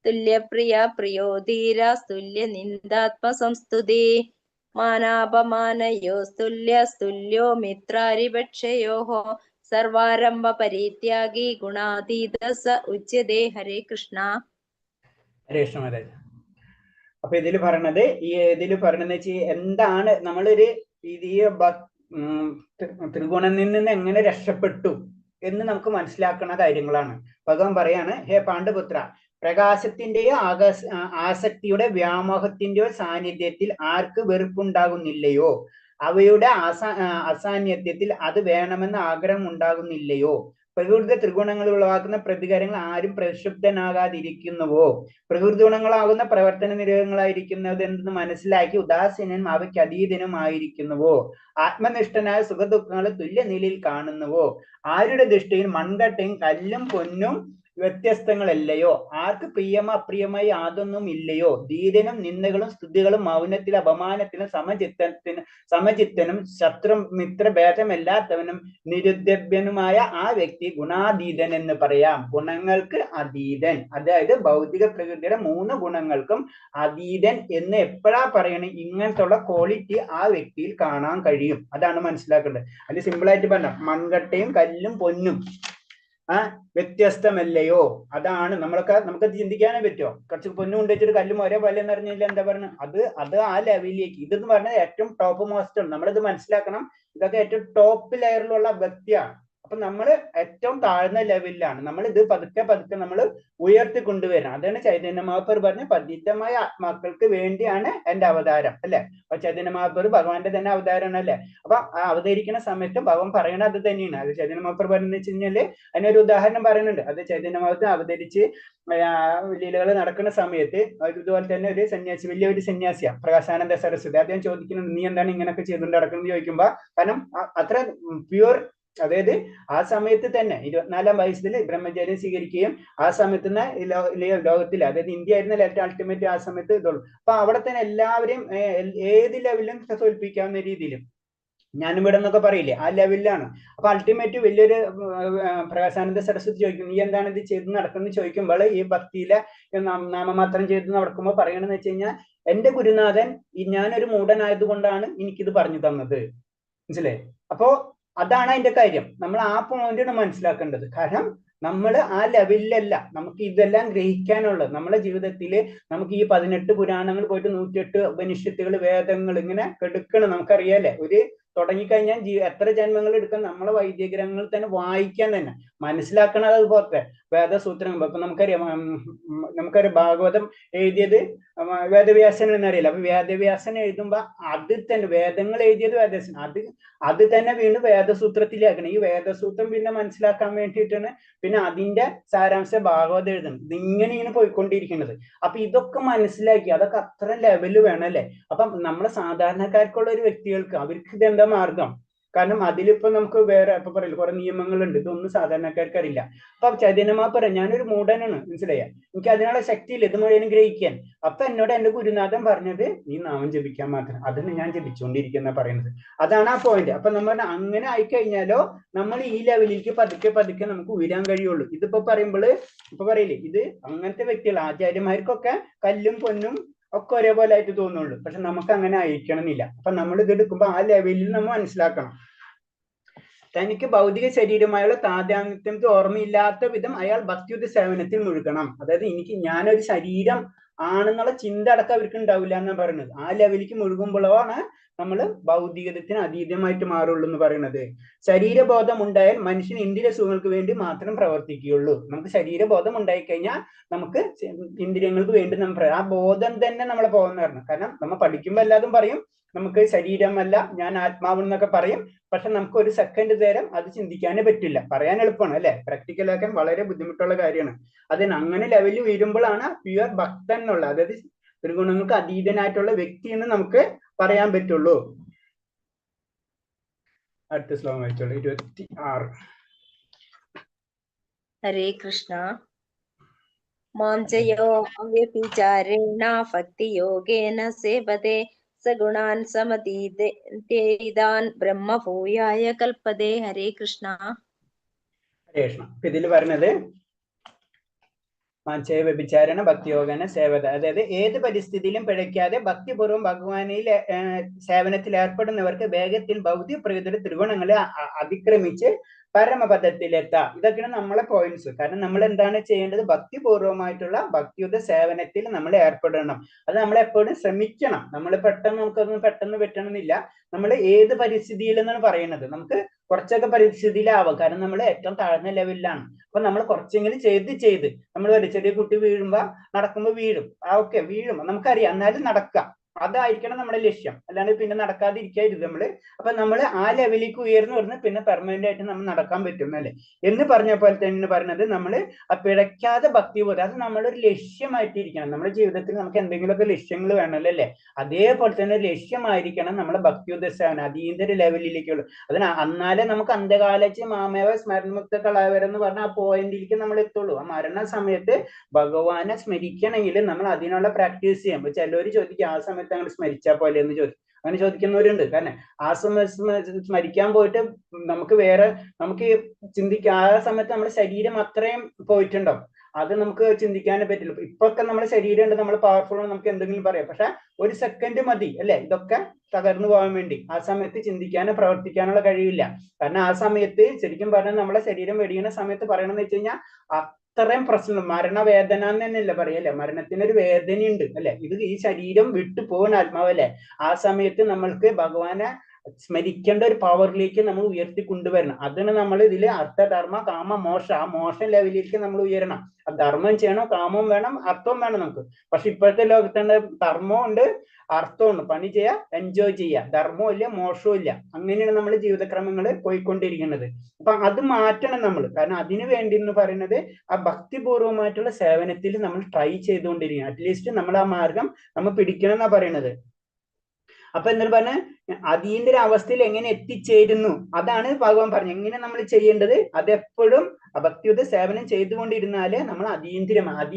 തുല്യപ്രിയ പ്രിയോ ധീരസ്തുല്യ നിന്ദാത്മ സംസ്തുതി മാനാപമാനയോസ്തുല്യോ മിത്രാരിപക്ഷയോഃ സർവാരംഭ പരിത്യാഗി ഗുണാതീത സ ഉച്യതേ. ഹരേ കൃഷ്ണ. ഹരേ കൃഷ്ണ മഹാരാജ്. അപ്പൊ ഇതില് പറയണത് വെച്ചാൽ എന്താണ് നമ്മളൊരു ത്രിഗുണത്തിൽ നിന്ന് എങ്ങനെ രക്ഷപ്പെട്ടു എന്ന് നമുക്ക് മനസ്സിലാക്കുന്ന കാര്യങ്ങളാണ്. ഭഗവാൻ പറയാണ്, ഹേ പാണ്ഡുപുത്ര, പ്രകാശത്തിന്റെയോ ആസക്തിയുടെ വ്യാമോഹത്തിന്റെയോ സാന്നിധ്യത്തിൽ ആർക്ക് വെറുപ്പുണ്ടാകുന്നില്ലയോ, അവയുടെ അസാന്നിധ്യത്തിൽ അത് വേണമെന്ന് ആഗ്രഹം ഉണ്ടാകുന്നില്ലയോ, പ്രകൃതി ത്രിഗുണങ്ങൾ ഉളവാക്കുന്ന പ്രതികാരങ്ങൾ ആരും പ്രക്ഷുബ്ധനാകാതിരിക്കുന്നുവോ, പ്രകൃതി ഗുണങ്ങളാകുന്ന പ്രവർത്തന നിരകങ്ങളായിരിക്കുന്നത് എന്ന് മനസ്സിലാക്കി ഉദാസീനനും അവയ്ക്ക് അതീതനുമായിരിക്കുന്നുവോ, ആത്മനിഷ്ഠനായ സുഖദുഃഖങ്ങൾ തുല്യ നിലയിൽ കാണുന്നുവോ, ആരുടെ ദൃഷ്ടിയിൽ മൺകട്ടയും കല്ലും പൊന്നും വ്യത്യസ്തങ്ങളല്ലയോ, ആർക്ക് പ്രിയമോ അപ്രിയമായി യാതൊന്നും ഇല്ലയോ, ധീരനും നിന്ദകളും സ്തുതികളും മൗനത്തിലും അപമാനത്തിലും സമചിത്തനും ശത്രു മിത്ര ഭേദമില്ലാത്തവനും നിരുദ്രവ്യനുമായ ആ വ്യക്തി ഗുണാതീതൻ എന്ന് പറയാം. ഗുണങ്ങൾക്ക് അതീതൻ, അതായത് ഭൗതിക പ്രകൃതിയുടെ 3 ഗുണങ്ങൾക്കും അതീതൻ എന്ന് എപ്പോഴാ പറയണേ, ഇങ്ങനത്തുള്ള ക്വാളിറ്റി ആ വ്യക്തിയിൽ കാണാൻ കഴിയും. അതാണ് മനസ്സിലാക്കേണ്ടത്. അത് സിമ്പിൾ ആയിട്ട് പറഞ്ഞ മൺകട്ടയും കല്ലും പൊന്നും വ്യത്യസ്തമല്ലയോ, അതാണ് നമുക്ക് ചിന്തിക്കാനേ പറ്റുമോ. കുറച്ച് പൊന്നു കൊണ്ടുവച്ചൊരു കല്ലും ഒരേ പോലെ എന്ന് പറഞ്ഞാൽ എന്താ പറയുക, അത് ആ ലെവലിലേക്ക്. ഇതെന്ന് പറഞ്ഞാൽ ഏറ്റവും ടോപ്പ് മോസ്റ്റ് ആണ്. നമ്മളിത് മനസ്സിലാക്കണം, ഇതൊക്കെ ഏറ്റവും ടോപ്പ് ലെയറിലുള്ള വ്യക്തിയാണ്. അപ്പൊ നമ്മൾ ഏറ്റവും താഴ്ന്ന ലെവലിലാണ്. നമ്മൾ ഇത് പതുക്കെ നമ്മൾ ഉയർത്തിക്കൊണ്ടുവരണം. അതാണ് ചൈതന്യ മഹാപ്രഭു പറഞ്ഞ പതിതമായ ആത്മാക്കൾക്ക് വേണ്ടിയാണ് എന്റെ അവതാരം അല്ലെ. അപ്പൊ ചൈതന്യ മഹാപ്രഭു ഭഗവാന്റെ തന്നെ അവതാരമാണ് അല്ലെ. അപ്പൊ ആ അവതരിക്കുന്ന സമയത്ത് ഭഗവാൻ പറയണത് അത് തന്നെയാണ്. അത് ചൈതന്യ മഹാപ്രഭു എന്ന് വെച്ച് കഴിഞ്ഞാല് അതിനൊരു ഉദാഹരണം പറയുന്നുണ്ട്. അത് ചൈതന്യ മഹാപ്രഭു അവതരിച്ച് ലീലകൾ നടക്കുന്ന സമയത്ത് ഇതുപോലെ തന്നെ ഒരു സന്യാസി, വലിയൊരു സന്യാസിയാണ് പ്രകാശാനന്ദ സരസ്വതി. അദ്ദേഹം ചോദിക്കുന്നുണ്ട്, നീ എന്താണ് ഇങ്ങനെയൊക്കെ ചെയ്തുകൊണ്ട് നടക്കുന്നത് ചോദിക്കുമ്പോ, കാരണം അത്ര പ്യുവർ അതായത് ആ സമയത്ത് തന്നെ 24-ാം വയസ്സിൽ ബ്രഹ്മചര്യം സ്വീകരിക്കുകയും ആ സമയത്ത് തന്നെ ലോകത്തിൽ, അതായത് ഇന്ത്യ ആയിരുന്ന ഏറ്റവും അൾട്ടിമേറ്റ് ആ സമയത്ത് ഇതുള്ളൂ. അപ്പൊ അവിടെ തന്നെ എല്ലാവരെയും ഏത് ലെവലിലും തോൽപ്പിക്കാവുന്ന രീതിയിലും, ഞാനും ഇവിടെ എന്നൊക്കെ പറയില്ലേ, ആ ലെവലിലാണ്. അപ്പൊ അൾട്ടിമേറ്റ് വലിയൊരു പ്രകാശാനന്ദ സരസ്വതി ചോദിക്കും, നീ എന്താണ് ഇത് ചെയ്ത് നടക്കുന്നത് ചോദിക്കുമ്പോൾ ഈ ഭക്തിയിലെ നാമമാത്രം ചെയ്ത് നടക്കുമ്പോൾ പറയണെന്ന് വെച്ച് കഴിഞ്ഞാൽ, എന്റെ ഗുരുനാഥൻ ഞാനൊരു മൂഢനായത് കൊണ്ടാണ് എനിക്കിത് പറഞ്ഞു തന്നത്. മനസ്സിലായി? അപ്പോ അതാണ് അതിന്റെ കാര്യം. നമ്മൾ ആ പോയിന്റാണ് മനസ്സിലാക്കേണ്ടത്. കാരണം നമ്മൾ ആ ലെവലിലല്ല, നമുക്ക് ഇതെല്ലാം ഗ്രഹിക്കാനുള്ളത്. നമ്മുടെ ജീവിതത്തിൽ നമുക്ക് ഈ 18 പുരാണങ്ങൾ പോയിട്ട് 108 ഉപനിഷത്തുകൾ, വേദങ്ങൾ ഇങ്ങനെ കെടുക്കണം. നമുക്കറിയാലേ, ഒരു തുടങ്ങിക്കഴിഞ്ഞാൽ എത്ര ജന്മങ്ങൾ എടുക്കാൻ നമ്മളെ വൈദ്യഗ്രഹങ്ങൾ തന്നെ വായിക്കാൻ തന്നെ മനസ്സിലാക്കണത്. അതുപോലെ വേദസൂത്രങ്ങൾ, ഇപ്പൊ നമുക്കറിയാം ഭാഗവതം എഴുതിയത് വേദവ്യാസൻ എന്നറിയില്ല. അപ്പൊ വേദവ്യാസൻ എഴുതുമ്പോ അത് തന്നെ വേദങ്ങൾ എഴുതിയത് വേദവ്യാസൻ, അത് തന്നെ വീണ്ടും വേദസൂത്രത്തിലാക്കണം. ഈ വേദസൂത്രം പിന്നെ മനസ്സിലാക്കാൻ വേണ്ടിയിട്ടാണ് പിന്നെ അതിന്റെ സാരാംശ ഭാഗവതം എഴുതുന്നത്. ഇങ്ങനെ പോയിക്കൊണ്ടിരിക്കുന്നത്. അപ്പൊ ഇതൊക്കെ മനസ്സിലാക്കി, അതൊക്കെ അത്ര ലെവല് വേണം അല്ലെ. അപ്പം നമ്മളെ സാധാരണക്കാർക്കുള്ള ഒരു വ്യക്തികൾക്ക് അവർക്ക് ഇതെന്താ മാർഗം? കാരണം അതിലിപ്പോ നമുക്ക് വേറെ ഇപ്പൊ പറയില്ല, കുറെ നിയമങ്ങളുണ്ട്, ഇതൊന്നും സാധാരണക്കാർക്ക് അറിയില്ല. അപ്പൊ ചൈതന്യമാ പറയാം, ഞാനൊരു മൂഢനാണ്, മനസ്സിലായ, എനിക്ക് അതിനുള്ള ശക്തിയില്ല ഇത് മുഴുവൻ ഗ്രഹിക്കാൻ. അപ്പൊ എന്നോട് എന്റെ ഗുരുനാഥൻ പറഞ്ഞത്, നീ നാമം ജപിക്കാൻ മാത്രം, അതിന് ഞാൻ ജപിച്ചുകൊണ്ടിരിക്കുന്ന പറയുന്നത്. അതാണ് ആ പോയിന്റ്. അപ്പൊ നമ്മൾ അങ്ങനെ ആയിക്കഴിഞ്ഞാലോ നമ്മൾ ഈ ലെവലിലേക്ക് പതുക്കെ പതുക്കെ നമുക്ക് ഉയരാൻ കഴിയുള്ളൂ. ഇതിപ്പോ പറയുമ്പോൾ ഇപ്പൊ പറയില്ലേ, ഇത് അങ്ങനത്തെ വ്യക്തികൾ ആചാര്യന്മാർക്കൊക്കെ കല്ലും പൊന്നും ഒക്കെ ഒരേപോലെ ആയിട്ട് തോന്നുള്ളൂ. പക്ഷെ നമുക്ക് അങ്ങനെ അയക്കണമെന്നില്ല. അപ്പൊ നമ്മൾ ഇത് എടുക്കുമ്പോ ആ ലെവലിൽ നമ്മൾ മനസ്സിലാക്കണം. തനിക്ക് ഭൗതിക ശരീരമായുള്ള താതാത്മ്യം ഓർമ്മയില്ലാത്ത വിധം അയാൾ ഭക്തിയുദ്ധ സേവനത്തിൽ മുഴുകണം. അതായത് ഞാനൊരു ശരീരം ആണെന്നുള്ള ചിന്ത അടക്കം അവർക്ക് ഉണ്ടാവില്ല എന്നാണ് പറയുന്നത്. ആ ലെവലിലേക്ക് മുഴുകുമ്പോഴാണ് നമ്മൾ ഭൗതികതത്തിന് അതീതമായിട്ട് മാറുള്ളൂ എന്ന് പറയുന്നത്. ശരീരബോധം ഉണ്ടായാൽ മനുഷ്യൻ ഇന്ദ്രിയ സുഖങ്ങൾക്ക് വേണ്ടി മാത്രം പ്രവർത്തിക്കുകയുള്ളൂ. നമുക്ക് ശരീരബോധം ഉണ്ടായിക്കഴിഞ്ഞാൽ നമുക്ക് ഇന്ദ്രിയങ്ങൾക്ക് വേണ്ടി നമ്മൾ ആ ബോധം തന്നെ നമ്മളെ പോകുന്ന കാരണം. കാരണം നമ്മൾ പഠിക്കുമ്പോൾ എല്ലാതും പറയും നമുക്ക് ശരീരമല്ല ഞാൻ ആത്മാവെന്നൊക്കെ പറയും. പക്ഷെ നമുക്ക് ഒരു സെക്കൻഡ് നേരം അത് ചിന്തിക്കാനേ പറ്റില്ല. പറയാൻ എളുപ്പമാണ് അല്ലെ, പ്രാക്ടിക്കലാക്കാൻ വളരെ ബുദ്ധിമുട്ടുള്ള കാര്യമാണ്. അതിന് അങ്ങനെ ലെവലിൽ ഉയരുമ്പോഴാണ് പ്യുവർ ഭക്തൻ എന്നുള്ള, അതായത് ത്രിഗുണങ്ങൾക്ക് അതീതനായിട്ടുള്ള വ്യക്തി എന്ന് നമുക്ക് പറയാൻ പറ്റുള്ളൂ. അടുത്ത ശ്ലോകം വായിച്ചോളൂ, 26. ഹരേ കൃഷ്ണ. മാം ചയോ അവ്യഭിചാരേണ ഭക്തിയോഗേന സേവതേ സഗുണാൻ സമതീതാൻ ബ്രഹ്മഭൂയായ കൽപ്പതേ. ഹരേ കൃഷ്ണ. ഹരേ കൃഷ്ണ. ഇതിൽ പറഞ്ഞത് മാഞ്ചയ വ്യഭിചാരണ ഭക്തിയോഗന സേവത, അതായത് ഏത് പരിസ്ഥിതിയിലും പിഴയ്ക്കാതെ ഭക്തിപൂർവ്വം ഭഗവാനിൽ സേവനത്തിൽ ഏർപ്പെടുന്നവർക്ക് വേഗത്തിൽ ഭൗതിക പ്രകൃതിയുടെ ത്രിഗുണങ്ങളെ അതിക്രമിച്ച് പരമപദത്തിലെത്താം. ഇതൊക്കെയാണ് നമ്മളെ പോയിന്റ്സ്. കാരണം നമ്മൾ എന്താണ് ചെയ്യേണ്ടത്? ഭക്തിപൂർവമായിട്ടുള്ള ഭക്തിയുദ്ധ സേവനത്തിൽ നമ്മൾ ഏർപ്പെടണം. അത് നമ്മൾ എപ്പോഴും ശ്രമിക്കണം. നമ്മൾ നമുക്കതൊന്നും പെട്ടെന്ന് പറ്റണമെന്നില്ല. നമ്മൾ ഏത് പരിസ്ഥിതിയിലെന്നാണ് പറയുന്നത്, നമുക്ക് കുറച്ചൊക്കെ പരിസ്ഥിതിയിലാവാം. കാരണം നമ്മൾ ഏറ്റവും താഴ്ന്ന ലെവലിലാണ്. അപ്പൊ നമ്മൾ കുറച്ചെങ്കിലും ചെയ്ത് നമ്മൾ ഒരു ചെറിയ കുട്ടി വീഴുമ്പോ നടക്കുമ്പോ വീഴും, ഓക്കെ വീഴും, നമുക്കറിയാം, എന്നാലും നടക്കാം. അതായിരിക്കണം നമ്മുടെ ലക്ഷ്യം. അല്ലാണ്ട് പിന്നെ നടക്കാതിരിക്കരുത് നമ്മള്. അപ്പൊ നമ്മൾ ആ ലെവലിലേക്ക് ഉയർന്നു വരുന്ന പിന്നെ പെർമനന്റ് ആയിട്ട് നമ്മൾ നടക്കാൻ പറ്റും അല്ലെ എന്ന് പറഞ്ഞ പോലെ തന്നെ പറഞ്ഞത്, നമ്മൾ പിഴയ്ക്കാതെ ഭക്തി പോലെ അത് നമ്മളൊരു ലക്ഷ്യമായിട്ടിരിക്കണം. നമ്മുടെ ജീവിതത്തിൽ നമുക്ക് എന്തെങ്കിലുമൊക്കെ ലക്ഷ്യങ്ങൾ വേണമല്ലോ അല്ലെ. അതേപോലെ തന്നെ ലക്ഷ്യമായിരിക്കണം നമ്മുടെ ഭക്തിയുദ്ധ സേവനം അതീന്ദ്ര ലെവലിലേക്കുള്ളൂ. അതിന് എന്നാലേ നമുക്ക് അന്ത്യകാലച്ച് മാമേവ സ്മരണമുക്ത കളവരെന്ന് പറഞ്ഞ ആ പോയിന്റിലേക്ക് നമ്മൾ എത്തുള്ളൂ. ആ മരണ സമയത്ത് ഭഗവാനെ സ്മരിക്കണമെങ്കിൽ നമ്മൾ അതിനുള്ള പ്രാക്ടീസ് ചെയ്യാം. അപ്പൊ ചിലവര് ചോദിക്കും, ആ സമയത്ത് അങ്ങനെ സ്മരിച്ചാ പോലെ എന്ന് ചോദിക്കും. അങ്ങനെ ചോദിക്കുന്നവരുണ്ട്. കാരണം ആ സമയത്ത് സ്മരിക്കാൻ പോയിട്ട് നമുക്ക് ചിന്തിക്കാം, ആ സമയത്ത് നമ്മുടെ ശരീരം അത്രയും പോയിട്ടുണ്ടാവും. അത് നമുക്ക് ചിന്തിക്കാനേ പറ്റില്ല. ഇപ്പൊക്കെ നമ്മുടെ ശരീരം ഉണ്ട്, നമ്മൾ പവർഫുൾ ആണ്, നമുക്ക് എന്തെങ്കിലും പറയാം. പക്ഷെ ഒരു സെക്കൻഡ് മതി അല്ലെ ഇതൊക്കെ തകർന്നു പോകാൻ വേണ്ടി. ആ സമയത്ത് ചിന്തിക്കാനോ പ്രവർത്തിക്കാനുള്ള കഴിവില്ല. കാരണം ആ സമയത്ത് ശരിക്കും പറഞ്ഞാൽ നമ്മളെ ശരീരം വെടിയുന്ന സമയത്ത് പറയണമെന്ന് വെച്ച് കഴിഞ്ഞാൽ അത്രയും പ്രശ്നം, മരണവേദന എന്ന് തന്നെയല്ലേ പറയല്ലേ, മരണത്തിനൊരു വേദനയുണ്ട് അല്ലെ. ഇത് ഈ ശരീരം വിട്ടു പോകുന്ന ആത്മാവല്ലേ. ആ സമയത്ത് നമ്മൾക്ക് ഭഗവാനെ സ്മരിക്കേണ്ട ഒരു പവറിലേക്ക് നമ്മൾ ഉയർത്തി കൊണ്ടുവരണം. അതിന് നമ്മൾ ഇതിൽ അർത്ഥധർമ്മ കാമ മോശ, ആ മോശ ലെവലിലേക്ക് നമ്മൾ ഉയരണം. ധർമ്മം ചെയ്യണം, കാമവും വേണം, അർത്ഥവും വേണം നമുക്ക്. പക്ഷെ ഇപ്പോഴത്തെ ലോകത്തിന്റെ ധർമ്മവും ഉണ്ട്, അർത്ഥമുണ്ട്. പണി ചെയ്യാ, എൻജോയ് ചെയ്യാ, ധർമ്മവും ഇല്ല, മോശവും ഇല്ല. അങ്ങനെയാണ് നമ്മൾ ജീവിതക്രമങ്ങൾ പോയിക്കൊണ്ടിരിക്കുന്നത്. അപ്പൊ അത് മാറ്റണം നമ്മൾ. കാരണം അതിനു വേണ്ടി എന്ന് പറയുന്നത് ആ ഭക്തിപൂർവമായിട്ടുള്ള സേവനത്തിൽ നമ്മൾ ട്രൈ ചെയ്തുകൊണ്ടിരിക്കണം. അറ്റ്ലീസ്റ്റ് നമ്മൾ ആ മാർഗം നമ്മൾ പിടിക്കണം എന്നാ പറയുന്നത്. അപ്പൊ എന്താണ് പറഞ്ഞ അതീന്ദ്ര അവസ്ഥയിൽ എങ്ങനെ എത്തിച്ചേരുന്നു, അതാണ് ഭഗവാൻ പറഞ്ഞു. എങ്ങനെ നമ്മൾ ചെയ്യേണ്ടത്, അതെപ്പോഴും ഭക്തിയുത സേവനം ചെയ്തുകൊണ്ടിരുന്നാല് നമ്മൾ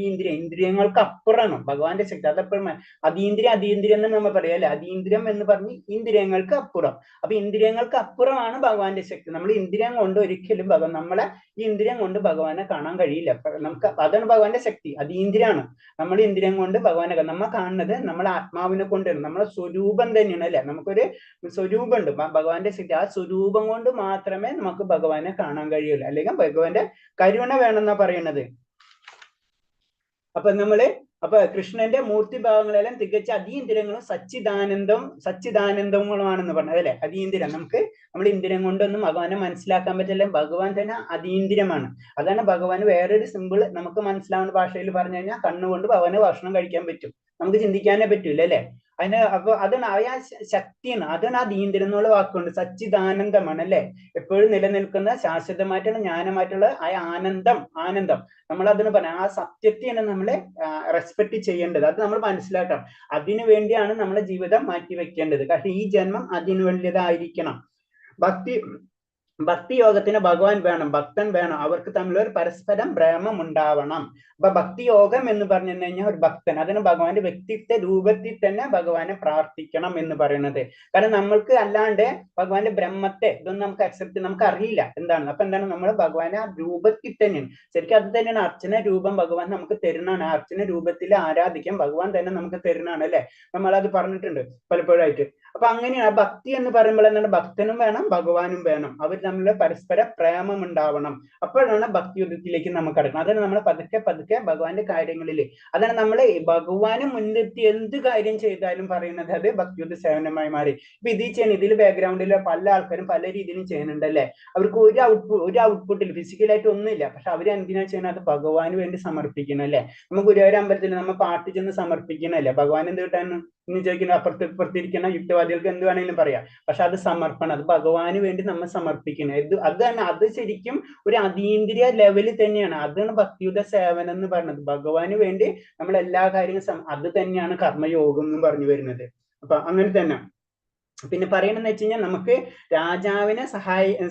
ഇന്ദ്രിയങ്ങൾക്ക് അപ്പുറമാണ് ഭഗവാന്റെ ശക്തി. അതെപ്പോഴും അതീന്ദ്രിയം എന്ന് നമ്മൾ പറയാം അല്ലെ. അതീന്ദ്രിയം എന്ന് പറഞ്ഞ് ഇന്ദ്രിയങ്ങൾക്ക് അപ്പുറം. അപ്പൊ ഇന്ദ്രിയങ്ങൾക്ക് അപ്പുറമാണ് ഭഗവാന്റെ ശക്തി. നമ്മൾ ഇന്ദ്രിയം കൊണ്ട് ഒരിക്കലും നമ്മളെ ഈ ഇന്ദ്രിയം കൊണ്ട് ഭഗവാനെ കാണാൻ കഴിയില്ല. നമുക്ക് അതാണ് ഭഗവാന്റെ ശക്തി, അതീന്ദ്രിയാണ്. നമ്മൾ ഇന്ദ്രിയം കൊണ്ട് ഭഗവാനെ നമ്മൾ കാണുന്നത് നമ്മളെ ആത്മാവിനെ കൊണ്ടാണ്, നമ്മളെ സ്വരൂപം തന്നെയാണ് അല്ലെ. നമുക്കൊരു സ്വരൂപമുണ്ട് ഭഗവാന്റെ ശക്തി. ആ സ്വരൂപം കൊണ്ട് മാത്രമേ നമുക്ക് ഭഗവാനെ കാണാൻ കഴിയുള്ളൂ. അല്ലെങ്കിൽ ഭഗവാന്റെ കരുണ വേണമെന്നാ പറയുന്നത്. അപ്പൊ കൃഷ്ണന്റെ മൂർത്തി ഭാവങ്ങളെല്ലാം തികച്ച അതീന്ദ്രിയങ്ങളും സച്ചിദാനന്ദങ്ങളുമാണെന്ന് പറഞ്ഞത് അല്ലെ. അതീന്ദ്രിയം നമ്മൾ ഇന്ദ്രിയം കൊണ്ടൊന്നും ഭഗവാനെ മനസ്സിലാക്കാൻ പറ്റില്ല. ഭഗവാൻ തന്നെ അതീന്ദ്രിയമാണ്. അതാണ് ഭഗവാന് വേറൊരു സിമ്പിൾ നമുക്ക് മനസ്സിലാവുന്ന ഭാഷയിൽ പറഞ്ഞു കഴിഞ്ഞാൽ, കണ്ണുകൊണ്ട് ഭഗവാന് ഭക്ഷണം കഴിക്കാൻ പറ്റും, നമുക്ക് ചിന്തിക്കാനേ പറ്റൂല അല്ലെ. അപ്പൊ അതാണ് ആ ശക്തിയാണ്, അതാണ് അതീന്ദ്രിയം എന്നുള്ള വാക്കുകൊണ്ട്. സച്ചിദാനന്ദമാണ് അല്ലെ. എപ്പോഴും നിലനിൽക്കുന്ന ശാശ്വതമായിട്ടുള്ള ജ്ഞാനമായിട്ടുള്ള ആ ആനന്ദം നമ്മൾ അതിന് പറയാം. ആ സത്യത്തെയാണ് നമ്മളെ റെസ്പെക്ട് ചെയ്യേണ്ടത്, അത് നമ്മൾ മനസ്സിലാക്കണം. അതിനു വേണ്ടിയാണ് നമ്മളെ ജീവിതം മാറ്റി വെക്കേണ്ടത്. കാരണം ഈ ജന്മം അതിനു വേണ്ടിയതായിരിക്കണം. ഭക്തി യോഗത്തിന് ഭഗവാൻ വേണം, ഭക്തൻ വേണം, അവർക്ക് തമ്മിലൊരു പരസ്പരം പ്രേമം ഉണ്ടാവണം. അപ്പൊ ഭക്തി യോഗം എന്ന് പറഞ്ഞു കഴിഞ്ഞാൽ ഒരു ഭക്തൻ, അതിന് ഭഗവാന്റെ വ്യക്തിത്വ രൂപത്തിൽ തന്നെ ഭഗവാനെ പ്രാർത്ഥിക്കണം എന്ന് പറയുന്നത്. കാരണം നമ്മൾക്ക് അല്ലാണ്ട് ഭഗവാന്റെ ബ്രഹ്മത്തെ ഇതൊന്നും നമുക്ക് അക്സെപ്റ്റ്, നമുക്ക് അറിയില്ല എന്താണ്. അപ്പൊ എന്താണ്, നമ്മൾ ഭഗവാനെ ആ രൂപത്തിൽ തന്നെയാണ്. ശരിക്കും അത് തന്നെയാണ് അർച്ചന രൂപം ഭഗവാൻ നമുക്ക് തരുന്നതാണ്. അർച്ചന രൂപത്തിൽ ആരാധിക്കാൻ ഭഗവാൻ തന്നെ നമുക്ക് തരുന്നതാണ് അല്ലെ. നമ്മളത് പറഞ്ഞിട്ടുണ്ട് പലപ്പോഴായിട്ട്. അപ്പൊ അങ്ങനെയാണ് ഭക്തി എന്ന് പറയുമ്പോൾ എന്താണ്, ഭക്തനും വേണം ഭഗവാനും വേണം, അവർ തമ്മിൽ പരസ്പര പ്രേമം ഉണ്ടാവണം. അപ്പോഴാണ് ഭക്തിയുദ്ധത്തിലേക്ക് നമുക്ക് കടക്കുന്നത്. അതാണ് നമ്മൾ പതുക്കെ ഭഗവാന്റെ കാര്യങ്ങളിൽ, അതാണ് നമ്മൾ ഭഗവാനെ മുൻനിർത്തി എന്ത് കാര്യം ചെയ്താലും പറയുന്നത് അത് ഭക്തിയുദ്ധ സേവനമായി മാറി. ഇപ്പൊ ഇതിൽ ബാക്ക്ഗ്രൗണ്ടിൽ പല ആൾക്കാരും പല രീതിയിലും ചെയ്യുന്നുണ്ട് അല്ലെ. അവർക്ക് ഒരു ഔട്ട്പുട്ടിൽ ഫിസിക്കലായിട്ട് ഒന്നുമില്ല, പക്ഷെ അവർ എന്തിനാ ചെയ്യുന്നത്, അത് ഭഗവാന് വേണ്ടി സമർപ്പിക്കണം അല്ലെ. നമുക്ക് ഗുരുവായൂർ അമ്പലത്തിൽ നമ്മൾ പാട്ട് ചെന്ന് സമർപ്പിക്കണല്ലേ, ഭഗവാൻ എന്ത് കിട്ടാൻ ഇന്ന് ചോദിക്കുന്ന അപ്പുറത്തിരിക്കുന്ന യുക്തിവാദികൾക്ക് എന്ത് വേണമെങ്കിലും പറയാം, പക്ഷെ അത് സമർപ്പണം, അത് ഭഗവാന് വേണ്ടി നമ്മൾ സമർപ്പിക്കണം. അത് ശരിക്കും ഒരു അതീന്ദ്രിയ ലെവലിൽ തന്നെയാണ്. അതാണ് ഭക്തിയുത സേവനം എന്ന് പറയുന്നത്. ഭഗവാന് വേണ്ടി നമ്മൾ എല്ലാ കാര്യങ്ങളും അത് തന്നെയാണ് കർമ്മയോഗം എന്ന് പറഞ്ഞു വരുന്നത്. അപ്പൊ അങ്ങനെ തന്നെ പിന്നെ പറയണെന്ന് വെച്ച് കഴിഞ്ഞാൽ, നമുക്ക് രാജാവിനെ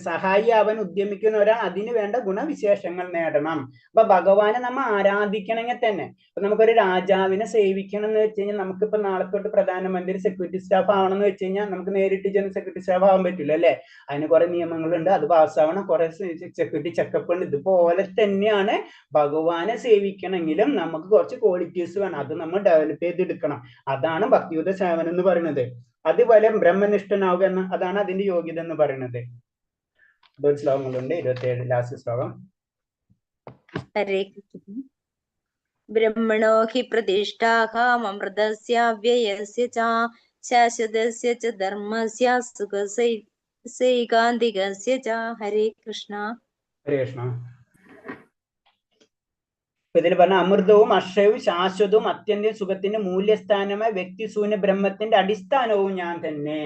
സഹായിയാവാൻ ഉദ്യമിക്കുന്ന ഒരാൾ അതിന് വേണ്ട ഗുണവിശേഷങ്ങൾ നേടണം. അപ്പൊ ഭഗവാനെ നമ്മൾ ആരാധിക്കണമെങ്കിൽ തന്നെ, ഇപ്പൊ നമുക്കൊരു രാജാവിനെ സേവിക്കണം എന്ന് വെച്ച് കഴിഞ്ഞാൽ, നമുക്കിപ്പോ നാളെ തൊട്ട് പ്രധാനമന്ത്രി സെക്യൂരിറ്റി സ്റ്റാഫ് ആവണം എന്ന് വെച്ച് കഴിഞ്ഞാൽ നമുക്ക് നേരിട്ട് ചെന്ന് സെക്യൂരിറ്റി സ്റ്റാഫ് ആവാൻ പറ്റില്ല അല്ലെ. അതിന് കുറെ നിയമങ്ങളുണ്ട്, അത് പാസ്സാവണം, കുറെ സെക്യൂരിറ്റി ചെക്കപ്പ് ഉണ്ട്. ഇതുപോലെ തന്നെയാണ് ഭഗവാനെ സേവിക്കണമെങ്കിലും നമുക്ക് കുറച്ച് ക്വാളിറ്റീസ് വേണം, അത് നമ്മൾ ഡെവലപ്പ് ചെയ്തെടുക്കണം. അതാണ് ഭക്തിയുത സേവനം എന്ന് പറയുന്നത്. അതുപോലെ ബ്രഹ്മനിഷ്ഠനാവുക എന്ന, അതാണ് അതിന്റെ യോഗ്യത എന്ന് പറയുന്നത്. ഒരു ശ്ലോകങ്ങളുണ്ട്, 27 ലാസ്റ്റ് ശ്ലോകം. ഹരേ കൃഷ്ണ. ബ്രഹ്മണോ ഹി പ്രതിഷ്ഠാമൃതസ്യ വ്യയസ്യ ച ശാശ്വതസ്യ ച ധർമ്മസ്യ സുഖസൈകാന്തികസ്യ ച. ഹരേ കൃഷ്ണ. ഹരേ കൃഷ്ണ. ഇതിൽ പറഞ്ഞ അമൃതവും അക്ഷയവും ശാശ്വതവും അത്യന്തം സുഖത്തിന്റെ മൂല്യസ്ഥാനമായ വ്യക്തിശൂന്യ ബ്രഹ്മത്തിന്റെ അടിസ്ഥാനവും ഞാൻ തന്നെ.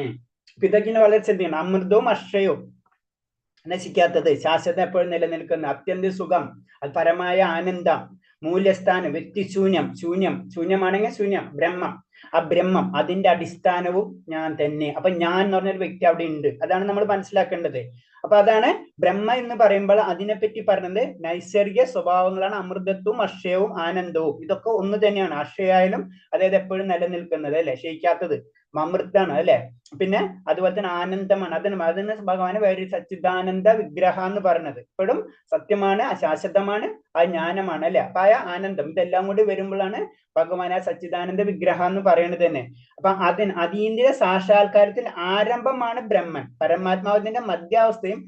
ഇതൊക്കെ വളരെ ശ്രദ്ധിക്കണം. അമൃതവും അക്ഷയവും, നശിക്കാത്തത്, ശാശ്വതം എപ്പോഴും നിലനിൽക്കുന്ന, അത്യന്തം സുഖം, അത് പരമായ ആനന്ദം, മൂല്യസ്ഥാനം വ്യക്തിശൂന്യം, ശൂന്യമാണെങ്കിൽ ശൂന്യം, ബ്രഹ്മം, ആ ബ്രഹ്മം അതിന്റെ അടിസ്ഥാനവും ഞാൻ തന്നെ. അപ്പൊ ഞാൻ എന്ന് പറഞ്ഞൊരു വ്യക്തി അവിടെ ഉണ്ട്, അതാണ് നമ്മൾ മനസ്സിലാക്കേണ്ടത്. അപ്പൊ അതാണ് ബ്രഹ്മ എന്ന് പറയുമ്പോൾ അതിനെപ്പറ്റി പറഞ്ഞത് നൈസർഗിക സ്വഭാവങ്ങളാണ് അമൃതത്വവും അക്ഷയവും ആനന്ദവും. ഇതൊക്കെ ഒന്ന് തന്നെയാണ്. അക്ഷയായാലും അതായത് എപ്പോഴും നിലനിൽക്കുന്നത് അല്ലെ, ക്ഷയിക്കാത്തത്, അമൃതാണ് അല്ലെ. പിന്നെ അതുപോലെ തന്നെ ആനന്ദമാണ്, അതിന് ഭഗവാന് വേറെ സച്ചിദാനന്ദ വിഗ്രഹ എന്ന് പറയുന്നത്. എപ്പോഴും സത്യമാണ്, അശാശ്വതമാണ്, ആ ജ്ഞാനമാണ് അല്ലെ. അപ്പൊ ആ ആനന്ദം ഇതെല്ലാം കൂടി വരുമ്പോഴാണ് ഭഗവാൻ ആ സച്ചിദാനന്ദ വിഗ്രഹ എന്ന് പറയുന്നത് തന്നെ. അപ്പൊ അതീന്ദ്രിയ സാക്ഷാത്കാരത്തിൽ ആരംഭമാണ് ബ്രഹ്മൻ, പരമാത്മാവിന്റെ മധ്യാവസ്ഥയും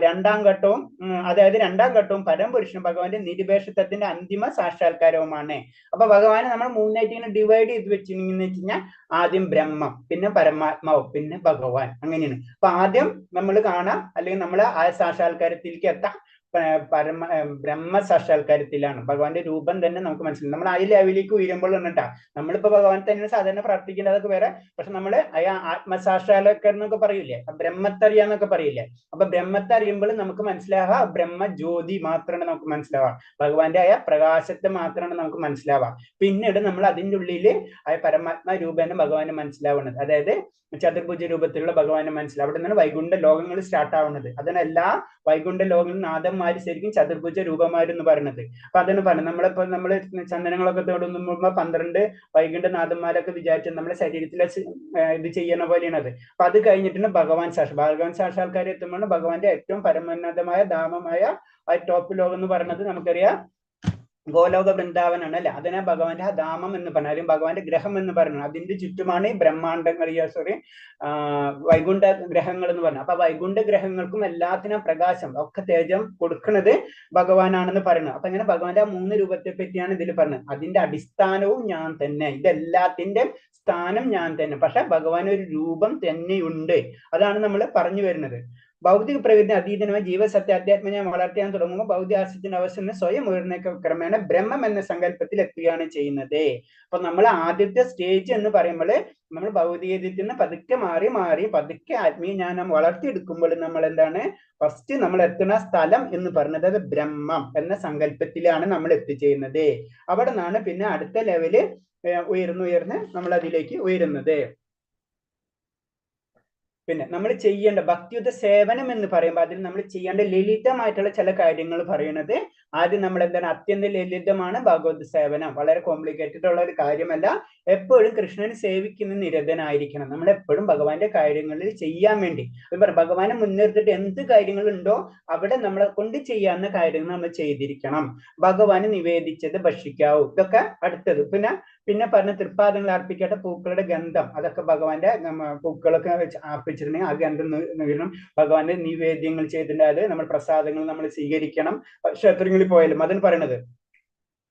രണ്ടാം ഘട്ടവും, അതായത് രണ്ടാം ഘട്ടവും പരമപുരുഷനും ഭഗവാന്റെ നിരുപേക്ഷത്വത്തിന്റെ അന്തിമ സാക്ഷാത്കാരവുമാണ്. അപ്പൊ ഭഗവാനെ നമ്മൾ മൂന്നായിട്ട് ഇങ്ങനെ ഡിവൈഡ് ചെയ്ത് വെച്ചിട്ടുണ്ടെന്ന് വെച്ച് കഴിഞ്ഞാൽ, ആദ്യം ബ്രഹ്മം, പിന്നെ പരമാത്മാവ്, പിന്നെ ഭഗവാൻ, അങ്ങനെയാണ്. അപ്പൊ ആദ്യം നമ്മൾ കാണാം, അല്ലെങ്കിൽ നമ്മൾ ആ സാക്ഷാത്കാരത്തിലേക്ക് എത്താം, ബ്രഹ്മ സാക്ഷാത്കാരത്തിലാണ്. ഭഗവാന്റെ രൂപം തന്നെ നമുക്ക് മനസ്സിലാവും. നമ്മൾ ആ ലെവലിലേക്ക് ഉയരുമ്പോൾ എന്നിട്ടാ നമ്മളിപ്പോ ഭഗവാൻ തന്നെ സാധാരണ പ്രാർത്ഥിക്കേണ്ടതൊക്കെ വേറെ, പക്ഷെ നമ്മള് ആത്മസാക്ഷാത്കാരം എന്നൊക്കെ പറയില്ലേ, ബ്രഹ്മത്തറിയാന്നൊക്കെ പറയില്ലേ. അപ്പൊ ബ്രഹ്മത്തെ അറിയുമ്പോൾ നമുക്ക് മനസ്സിലാവുക ബ്രഹ്മ ജ്യോതി മാത്രമാണ് നമുക്ക് മനസ്സിലാവുക, ഭഗവാന്റെ പ്രകാശത്തെ മാത്രമാണ് നമുക്ക് മനസ്സിലാവുക. പിന്നീട് നമ്മൾ അതിൻ്റെ ഉള്ളിൽ പരമാത്മ രൂപേണ ഭഗവാനെ മനസ്സിലാവുന്നത്, അതായത് ചതുർഭുജ രൂപത്തിലുള്ള ഭഗവാനെ മനസ്സിലാവും. അവിടെ നിന്നാണ് വൈകുണ്ഠ ലോകങ്ങൾ സ്റ്റാർട്ട് ആവുന്നത്. അതിന് എല്ലാ വൈകുണ്ഠ ലോകങ്ങളും നാഥന്മാര് ശരിക്കും ചതുർഭുജ രൂപമാരെന്ന് പറയുന്നത്. അപ്പൊ അതാണ് പറയുന്നത്, നമ്മള് ചന്ദനങ്ങളൊക്കെ തൊടുമ്പോൾ 12 വൈകുണ്ഠ നാഥന്മാരൊക്കെ വിചാരിച്ചത് നമ്മുടെ ശരീരത്തിലെ ഇത് ചെയ്യണ പോലെയാണത്. അപ്പൊ അത് കഴിഞ്ഞിട്ടാണ് ഭഗവാൻ സാക്ഷാത്കാരം എത്തുമ്പോൾ ഭഗവാന്റെ ഏറ്റവും പരമോന്നതമായ ധാമമായ ആ ടോപ്പ് ലോകം എന്ന് പറയുന്നത് നമുക്കറിയാം ഗോലോക വൃന്ദാവനാണ് അല്ലെ. അതിനെ ഭഗവാന്റെ ധാമം എന്ന് പറഞ്ഞാലും ഭഗവാന്റെ ഗ്രഹം എന്ന് പറയുന്നത്. അതിന്റെ ചുറ്റുമാണ് ഈ ബ്രഹ്മാണ്ടങ്ങൾ, വൈകുണ്ഠ ഗ്രഹങ്ങൾ എന്ന് പറഞ്ഞത്. അപ്പൊ വൈകുണ്ഠ ഗ്രഹങ്ങൾക്കും എല്ലാത്തിനും പ്രകാശം ഒക്കെ തേജം കൊടുക്കുന്നത് ഭഗവാനാണെന്ന് പറയുന്നത്. അപ്പൊ ഇങ്ങനെ ഭഗവാന്റെ 3 രൂപത്തെ പറ്റിയാണ് ഇതിൽ പറഞ്ഞത്. അതിന്റെ അടിസ്ഥാനവും ഞാൻ തന്നെ, ഇതെല്ലാത്തിന്റെ സ്ഥാനം ഞാൻ തന്നെ, പക്ഷെ ഭഗവാൻ ഒരു രൂപം തന്നെയുണ്ട്. അതാണ് നമ്മൾ പറഞ്ഞു വരുന്നത്. ഭൗതിക പ്രകൃതി അതീതമായ ജീവസത്യ അധ്യാത്മനെ വളർത്തിയാൻ തുടങ്ങുമ്പോൾ ഭൗതികാസ്യത്തിന്റെ അവസ്ഥ സ്വയം ഉയർന്നേക്ക് ക്രമേണ ബ്രഹ്മം എന്ന സങ്കല്പത്തിൽ എത്തുകയാണ് ചെയ്യുന്നത്. അപ്പൊ നമ്മൾ ആദ്യത്തെ സ്റ്റേജ് എന്ന് പറയുമ്പോൾ നമ്മൾ ഭൗതികത്തിൽ നിന്ന് പതുക്കെ മാറി പതുക്കെ ആത്മീയ ജ്ഞാനം വളർത്തിയെടുക്കുമ്പോൾ നമ്മൾ എന്താണ് ഫസ്റ്റ് നമ്മൾ എത്തുന്ന സ്ഥലം എന്ന് പറയുന്നത് അത് ബ്രഹ്മം എന്ന സങ്കല്പത്തിലാണ് നമ്മൾ എത്തിച്ചേരുന്നത്. അവിടെ നിന്നാണ് പിന്നെ അടുത്ത ലെവല് ഉയർന്ന് നമ്മൾ അതിലേക്ക് ഉയരുന്നത്. പിന്നെ നമ്മൾ ചെയ്യേണ്ട ഭക്തിയുത സേവനം എന്ന് പറയുമ്പോൾ അതിൽ നമ്മൾ ചെയ്യേണ്ട ലളിതമായിട്ടുള്ള ചില കാര്യങ്ങൾ പറയുന്നത്. ആദ്യം നമ്മൾ എന്താണ്, അത്യന്തം ലളിതമാണ് ഭഗവത് സേവനം, വളരെ കോംപ്ലിക്കേറ്റഡ് ഉള്ള ഒരു കാര്യമല്ല. എപ്പോഴും കൃഷ്ണനെ സേവിക്കുന്ന നിരതനായിരിക്കണം. നമ്മൾ എപ്പോഴും ഭഗവാന്റെ കാര്യങ്ങളിൽ ചെയ്യാൻ വേണ്ടി ഭഗവാനെ മുൻനിർത്തിട്ട് എന്ത് കാര്യങ്ങളുണ്ടോ അവിടെ നമ്മളെ കൊണ്ട് ചെയ്യാവുന്ന കാര്യങ്ങൾ നമ്മൾ ചെയ്തിരിക്കണം. ഭഗവാന് നിവേദിച്ചത് ഭക്ഷിക്കാവൂ, ഇതൊക്കെ അടുത്തത്. പിന്നെ പറഞ്ഞ തൃപ്പാദങ്ങൾ അർപ്പിക്കേണ്ട പൂക്കളുടെ ഗന്ധം, അതൊക്കെ ഭഗവാന്റെ പൂക്കളൊക്കെ അർപ്പിച്ചിട്ടുണ്ടെങ്കിൽ ആ ഗന്ധം വീണം ഭഗവാന്റെ നിവേദ്യങ്ങൾ ചെയ്തിട്ടുണ്ട്. അത് നമ്മൾ പ്രസാദങ്ങൾ നമ്മൾ സ്വീകരിക്കണം. ക്ഷേത്രങ്ങളിൽ പോയാലും അതിന് പറയണത്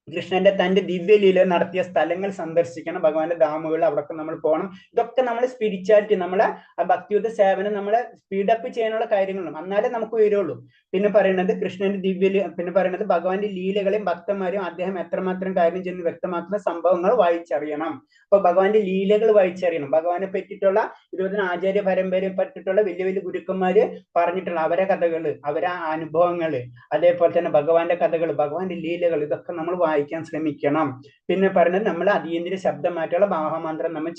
കൃഷ്ണന്റെ തന്റെ ദിവ്യലീല നടത്തിയ സ്ഥലങ്ങൾ സന്ദർശിക്കണം, ഭഗവാന്റെ ധാമുകൾ അവിടൊക്കെ നമ്മൾ പോകണം. ഇതൊക്കെ നമ്മൾ സ്പിരിച്വാലിറ്റി, നമ്മളെ ഭക്തിയുത സേവനം നമ്മളെ സ്പീഡപ്പ് ചെയ്യാനുള്ള കാര്യങ്ങളും, എന്നാലേ നമുക്ക് ഉയരുള്ളൂ. പിന്നെ പറയുന്നത് കൃഷ്ണന്റെ പിന്നെ പറയുന്നത് ഭഗവാന്റെ ലീലകളെയും ഭക്തന്മാരെയും അദ്ദേഹം എത്രമാത്രം കാര്യം ചെയ്യുന്ന വ്യക്തമാക്കുന്ന സംഭവങ്ങൾ വായിച്ചറിയണം. അപ്പൊ ഭഗവാന്റെ ലീലകൾ വായിച്ചറിയണം. ഭഗവാനെ പറ്റിയിട്ടുള്ള 20 ആചാര്യ പരമ്പരയെ പറ്റിയിട്ടുള്ള വലിയ വലിയ ഗുരുക്കന്മാര് പറഞ്ഞിട്ടുള്ള അവരെ കഥകള്, അവരെ അനുഭവങ്ങള്, അതേപോലെ തന്നെ ഭഗവാന്റെ കഥകൾ, ഭഗവാന്റെ ലീലകൾ, ഇതൊക്കെ നമ്മൾ വായിക്കാൻ ശ്രമിക്കണം. പിന്നെ പറയുന്നത് നമ്മൾ അതീന്ദ്രിയ ശബ്ദമായിട്ടുള്ള മഹാമന്ത്രം നമ്മൾ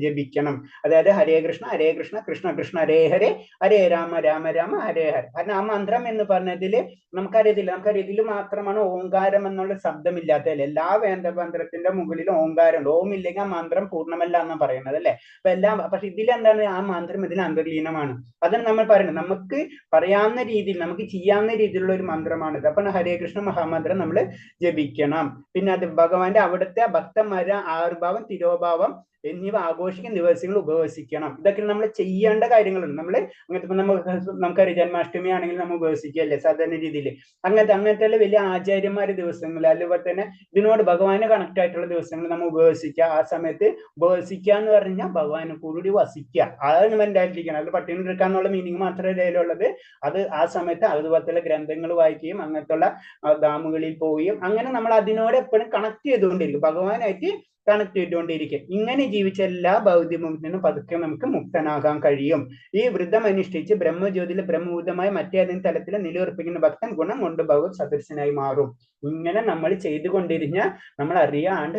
ജപിക്കണം. അതായത് ഹരേ കൃഷ്ണ കൃഷ്ണ കൃഷ്ണ ഹരേ ഹരേ, ഹരേ രാമ രാമ രാമ ഹരേ ഹരേ. കാരണം ആ മന്ത്രം എന്ന് പറഞ്ഞതിൽ നമുക്കറിയത്തില്ല മാത്രമാണ് ഓങ്കാരം എന്നുള്ള ശബ്ദമില്ലാത്തതിൽ. എല്ലാ വേദമന്ത്രത്തിന്റെ മുകളിൽ ഓങ്കാരം ഉണ്ട്. ഓം ഇല്ലെങ്കിൽ ആ മന്ത്രം പൂർണ്ണമല്ല എന്ന് പറയുന്നത് അല്ലെ. അപ്പൊ പക്ഷെ ഇതിലെന്താണ്, ആ മന്ത്രം ഇതിൽ അന്തർലീനമാണ്. അതാണ് നമ്മൾ പറയുന്നത്. നമുക്ക് പറയാവുന്ന രീതിയിൽ, നമുക്ക് ചെയ്യാവുന്ന രീതിയിലുള്ള ഒരു മന്ത്രമാണിത്. അപ്പൊ ഹരേ കൃഷ്ണ മഹാമന്ത്രം നമ്മൾ ജപിക്കണം. പിന്നെ അത് ഭഗവാന്റെ അവിടുത്തെ ഭക്തന്മാരുടെ ആവിർഭാവം, തിരോഭാവം എന്നിവ ആഘോഷിക്കുന്ന ദിവസങ്ങൾ ഉപവസിക്കണം. ഇതൊക്കെ നമ്മൾ ചെയ്യേണ്ട കാര്യങ്ങളുണ്ട്. നമുക്കറിയാം ജന്മാഷ്ടമി ആണെങ്കിൽ നമ്മൾ ഉപവസിക്കുകയല്ലേ സാധാരണ രീതിയിൽ. അങ്ങനത്തെ വലിയ ആചാര്യന്മാരുടെ ദിവസങ്ങൾ, അതുപോലെ തന്നെ ഇതിനോട് ഭഗവാന് കണക്ട് ആയിട്ടുള്ള ദിവസങ്ങൾ നമ്മൾ ഉപവസിക്കുക. ആ സമയത്ത് ഉപവസിക്കുക എന്ന് പറഞ്ഞാൽ ഭഗവാനെ കൂടി വസിക്കുക, അതാണ് മെന്റാലിറ്റിക്കണം. അത് പട്ടിണി എടുക്കാന്നുള്ള മീനിങ് മാത്രമേ ഇതിലുള്ളത്. അത് ആ സമയത്ത് അതുപോലത്തെ ഗ്രന്ഥങ്ങൾ വായിക്കുകയും അങ്ങനത്തുള്ള ധാമുകളിൽ പോവുകയും അങ്ങനെ നമ്മൾ അതിനോട് എപ്പോഴും കണക്ട് ചെയ്തുകൊണ്ടിരിക്കും, ഭഗവാനായിട്ട് കണക്ട് ചെയ്തുകൊണ്ടിരിക്കും. ഇങ്ങനെ ജീവിച്ച എല്ലാ ഭൗതികത്തിൽ നിന്നും പതുക്കെ നമുക്ക് മുക്തനാകാൻ കഴിയും. ഈ വ്രതം അനുഷ്ഠിച്ച് ബ്രഹ്മജ്യോതിയിൽ ബ്രഹ്മഭൂതമായ മറ്റേതെങ്കിലും തലത്തിൽ നിലയുറപ്പിക്കുന്ന ഭക്തൻ ഗുണം കൊണ്ട് ഭഗവത് സദൃശനായി മാറും. ഇങ്ങനെ നമ്മൾ ചെയ്തുകൊണ്ടിരുന്ന നമ്മൾ അറിയാണ്ട്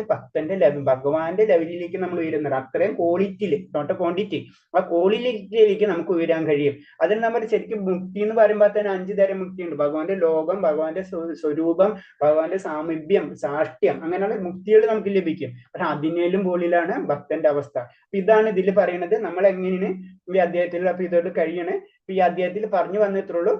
ഭഗവാന്റെ ലെവലിലേക്ക് നമ്മൾ ഉയരുന്നത്. അത്രയും ക്വാളിറ്റിയിൽ, നോട്ട് ക്വാണ്ടിറ്റി, ആ ക്വാളിറ്റിയിലേക്ക് നമുക്ക് ഉയരാൻ കഴിയും. അതിന് നമ്മൾ ശരിക്കും മുക്തി എന്ന് പറയുമ്പോൾ തന്നെ 5 തരം മുക്തിയുണ്ട്. ഭഗവാന്റെ ലോകം, ഭഗവാന്റെ സ്വരൂപം, ഭഗവാന്റെ സാമീപ്യം, സാഷ്ട്യം, അങ്ങനെയുള്ള മുക്തികൾ നമുക്ക് ലഭിക്കും. പക്ഷെ അതിനേലും മുകളിലാണ് ഭക്തന്റെ അവസ്ഥ. അപ്പൊ ഇതാണ് ഇതിൽ പറയുന്നത്. നമ്മൾ എങ്ങനെയാണ് ഈ അധ്യായത്തിൽ, അപ്പൊ ഇതോട് കഴിയണേ. ഈ അധ്യായത്തിൽ പറഞ്ഞു വന്നിട്ടുള്ളൂ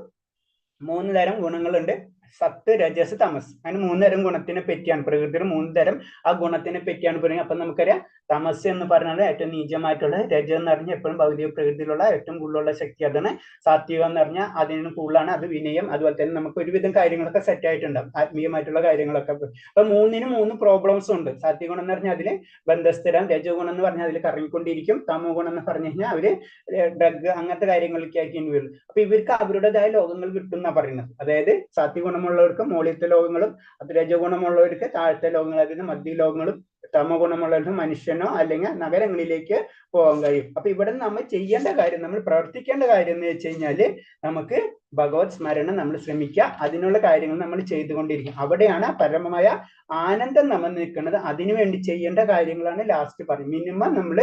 3 തരം ഗുണങ്ങളുണ്ട്. സത്ത്, രജസ്, തമസ്. അങ്ങനെ 3 തരം ഗുണത്തിനെ പറ്റിയാണ് പ്രകൃതിയിൽ 3 തരം ആ ഗുണത്തിനെ പറ്റിയാണ് പറയുന്നത്. അപ്പൊ നമുക്കറിയാം തമസ് എന്ന് പറഞ്ഞാൽ ഏറ്റവും നീചമായിട്ടുള്ള, രജ എന്ന് പറഞ്ഞാൽ എപ്പോഴും ഭൗതിക പ്രകൃതിയിലുള്ള ഏറ്റവും കൂടുതലുള്ള ശക്തി, അതാണ്. സാത്വികം എന്ന് പറഞ്ഞാൽ അതിന് കൂടുതലാണ്, അത് വിനയം. അതുപോലെ തന്നെ നമുക്ക് ഒരുവിധം കാര്യങ്ങളൊക്കെ സെറ്റ് ആയിട്ടുണ്ടാവും, ആത്മീയമായിട്ടുള്ള കാര്യങ്ങളൊക്കെ. അപ്പൊ 3നും 3 പ്രോബ്ലംസ് ഉണ്ട്. സാത്വിക ഗുണം എന്ന് പറഞ്ഞാൽ അതില് ബന്ധസ്ഥിരം, രജോ ഗുണം എന്ന് പറഞ്ഞാൽ അതിൽ കറങ്ങിക്കൊണ്ടിരിക്കും, തമോ ഗുണം എന്ന് പറഞ്ഞു കഴിഞ്ഞാൽ അവര് ഡ്രഗ് അങ്ങനത്തെ കാര്യങ്ങളൊക്കെ ആക്കി ഇനി വരും. അപ്പൊ ഇവർക്ക് അവരുടേതായ ലോകങ്ങൾ കിട്ടും എന്നാ പറയുന്നത്. അതായത് സാത്വിക ഗുണമുള്ളവർക്ക് മുകളിലത്തെ ലോകങ്ങളും, അത് രജോ ഗുണമുള്ളവർക്ക് താഴത്തെ ലോകങ്ങൾ, അതായത് മധ്യ ലോകങ്ങളും, തമോ ഗുണമുള്ളവർക്ക് മനുഷ്യനോ അല്ലെങ്കിൽ നഗരങ്ങളിലേക്ക് പോകാൻ കഴിയും. അപ്പൊ ഇവിടെ നമ്മൾ ചെയ്യേണ്ട കാര്യം, നമ്മൾ പ്രവർത്തിക്കേണ്ട കാര്യം എന്ന് വെച്ച് കഴിഞ്ഞാല് നമുക്ക് ഭഗവത് സ്മരണ നമ്മൾ ശ്രമിക്കുക, അതിനുള്ള കാര്യങ്ങൾ നമ്മൾ ചെയ്തുകൊണ്ടിരിക്കും. അവിടെയാണ് പരമമായ ആനന്ദം നമ്മൾ നിൽക്കുന്നത്. അതിനുവേണ്ടി ചെയ്യേണ്ട കാര്യങ്ങളാണ് ലാസ്റ്റ് പറയും. മിനിമം നമ്മൾ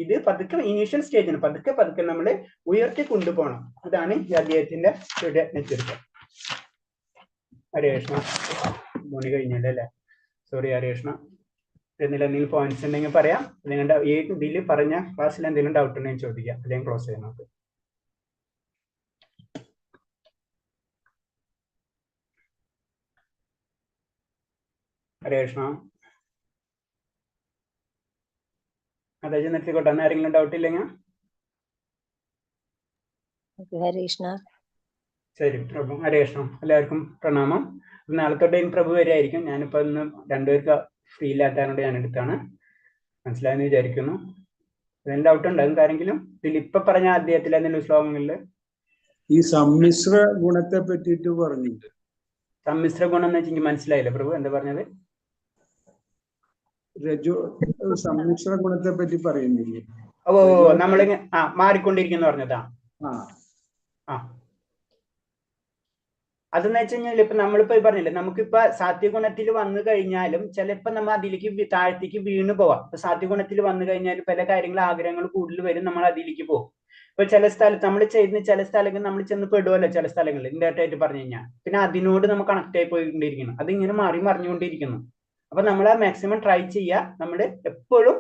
ഇത് പതുക്കെ ഇനീഷ്യൽ സ്റ്റേജിന് പതുക്കെ പതുക്കെ നമ്മൾ ഉയർത്തി കൊണ്ടുപോകണം. അതാണ് ഈ അദ്ദേഹത്തിന്റെ നെച്ചെടുപ്പ്. ഹരേ കൃഷ്ണ. മോണി കഴിഞ്ഞല്ലേ അല്ലേ? സോറി ഹരേ കൃഷ്ണ. എന്തെങ്കിലും പോയിന്റ്സ് ഉണ്ടെങ്കിൽ പറയാം. നിങ്ങളുടെ ഈ ഇതിൽ പറഞ്ഞ ക്ലാസ്സിൽ എന്തെങ്കിലും ഡൗട്ട് ഉണ്ടെങ്കിൽ ചോദിക്കാം, അല്ലെങ്കിൽ ക്ലോസ് ചെയ്യാം നമുക്ക്. ഹരേ കൃഷ്ണ. അതായത് നിർത്തിക്കോട്ടെ. ആരെങ്കിലും ഡൗട്ട് ഇല്ലെങ്കിൽ ഹരേ കൃഷ്ണ. ശരി പ്രഭു. ഹരേ കൃഷ്ണ. എല്ലാവർക്കും പ്രണാമം. നാളെ തൊട്ട് പ്രഭു വരെയായിരിക്കും. ഞാനിപ്പോ ഇന്ന് രണ്ടുപേർക്ക് ഫ്രീ ഇല്ലാത്തതുകൊണ്ട് ഞാൻ എടുത്താണ്. മനസ്സിലായെന്ന് വിചാരിക്കുന്നു. എന്തെങ്കിലും ഡൗട്ട് ഉണ്ടാകും ആരെങ്കിലും ഇതിൽ ഇപ്പൊ പറഞ്ഞ അദ്ദേഹത്തിലെ എന്തെങ്കിലും ശ്ലോകങ്ങളില്? ഈ സമ്മിശ്ര ഗുണത്തെ പറ്റിയിട്ട് പറഞ്ഞിട്ടുണ്ട്. സമ്മിശ്ര ഗുണം എന്ന് വെച്ചാൽ മനസ്സിലായില്ല പ്രഭു, എന്താ പറഞ്ഞത്? രജോ സമ്മിശ്ര ഗുണത്തെ പറ്റി പറയുന്നില്ലേ? ഓ നമ്മളിങ്ങനെ മാറിക്കൊണ്ടിരിക്കുന്നു പറഞ്ഞതാ. ആ അതെന്ന് വെച്ച് കഴിഞ്ഞാൽ ഇപ്പൊ നമ്മളിപ്പോ പറഞ്ഞില്ലേ, നമുക്കിപ്പോ സാത്വികഗുണത്തിൽ വന്നു കഴിഞ്ഞാലും ചിലപ്പോ നമ്മൾ അതിലേക്ക് താഴത്തേക്ക് വീണ് പോവാം. ഇപ്പൊ സാത്വികഗുണത്തിൽ വന്നു കഴിഞ്ഞാൽ പല കാര്യങ്ങൾ ആഗ്രഹങ്ങൾ കൂടുതൽ വരും, നമ്മൾ അതിലേക്ക് പോകും. ഇപ്പൊ ചില സ്ഥലത്ത് നമ്മൾ ചെയ്യുന്ന ചില സ്ഥലങ്ങളിൽ നമ്മൾ ചെന്ന് പെടുമല്ലോ, ചില സ്ഥലങ്ങളിൽ ഇൻഡയറക്റ്റ് പറഞ്ഞു കഴിഞ്ഞാൽ പിന്നെ അതിനോട് നമ്മൾ കണക്ട് ആയി പോയിക്കൊണ്ടിരിക്കണം. അതിങ്ങനെ മറിഞ്ഞുകൊണ്ടിരിക്കുന്നു. അപ്പൊ നമ്മൾ മാക്സിമം ട്രൈ ചെയ്യുക. നമ്മൾ എപ്പോഴും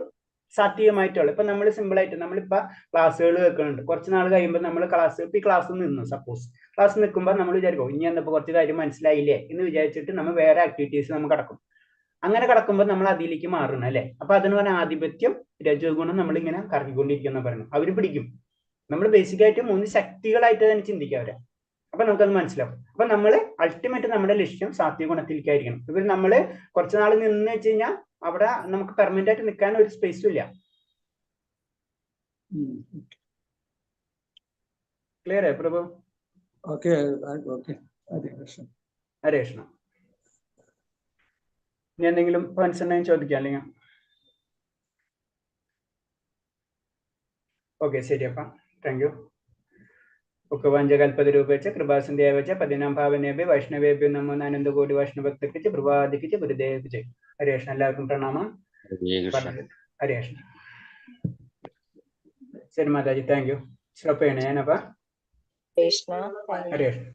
സാത്വികമായിട്ടുള്ള, ഇപ്പൊ നമ്മൾ സിമ്പിൾ ആയിട്ട് നമ്മളിപ്പോ ക്ലാസ്സുകൾ വെക്കുന്നുണ്ട്. കുറച്ച് നാൾ കഴിയുമ്പോൾ നമ്മൾ ക്ലാസ് നിന്നു, സപ്പോസ് ക്ലാസ് നിൽക്കുമ്പോൾ നമ്മൾ വിചാരിക്കും ഇനി എന്നപ്പോ കുറച്ച് കാര്യം മനസ്സിലായില്ലേ എന്ന് വിചാരിച്ചിട്ട് നമ്മൾ വേറെ ആക്ടിവിറ്റീസ് നമ്മൾ കിടക്കും. അങ്ങനെ കിടക്കുമ്പോൾ നമ്മൾ അതിലേക്ക് മാറണം അല്ലെ? അപ്പൊ അതിന് പറഞ്ഞ ആധിപത്യം, രജോ ഗുണം നമ്മളിങ്ങനെ കറങ്ങിക്കൊണ്ടിരിക്കുന്ന പറയുന്നു. അവര് പിടിക്കും. നമ്മൾ ബേസിക് ആയിട്ട് 3 ശക്തികളായിട്ട് തന്നെ ചിന്തിക്കുക അവരെ. അപ്പൊ നമുക്കത് മനസ്സിലാവും. അപ്പൊ നമ്മൾ അൾട്ടിമേറ്റ് നമ്മുടെ ലക്ഷ്യം സാത്വിക ഗുണത്തിലേക്കായിരിക്കണം. ഇവർ നമ്മള് കുറച്ച് നാൾ നിന്ന് വെച്ച് കഴിഞ്ഞാൽ അവിടെ നമുക്ക് പെർമനന്റ് ആയിട്ട് നിൽക്കാൻ ഒരു സ്പേസും ഇല്ല. ക്ലിയർ ആയി പ്രഭു? Okay okay. ഹരേ കൃഷ്ണ. ഹരേ കൃഷ്ണ. ഇനി എന്തെങ്കിലും പോയിന്റ്സ് ഉണ്ടെങ്കിൽ ചോദിക്കാം അല്ലെങ്കിൽ? ഓക്കെ ശരി. അപ്പം താങ്ക് യു. ഉക്കവാഞ്ചകൽപതരൂപേച്ച കൃപാസന്ധ്യാവച്ച പതിനാം ഭാവനേഭ്യ വൈഷ്ണവേഭ്യോ നമോ ആനന്ദകോടി വൈഷ്ണവഭക്തർക്ക് പ്രഭാദിക്ക് ഗുരുദേവ് ജയ്. ഹരേ കൃഷ്ണ. എല്ലാവർക്കും പ്രണാമം. ഹരേ കൃഷ്ണ. ശരി മാതാജി, താങ്ക് യു. സ്റ്റോപ്പ് ചെയ്യണേ ഞാനപ്പാ. കൃഷ്ണ. ഹരേ കൃഷ്ണ.